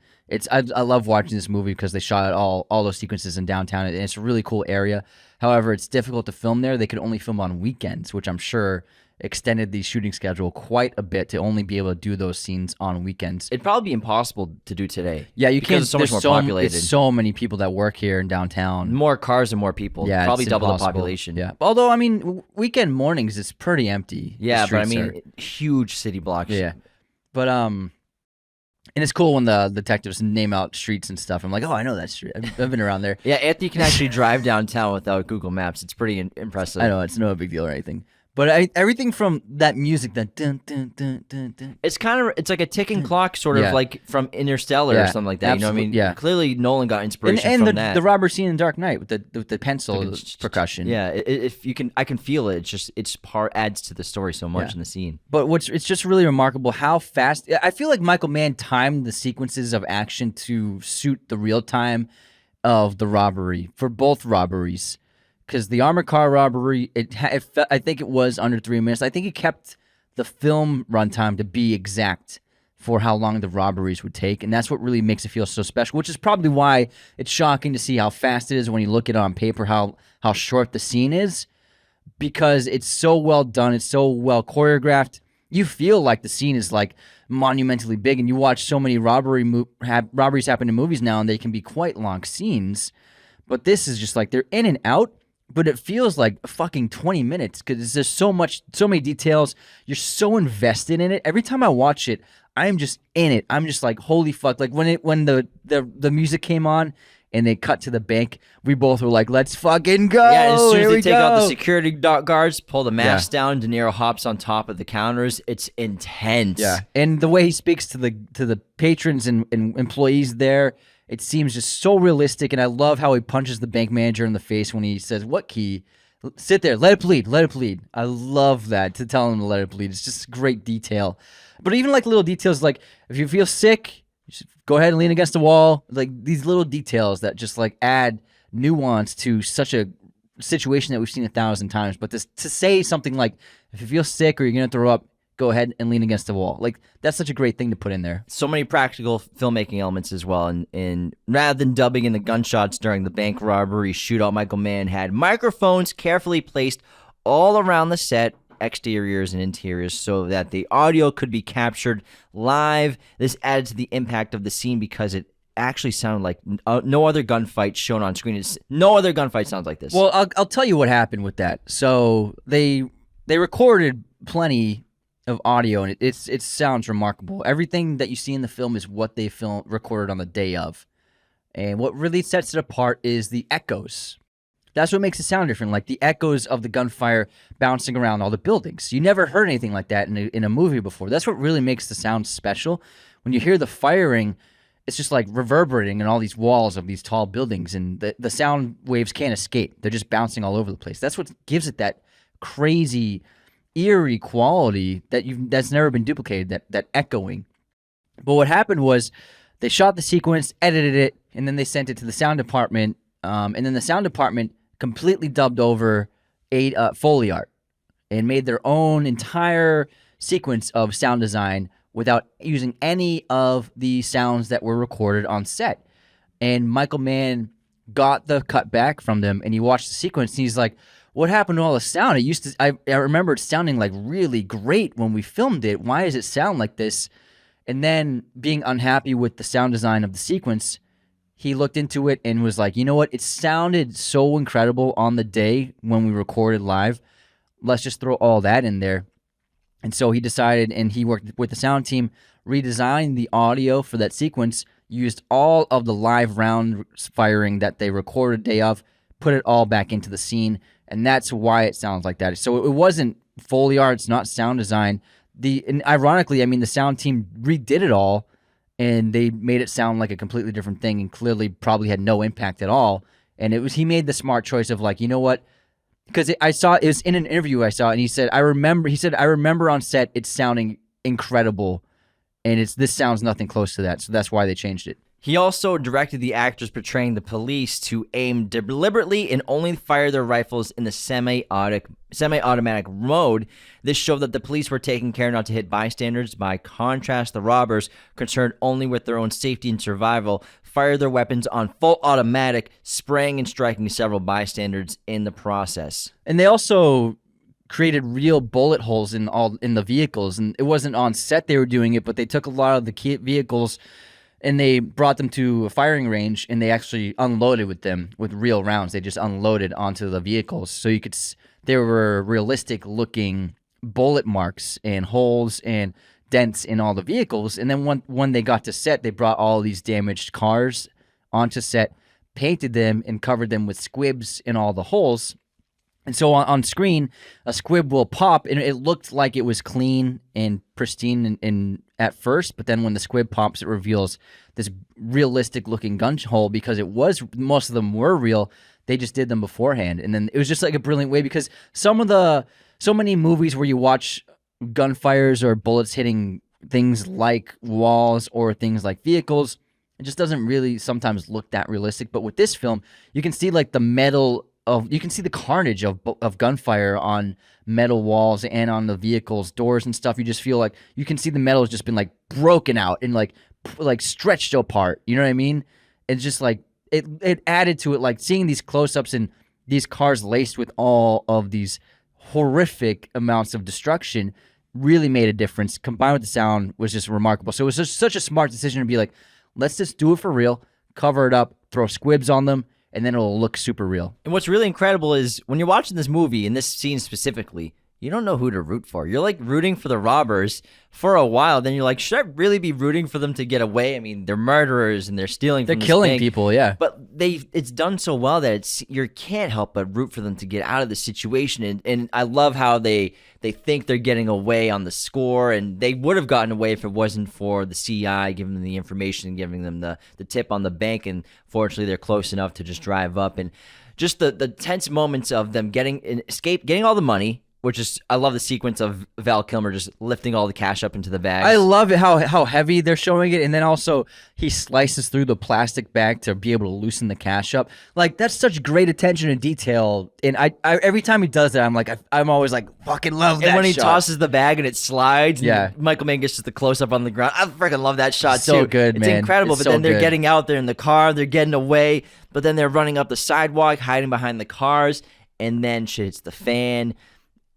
I love watching this movie because they shot all those sequences in downtown, and it's a really cool area. However, it's difficult to film there. They could only film on weekends, which I'm sure extended the shooting schedule quite a bit to only be able to do those scenes on weekends. It'd probably be impossible to do today. Yeah, you because can't. it's so much more populated. There's so many people that work here in downtown. More cars and more people. Yeah, probably it's double the impossible. population. Yeah, although I mean, weekend mornings it's pretty empty. The Yeah, but I streets mean, huge city blocks. yeah, but and it's cool when the detectives name out streets and stuff. I'm like, oh, I know that street. I've been around there. Yeah, Anthony can actually drive downtown without Google Maps. It's pretty impressive. I know it's no big deal or anything. But everything from that music, that dun dun dun dun dun. It's like a ticking clock, sort Yeah. of like from Interstellar or Yeah, something like that. You know what I mean? yeah. Clearly, Nolan got inspiration And from that. the robbery scene in Dark Knight with the pencil percussion. Yeah, if you can, I can feel it. It's part adds to the story so much in the scene. But it's just really remarkable how fast. I feel like Michael Mann timed the sequences of action to suit the real time of the robbery for both robberies. Because the armored car robbery, I think it was under 3 minutes. I think he kept the film runtime to be exact for how long the robberies would take, and that's what really makes it feel so special. Which is probably why it's shocking to see how fast it is when you look at it on paper, how short the scene is, because it's so well done, it's so well choreographed. You feel like the scene is like monumentally big, and you watch so many robberies happen in movies now, and they can be quite long scenes. But this is just like they're in and out. But it feels like fucking 20 minutes because there's so many details. You're so invested in it. Every time I watch it, I am just in it. I'm just like, holy fuck. Like when the music came on and they cut to the bank, we both were like, let's fucking go. Yeah, as soon as Here they we take out the go. security guards, pull the masks down, De Niro hops on top of the counters. It's intense. Yeah. And the way he speaks to the patrons and employees there, it seems just so realistic, and I love how he punches the bank manager in the face when he says, "What key? Sit there, let it bleed, let it bleed." I love that, to tell him to let it bleed. It's just great detail. But even like little details like, if you feel sick, you should go ahead and lean against the wall. Like these little details that just like add nuance to such a situation that we've seen 1,000 times. But to say something like, if you feel sick or you're going to throw up, go ahead and lean against the wall. Like, that's such a great thing to put in there. So many practical filmmaking elements as well. And rather than dubbing in the gunshots during the bank robbery shootout, Michael Mann had microphones carefully placed all around the set, exteriors and interiors, so that the audio could be captured live. This added to the impact of the scene because it actually sounded like no other gunfight shown on screen. No other gunfight sounds like this. Well, I'll tell you what happened with that. So they recorded plenty of audio, and it sounds remarkable. Everything that you see in the film is what they recorded on the day of. And what really sets it apart is the echoes. That's what makes it sound different, like the echoes of the gunfire bouncing around all the buildings. You never heard anything like that in a movie before. That's what really makes the sound special. When you hear the firing, it's just like reverberating in all these walls of these tall buildings, and the sound waves can't escape. They're just bouncing all over the place. That's what gives it that crazy, eerie quality that's never been duplicated, that echoing. But what happened was they shot the sequence, edited it, and then they sent it to the sound department, and then the sound department completely dubbed over Foley art and made their own entire sequence of sound design without using any of the sounds that were recorded on set. And Michael Mann got the cut back from them, and he watched the sequence, and he's like, what happened to all the sound? I remember it sounding like really great when we filmed it. Why does it sound like this? And then, being unhappy with the sound design of the sequence, he looked into it and was like, you know what? It sounded so incredible on the day when we recorded live. Let's just throw all that in there. And so he decided, and he worked with the sound team, redesigned the audio for that sequence, used all of the live round firing that they recorded day of, put it all back into the scene, and that's why it sounds like that. So it wasn't Foley art, it's not sound design. And ironically, I mean, the sound team redid it all, and they made it sound like a completely different thing, and clearly probably had no impact at all. And he made the smart choice of like, you know what? Because it was in an interview I saw, and he said, I remember on set it sounding incredible, and this sounds nothing close to that. So that's why they changed it. He also directed the actors portraying the police to aim deliberately and only fire their rifles in the semi-automatic mode. This showed that the police were taking care not to hit bystanders. By contrast, the robbers, concerned only with their own safety and survival, fired their weapons on full automatic, spraying and striking several bystanders in the process. And they also created real bullet holes in the vehicles, and it wasn't on set they were doing it, but they took a lot of the vehicles and they brought them to a firing range, and they actually unloaded with them with real rounds. They just unloaded onto the vehicles, so there were realistic looking bullet marks and holes and dents in all the vehicles. And then when they got to set, they brought all these damaged cars onto set, painted them, and covered them with squibs in all the holes. And so on screen, a squib will pop, and it looked like it was clean and pristine in at first, but then when the squib pops, it reveals this realistic-looking gun hole because most of them were real. They just did them beforehand, and then it was just like a brilliant way because so many movies where you watch gunfires or bullets hitting things like walls or things like vehicles, it just doesn't really sometimes look that realistic. But with this film, you can see like the metal. You can see the carnage of gunfire on metal walls and on the vehicles, doors and stuff. You just feel like you can see the metal has just been like broken out and like stretched apart. You know what I mean? It's just like it added to it, like seeing these close-ups and these cars laced with all of these horrific amounts of destruction really made a difference. Combined with the sound was just remarkable. So it was just such a smart decision to be like, let's just do it for real, cover it up, throw squibs on them, and then it'll look super real. And what's really incredible is when you're watching this movie, in this scene specifically, you don't know who to root for. You're like rooting for the robbers for a while. Then you're like, should I really be rooting for them to get away? I mean, they're murderers and they're stealing from this killing bank. people, yeah. But it's done so well that you can't help but root for them to get out of the situation. And I love how they think they're getting away on the score, and they would have gotten away if it wasn't for the CI giving them the information, giving them the tip on the bank. And fortunately, they're close enough to just drive up. And just the tense moments of them getting all the money, which is, I love the sequence of Val Kilmer just lifting all the cash up into the bags. I love it how heavy they're showing it, and then also he slices through the plastic bag to be able to loosen the cash up. Like, that's such great attention to detail, and I every time he does that, I'm always like, fucking love that. And when he shot. tosses the bag and it slides, yeah, and Michael Mann gets just the close up on the ground. I freaking love that shot so too. Good, it's man. incredible. It's but then so they're good. getting out there in the car, they're getting away, but then they're running up the sidewalk, hiding behind the cars, and then shit hits the fan.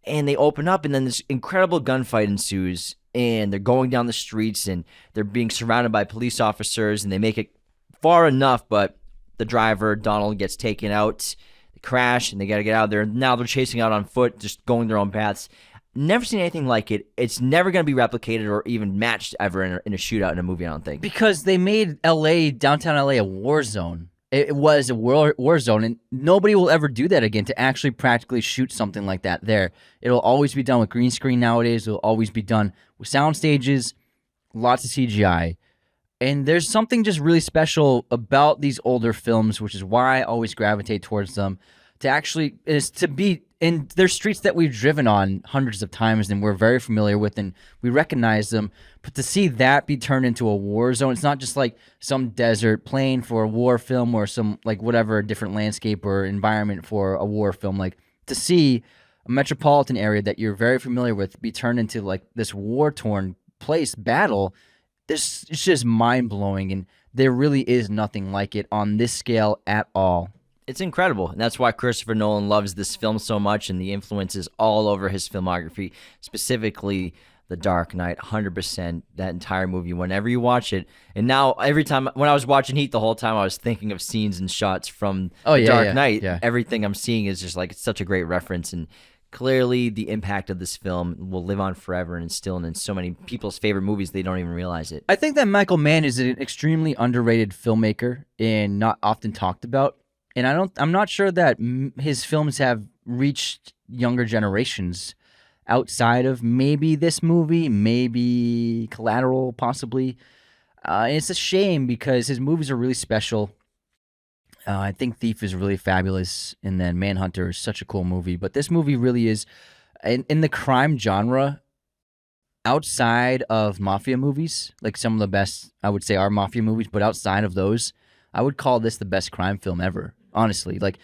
And they open up, and then this incredible gunfight ensues, and they're going down the streets, and they're being surrounded by police officers, and they make it far enough, but the driver, Donald, gets taken out. They crash, and they got to get out of there. Now they're chasing out on foot, just going their own paths. Never seen anything like it. It's never going to be replicated or even matched ever in a shootout in a movie, I don't think. Because they made downtown LA, a war zone. It was a war zone, and nobody will ever do that again to actually practically shoot something like that there. It'll always be done with green screen nowadays. It'll always be done with sound stages, lots of CGI. And there's something just really special about these older films, which is why I always gravitate towards them, to be in their streets that we've driven on hundreds of times and we're very familiar with and we recognize them. But to see that be turned into a war zone, it's not just like some desert plain for a war film or some like whatever different landscape or environment for a war film. Like to see a metropolitan area that you're very familiar with be turned into like this war-torn place battle, it's just mind-blowing, and there really is nothing like it on this scale at all. It's incredible, and that's why Christopher Nolan loves this film so much, and the influence is all over his filmography, specifically The Dark Knight, 100%, that entire movie, whenever you watch it. And now, every time, when I was watching Heat the whole time, I was thinking of scenes and shots from The Dark Knight. Yeah. Everything I'm seeing is just like, it's such a great reference, and clearly the impact of this film will live on forever and instill in so many people's favorite movies they don't even realize it. I think that Michael Mann is an extremely underrated filmmaker and not often talked about. And I'm not sure that his films have reached younger generations outside of maybe this movie, maybe Collateral, possibly. And it's a shame because his movies are really special. I think Thief is really fabulous, and then Manhunter is such a cool movie. But this movie really is, in the crime genre, outside of mafia movies, like some of the best, I would say, are mafia movies, but outside of those, I would call this the best crime film ever. Honestly, like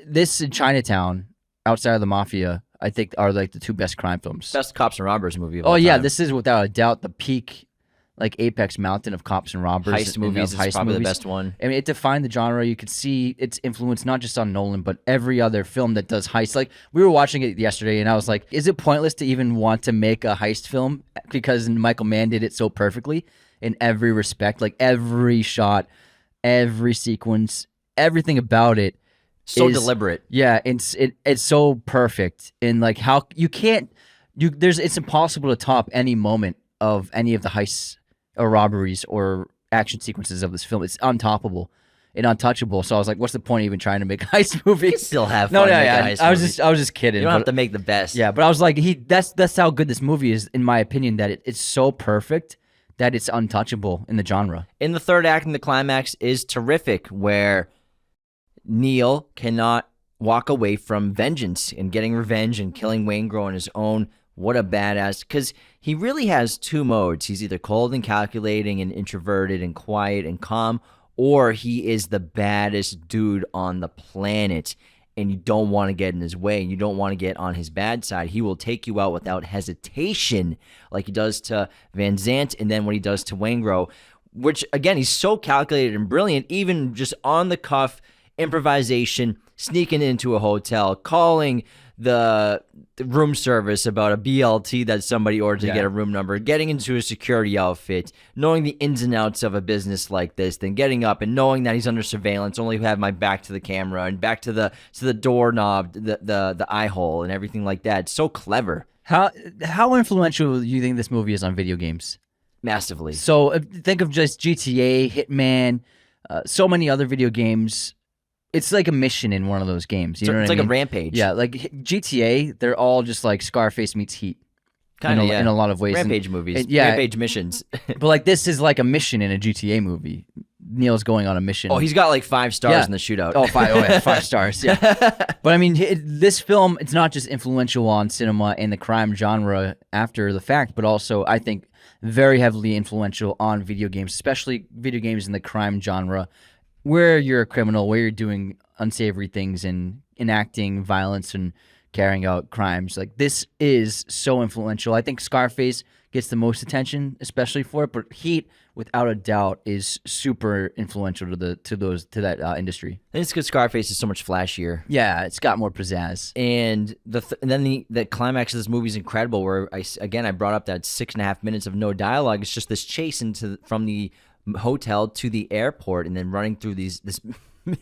this in Chinatown, outside of the mafia, I think are like the two best crime films. Best Cops and Robbers movie of all yeah, time. this is without a doubt the peak, like apex mountain of cops and robbers. Heist movies is probably the best one. I mean, it defined the genre. You could see its influence not just on Nolan, but every other film that does heists. Like we were watching it yesterday, and I was like, is it pointless to even want to make a heist film because Michael Mann did it so perfectly in every respect, like every shot, every sequence. Everything about it so is deliberate. Yeah, it's so perfect. And like how it's impossible to top any moment of any of the heists or robberies or action sequences of this film. It's untoppable. in Untouchable. So I was like, what's the point of even trying to make a heist movie? You still have No, fun. no, make a yeah. heist I was movie. just kidding. You don't but- have to make the best. Yeah, but I was like, that's how good this movie is, in my opinion, that it's so perfect that it's untouchable in the genre. In the third act, and the climax is terrific, where Neil cannot walk away from vengeance and getting revenge and killing Waingro on his own. What a badass. Because he really has two modes. He's either cold and calculating and introverted and quiet and calm, or he is the baddest dude on the planet, and you don't want to get in his way, and you don't want to get on his bad side. He will take you out without hesitation, like he does to Van Zant, and then what he does to Waingro, which, again, he's so calculated and brilliant, even just on the cuff, improvisation, sneaking into a hotel, calling the room service about a BLT that somebody ordered to get a room number, getting into a security outfit, knowing the ins and outs of a business like this, then getting up and knowing that he's under surveillance, only have my back to the camera and back to the doorknob, the eye hole and everything like that. It's so clever. How influential do you think this movie is on video games? Massively. So think of just GTA, Hitman, so many other video games. It's like a mission in one of those games. You know what It's I like mean? a rampage. Yeah, like GTA, they're all just like Scarface meets Heat. Kind of, in a lot of ways. Rampage movies. yeah. Rampage missions. But like this is like a mission in a GTA movie. Neil's going on a mission. Oh, he's got like 5 stars Yeah. in the shootout. Oh, 5, oh, yeah, 5 stars. Yeah. But I mean, this film, it's not just influential on cinema and the crime genre after the fact, but also I think very heavily influential on video games, especially video games in the crime genre, where you're a criminal, where you're doing unsavory things and enacting violence and carrying out crimes. Like, this is so influential. I think Scarface gets the most attention, especially for it, but Heat, without a doubt, is super influential to that industry. I think it's because Scarface is so much flashier. Yeah, it's got more pizzazz. And then the climax of this movie is incredible, where I brought up that 6.5 minutes of no dialogue. It's just this chase from the hotel to the airport, and then running through this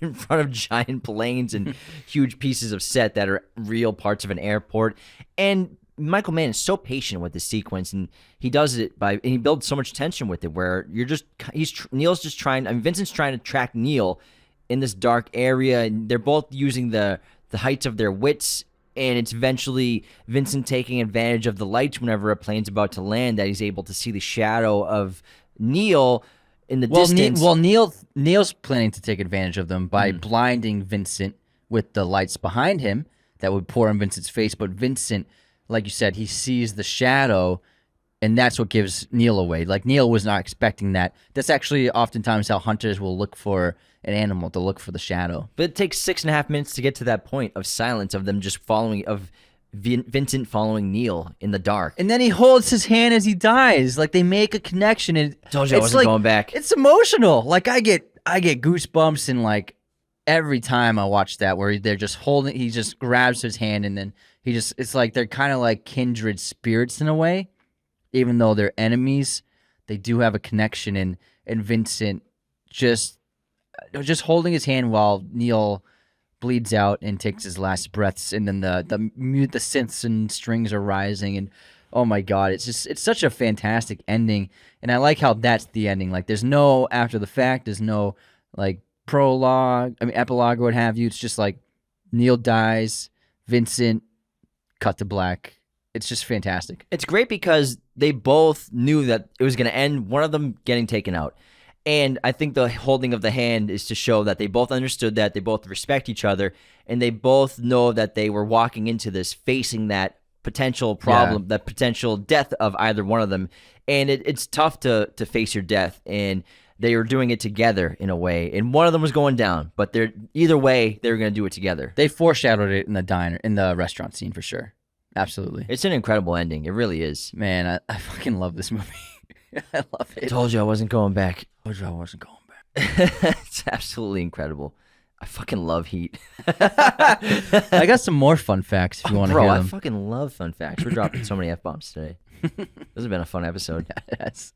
in front of giant planes and huge pieces of set that are real parts of an airport. And Michael Mann is so patient with the sequence, and he does it and he builds so much tension with it, where Neil's just trying, Vincent's trying to track Neil in this dark area, and they're both using the heights of their wits, and it's eventually Vincent taking advantage of the lights whenever a plane's about to land, that he's able to see the shadow of Neil in the distance. Neil's planning to take advantage of them by blinding Vincent with the lights behind him that would pour on Vincent's face. But Vincent, like you said, he sees the shadow, and that's what gives Neil away. Like, Neil was not expecting that. That's actually oftentimes how hunters will look for an animal, to look for the shadow. But it takes 6.5 minutes to get to that point of silence, of them just Vincent following Neil in the dark. And then he holds his hand as he dies. Like, they make a connection. And Told you I wasn't going back. It's emotional. Like, I get goosebumps, and like every time I watch that, where they're just holding, he just grabs his hand, and then it's like they're kind of like kindred spirits in a way. Even though they're enemies, they do have a connection. And Vincent just holding his hand while Neil bleeds out and takes his last breaths, and then the synths and strings are rising, and oh my god, it's such a fantastic ending. And I like how that's the ending. Like, there's no after the fact, there's no like epilogue or what have you. It's just like Neil dies, Vincent, cut to black. It's just fantastic. It's great because they both knew that it was going to end, one of them getting taken out. And I think the holding of the hand is to show that they both understood that, they both respect each other, and they both know that they were walking into this facing that potential problem, that potential death of either one of them. And it's tough to face your death, and they were doing it together in a way. And one of them was going down, but either way, they were going to do it together. They foreshadowed it in the restaurant scene for sure. Absolutely. It's an incredible ending. It really is. Man, I fucking love this movie. I love it. I told you I wasn't going back. I wasn't going back. It's absolutely incredible. I fucking love Heat. I got some more fun facts if you want to hear Bro, I them. fucking love fun facts. We're dropping so many F-bombs today. This has been a fun episode. Yes.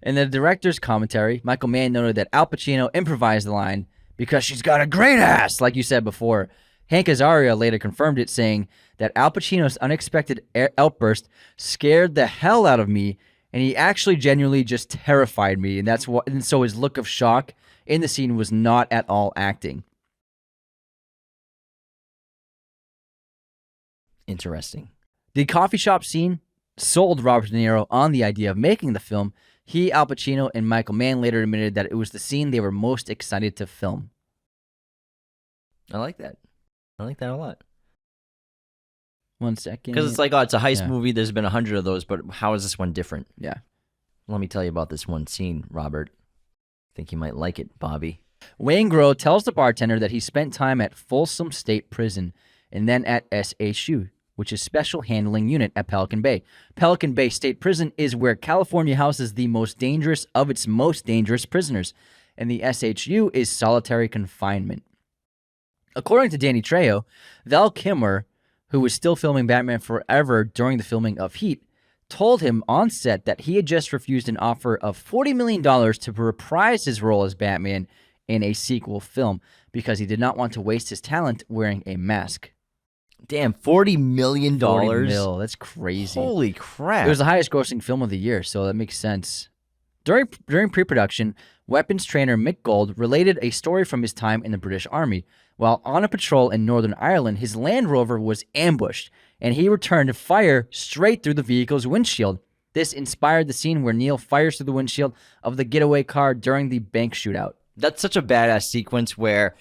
In the director's commentary, Michael Mann noted that Al Pacino improvised the line because she's got a great ass, like you said before. Hank Azaria later confirmed it, saying that Al Pacino's unexpected outburst scared the hell out of me, and he actually genuinely just terrified me. And so his look of shock in the scene was not at all acting. Interesting. The coffee shop scene sold Robert De Niro on the idea of making the film. He, Al Pacino, and Michael Mann later admitted that it was the scene they were most excited to film. I like that. I like that a lot. 1 second. Because it's like, oh, it's a heist movie. There's been 100 of those, but how is this one different? Yeah. Let me tell you about this one scene, Robert. I think you might like it, Bobby. Wayne Grow tells the bartender that he spent time at Folsom State Prison and then at SHU, which is Special Handling Unit at Pelican Bay. Pelican Bay State Prison is where California houses the most dangerous of its most dangerous prisoners, and the SHU is solitary confinement. According to Danny Trejo, Val Kilmer, who was still filming Batman Forever during the filming of Heat, told him on set that he had just refused an offer of $40 million to reprise his role as Batman in a sequel film because he did not want to waste his talent wearing a mask. Damn, $40 million? 40 mil, that's crazy. Holy crap. It was the highest grossing film of the year, so that makes sense. During pre-production, weapons trainer Mick Gold related a story from his time in the British Army. While on a patrol in Northern Ireland, his Land Rover was ambushed, and he returned fire straight through the vehicle's windshield. This inspired the scene where Neil fires through the windshield of the getaway car during the bank shootout. That's such a badass sequence where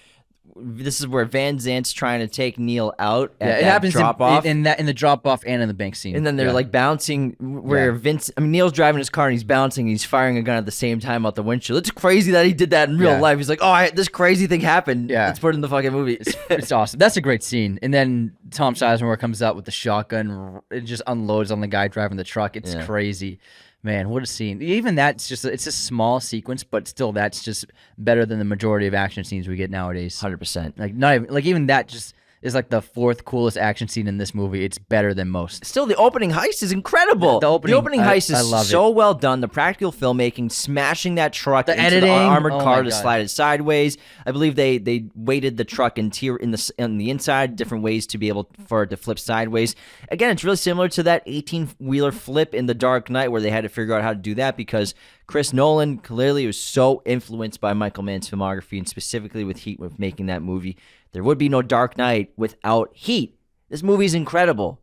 this is where Van Zant's trying to take Neil out at it happens drop off. in the drop off and in the bank scene. And then they're like bouncing where Neil's driving his car and he's bouncing and he's firing a gun at the same time out the windshield. It's crazy that he did that in real life. He's like, oh, this crazy thing happened. Yeah. Let's put it in the fucking movie. It's awesome. That's a great scene. And then Tom Sizemore comes out with the shotgun. It just unloads on the guy driving the truck. It's crazy. Man, what a scene. Even that's just, it's a small sequence, but still that's just better than the majority of action scenes we get nowadays. 100%. Like, not even, like, even that just is like the fourth coolest action scene in this movie. It's better than most. Still, the opening heist is incredible. The opening heist is so well done. The practical filmmaking, smashing that truck into editing, the armored car to slide it sideways. I believe they weighted the truck in the inside different ways to be able for it to flip sideways. Again, it's really similar to that 18-wheeler flip in The Dark Knight where they had to figure out how to do that because Chris Nolan clearly was so influenced by Michael Mann's filmography and specifically with Heat with making that movie. There would be no Dark Knight without Heat. This movie is incredible.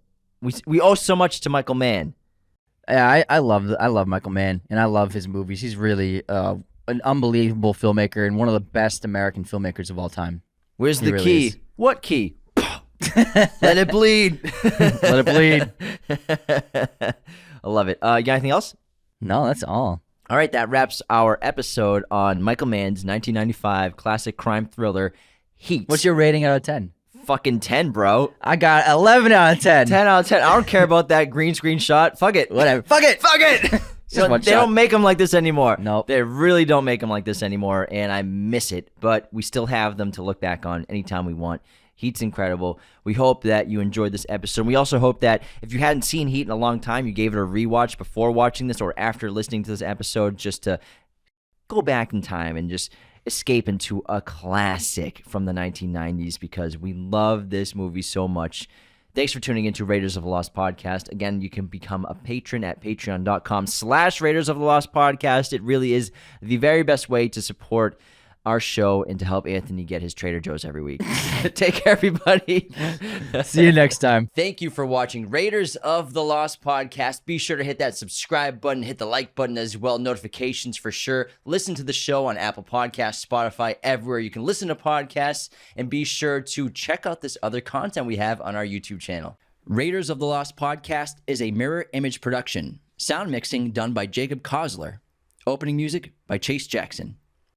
We owe so much to Michael Mann. Yeah, I love Michael Mann, and I love his movies. He's really an unbelievable filmmaker and one of the best American filmmakers of all time. Where's the key? Is. What key? Let it bleed. Let it bleed. I love it. You got anything else? No, that's all. All right, that wraps our episode on Michael Mann's 1995 classic crime thriller, Heat. What's your rating out of 10? Fucking 10, bro. I got 11 out of 10. 10 out of 10. I don't care about that green screen shot. Fuck it. Whatever. Fuck it. They don't make them like this anymore. Nope. They really don't make them like this anymore, and I miss it. But we still have them to look back on anytime we want. Heat's incredible. We hope that you enjoyed this episode. We also hope that if you hadn't seen Heat in a long time, you gave it a rewatch before watching this or after listening to this episode just to go back in time and just escape into a classic from the 1990s because we love this movie so much. Thanks for tuning into Raiders of the Lost Podcast. Again, you can become a patron at patreon.com/Raiders of the Lost Podcast. It really is the very best way to support our show and to help Anthony get his Trader Joe's every week. Take care, everybody. See you next time. Thank you for watching Raiders of the Lost Podcast. Be sure to hit that subscribe button, hit the like button as well, notifications for sure. Listen to the show on Apple Podcasts, Spotify, everywhere you can listen to podcasts, and be sure to check out this other content we have on our YouTube channel. Raiders of the Lost Podcast is a mirror image production. Sound mixing done by Jacob Kossler. Opening music by Chase Jackson.